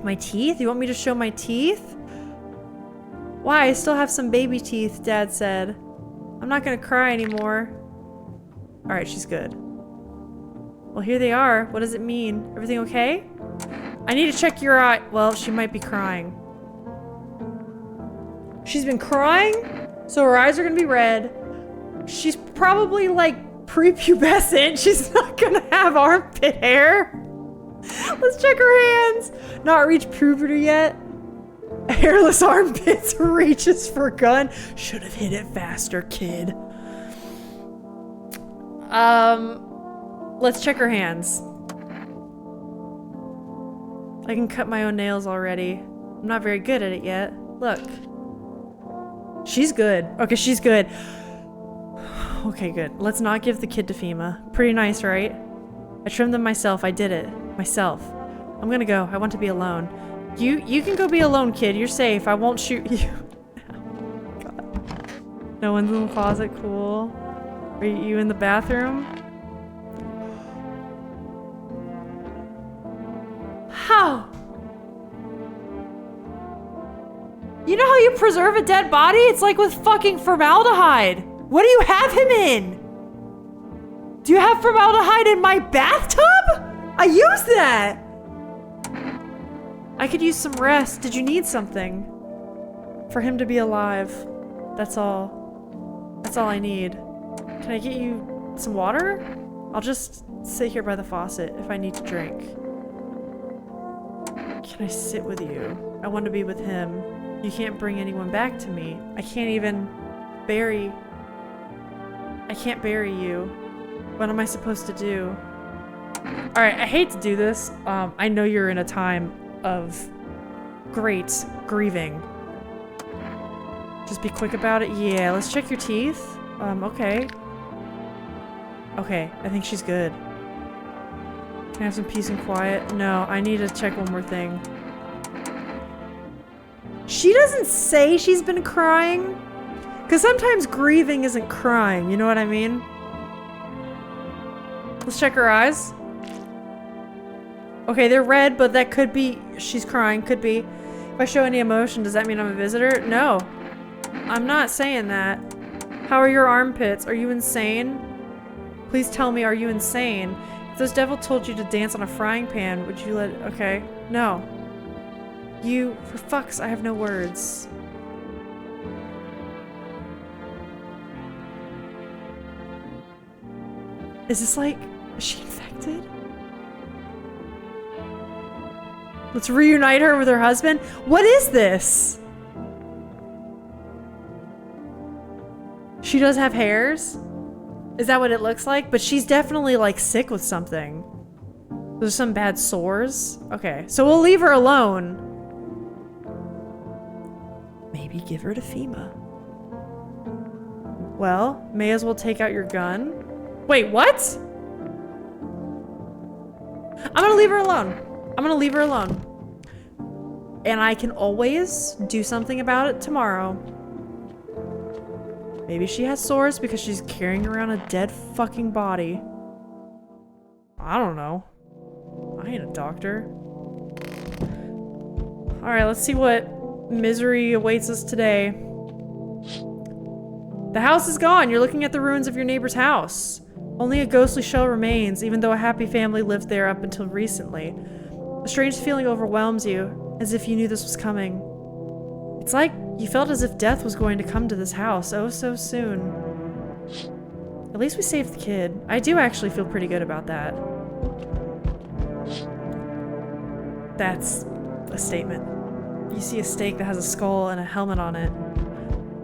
My teeth? You want me to show my teeth? Why? I still have some baby teeth, Dad said. I'm not gonna cry anymore. Alright, she's good. Well, here they are. What does it mean? Everything okay? I need to check your eye. Well, she might be crying. She's been crying, so her eyes are gonna be red. She's probably like prepubescent. She's not gonna have armpit hair. Let's check her hands. Not reached puberty yet. Hairless armpits, reaches for gun. Should have hit it faster, kid. Let's check her hands. I can cut my own nails already. I'm not very good at it yet. Look. She's good. Okay, she's good. Okay, good. Let's not give the kid to FEMA. Pretty nice, right? I trimmed them myself. I did it. Myself. I'm gonna go. I want to be alone. You can go be alone, kid. You're safe. I won't shoot you. God. No one's in the closet. Cool. Are you in the bathroom? How? You know how you preserve a dead body? It's like with fucking formaldehyde. What do you have him in? Do you have formaldehyde in my bathtub? I use that. I could use some rest. Did you need something? For him to be alive. That's all. That's all I need. Can I get you some water? I'll just sit here by the faucet if I need to drink. Can I sit with you? I want to be with him. You can't bring anyone back to me. I can't even bury... I can't bury you. What am I supposed to do? Alright, I hate to do this. I know you're in a time of great grieving. Just be quick about it. Yeah, let's check your teeth. Okay. Okay, I think she's good. Can I have some peace and quiet? No, I need to check one more thing. She doesn't say she's been crying. Because sometimes grieving isn't crying, you know what I mean? Let's check her eyes. Okay, they're red, but that could be she's crying, could be. If I show any emotion, does that mean I'm a visitor? No. I'm not saying that. How are your armpits? Are you insane? Please tell me, are you insane? If this devil told you to dance on a frying pan, would you let... Okay. No. You... For fucks, I have no words. Is this like... Is she infected? Let's reunite her with her husband? What is this? She does have hairs? Is that what it looks like? But she's definitely like sick with something. There's some bad sores. Okay, so we'll leave her alone. Maybe give her to FEMA. Well, may as well take out your gun. Wait, what? I'm gonna leave her alone. I'm gonna leave her alone. And I can always do something about it tomorrow. Maybe she has sores because she's carrying around a dead fucking body. I don't know. I ain't a doctor. Alright, let's see what misery awaits us today. The house is gone. You're looking at the ruins of your neighbor's house. Only a ghostly shell remains, even though a happy family lived there up until recently. A strange feeling overwhelms you, as if you knew this was coming. It's like you felt as if death was going to come to this house oh so soon. At least we saved the kid. I do actually feel pretty good about that. That's a statement. You see a stake that has a skull and a helmet on it.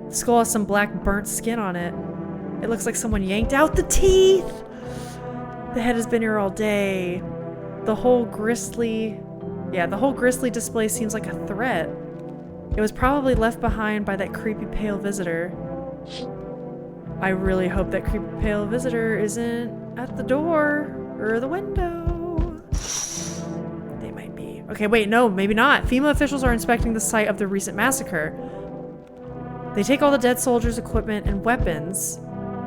The skull has some black burnt skin on it. It looks like someone yanked out the teeth! The head has been here all day. The whole grisly display seems like a threat. It was probably left behind by that creepy pale visitor. I really hope that creepy pale visitor isn't at the door or the window. They might be. Okay, wait, no, maybe not. FEMA officials are inspecting the site of the recent massacre. They take all the dead soldiers' equipment and weapons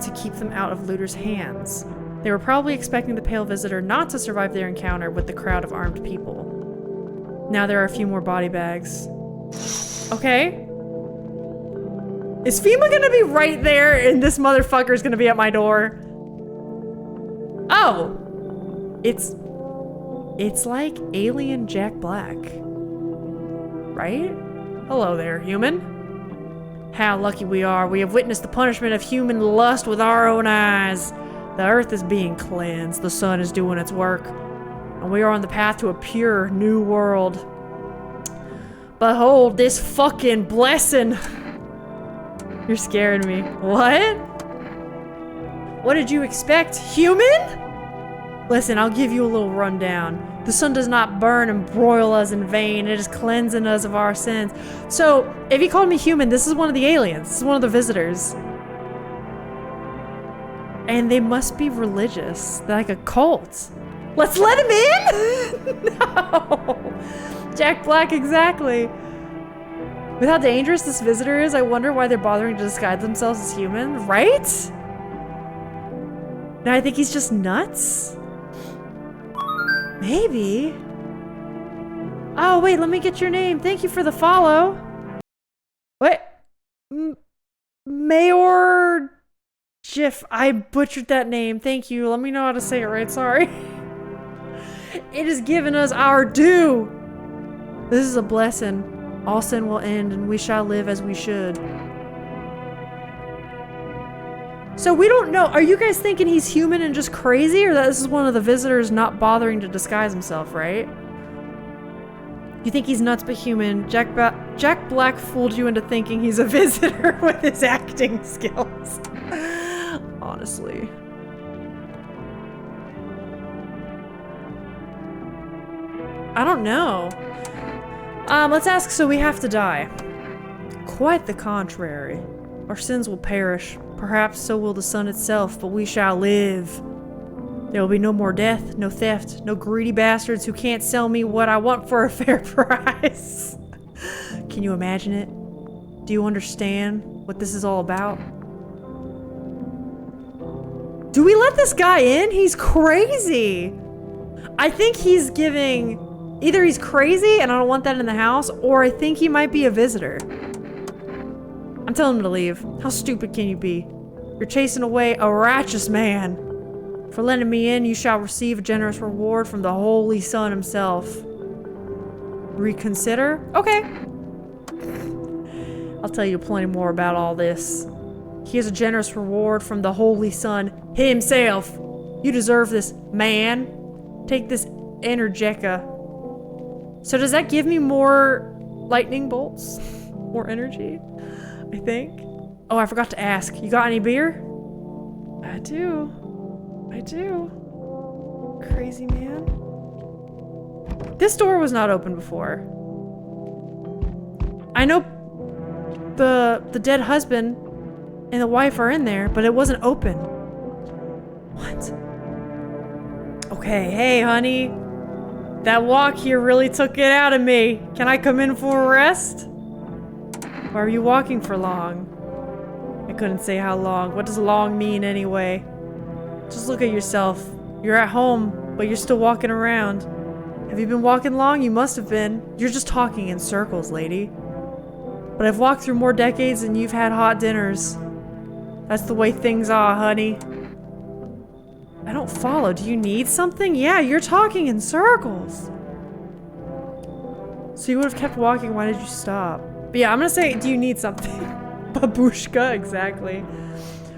to keep them out of looters' hands. They were probably expecting the pale visitor not to survive their encounter with the crowd of armed people. Now there are a few more body bags. Okay. Is FEMA gonna be right there and this motherfucker's gonna be at my door? Oh! It's like Alien Jack Black. Right? Hello there, human. How lucky we are. We have witnessed the punishment of human lust with our own eyes. The earth is being cleansed. The sun is doing its work. And we are on the path to a pure new world. Behold this fucking blessing. You're scaring me. What? What did you expect? Human? Listen, I'll give you a little rundown. The sun does not burn and broil us in vain. It is cleansing us of our sins. So, if he called me human, this is one of the aliens. This is one of the visitors. And they must be religious. They're like a cult. Let's let him in? No. Jack Black, exactly. With how dangerous this visitor is, I wonder why they're bothering to disguise themselves as human, right? Now I think he's just nuts. Maybe. Oh, wait, let me get your name. Thank you for the follow. What? Mayor Jiff. I butchered that name. Thank you. Let me know how to say it right. Sorry. It has given us our due. This is a blessing. All sin will end and we shall live as we should. So we don't know. Are you guys thinking he's human and just crazy, or that this is one of the visitors not bothering to disguise himself, right? You think he's nuts but human. Jack Black fooled you into thinking he's a visitor with his acting skills. Honestly. I don't know. Let's ask, so we have to die. Quite the contrary. Our sins will perish. Perhaps so will the sun itself, but we shall live. There will be no more death, no theft, no greedy bastards who can't sell me what I want for a fair price. Can you imagine it? Do you understand what this is all about? Do we let this guy in? He's crazy. I think he's giving... Either he's crazy and I don't want that in the house, or I think he might be a visitor. I'm telling him to leave. How stupid can you be? You're chasing away a righteous man. For letting me in, you shall receive a generous reward from the Holy Son himself. Reconsider? Okay. I'll tell you plenty more about all this. Here's a generous reward from the Holy Son himself. You deserve this, man. Take this Energeca. So does that give me more lightning bolts? More energy? I think. Oh, I forgot to ask. You got any beer? I do. I do. Crazy man. This door was not open before. I know the dead husband and the wife are in there, but it wasn't open. What? Okay, hey honey. That walk here really took it out of me. Can I come in for a rest? Or are you walking for long? I couldn't say how long. What does long mean anyway? Just look at yourself. You're at home. but you're still walking around. Have you been walking long? You must have been. You're just talking in circles, lady. But I've walked through more decades than you've had hot dinners. That's the way things are, honey. I don't follow. Do you need something? Yeah, you're talking in circles. So you would have kept walking. Why did you stop? But yeah, I'm gonna say, do you need something? Babushka, exactly.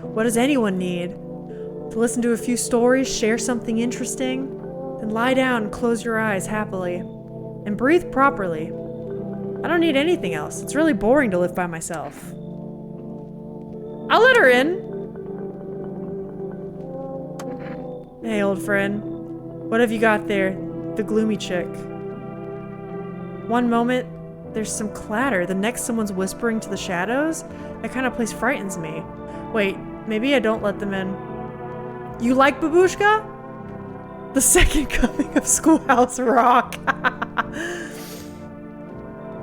What does anyone need? To listen to a few stories, share something interesting, then lie down and close your eyes happily. And breathe properly. I don't need anything else. It's really boring to live by myself. I'll let her in. Hey, old friend. What have you got there? The gloomy chick. One moment, there's some clatter. The next, someone's whispering to the shadows. That kind of place frightens me. Wait, maybe I don't let them in. You like Babushka? The second coming of Schoolhouse Rock.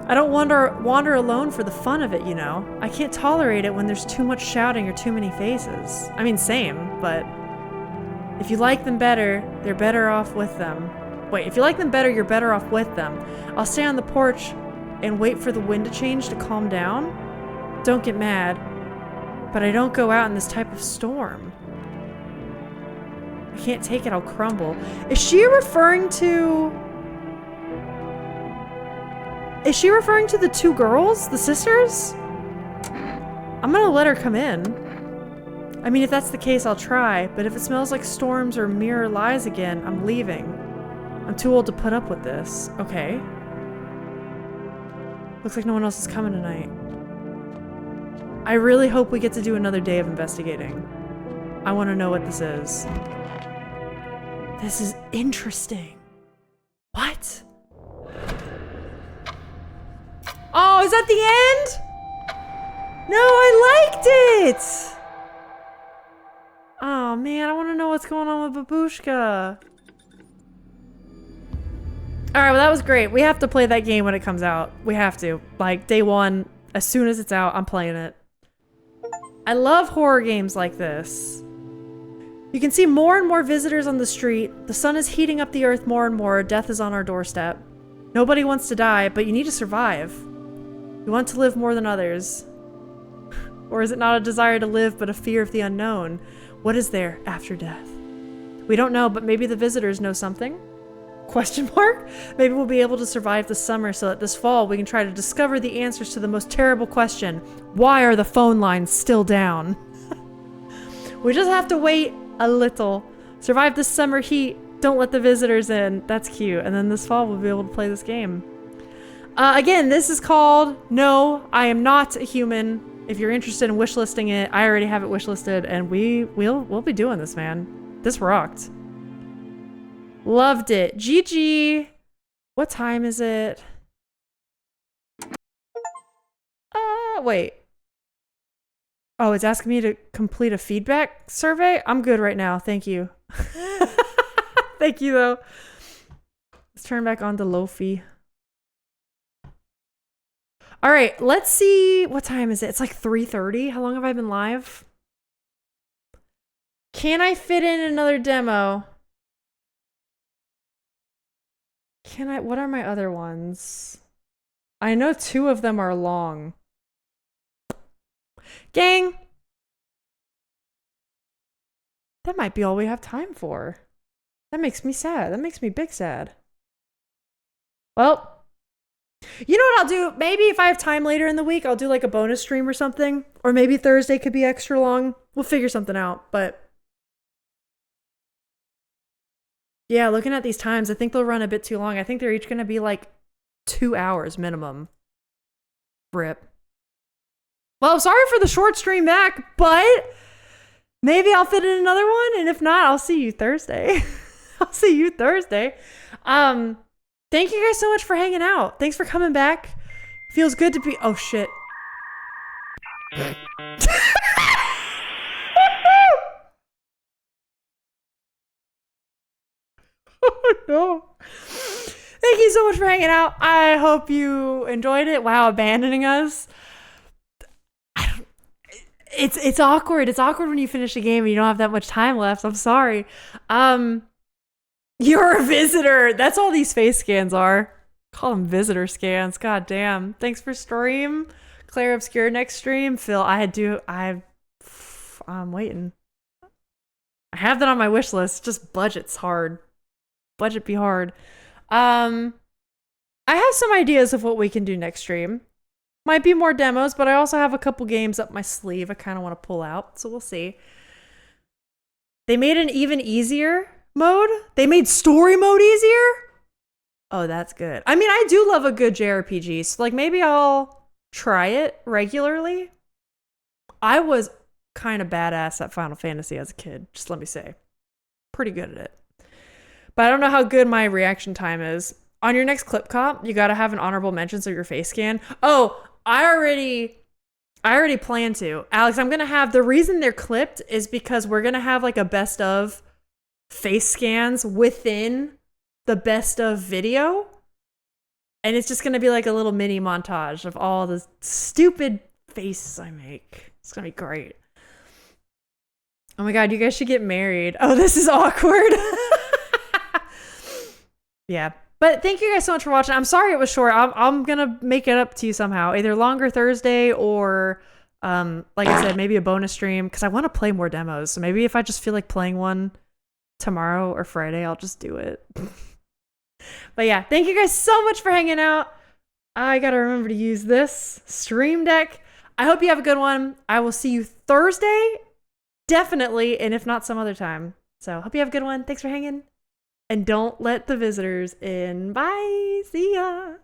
I don't wander alone for the fun of it, you know. I can't tolerate it when there's too much shouting or too many faces. I mean, same, but if you like them better, they're better off with them. Wait, if you like them better, you're better off with them. I'll stay on the porch and wait for the wind to change to calm down. Don't get mad, but I don't go out in this type of storm. I can't take it, I'll crumble. Is she referring to the two girls? The sisters? I'm gonna let her come in. I mean, if that's the case, I'll try. But if it smells like storms or mirror lies again, I'm leaving. I'm too old to put up with this. Okay. Looks like no one else is coming tonight. I really hope we get to do another day of investigating. I want to know what this is. This is interesting. What? Oh, is that the end? No, I liked it! Oh man, I want to know what's going on with Babushka. Alright, well that was great. We have to play that game when it comes out. We have to. Like, day one, as soon as it's out, I'm playing it. I love horror games like this. You can see more and more visitors on the street. The sun is heating up the earth more and more. Death is on our doorstep. Nobody wants to die, but you need to survive. You want to live more than others. Or is it not a desire to live, but a fear of the unknown? What is there after death? We don't know, but maybe the visitors know something? Question mark? Maybe we'll be able to survive the summer so that this fall we can try to discover the answers to the most terrible question. Why are the phone lines still down? We just have to wait a little. Survive this summer heat. Don't let the visitors in. That's cute. And then this fall we'll be able to play this game. Again, this is called No, I Am Not a Human. If you're interested in wishlisting it, I already have it wishlisted, and we'll be doing this, man. This rocked. Loved it. GG. What time is it? Wait. Oh, it's asking me to complete a feedback survey? I'm good right now. Thank you. Thank you, though. Let's turn back on to Lofi. All right, let's see. What time is it? It's like 3:30. How long have I been live? Can I fit in another demo? Can I? What are my other ones? I know 2 of them are long. Gang! That might be all we have time for. That makes me sad. That makes me big sad. Well, you know what I'll do? Maybe if I have time later in the week, I'll do like a bonus stream or something. Or maybe Thursday could be extra long. We'll figure something out, but yeah, looking at these times, I think they'll run a bit too long. I think they're each going to be like 2 hours minimum. Rip. Well, sorry for the short stream back, but maybe I'll fit in another one. And if not, I'll see you Thursday. I'll see you Thursday. Thank you guys so much for hanging out. Thanks for coming back. Feels good to be... Oh, shit. Oh, no. Thank you so much for hanging out. I hope you enjoyed it. Wow, abandoning us. It's awkward. It's awkward when you finish a game and you don't have that much time left. I'm sorry. You're a visitor. That's all these face scans are. Call them visitor scans. God damn. Thanks for stream. Claire Obscure next stream. Phil, I'm waiting. I have that on my wish list. Just budget's hard. Budget be hard. I have some ideas of what we can do next stream. Might be more demos, but I also have a couple games up my sleeve I kind of want to pull out, so we'll see. They made an even easier mode. They made story mode easier. Oh, that's good. I mean, I do love a good JRPG, so like maybe I'll try it regularly. I was kind of badass at Final Fantasy as a kid, just let me say. Pretty good at it. But I don't know how good my reaction time is. On your next clip comp, you gotta have an honorable mentions of your face scan. Oh, I already plan to. Alex, I'm gonna have, the reason they're clipped is because we're gonna have like a best of face scans within the best of video. And it's just gonna be like a little mini montage of all the stupid faces I make. It's gonna be great. Oh my god, you guys should get married. Oh, this is awkward. Yeah. But thank you guys so much for watching. I'm sorry it was short. I'm gonna make it up to you somehow. Either longer Thursday or like I said, maybe a bonus stream, because I want to play more demos. So maybe if I just feel like playing one tomorrow or Friday, I'll just do it. But yeah, thank you guys so much for hanging out. I gotta remember to use this Stream Deck. I hope you have a good one. I will see you Thursday, definitely, and if not some other time. So hope you have a good one. Thanks for hanging. And don't let the visitors in. Bye. See ya.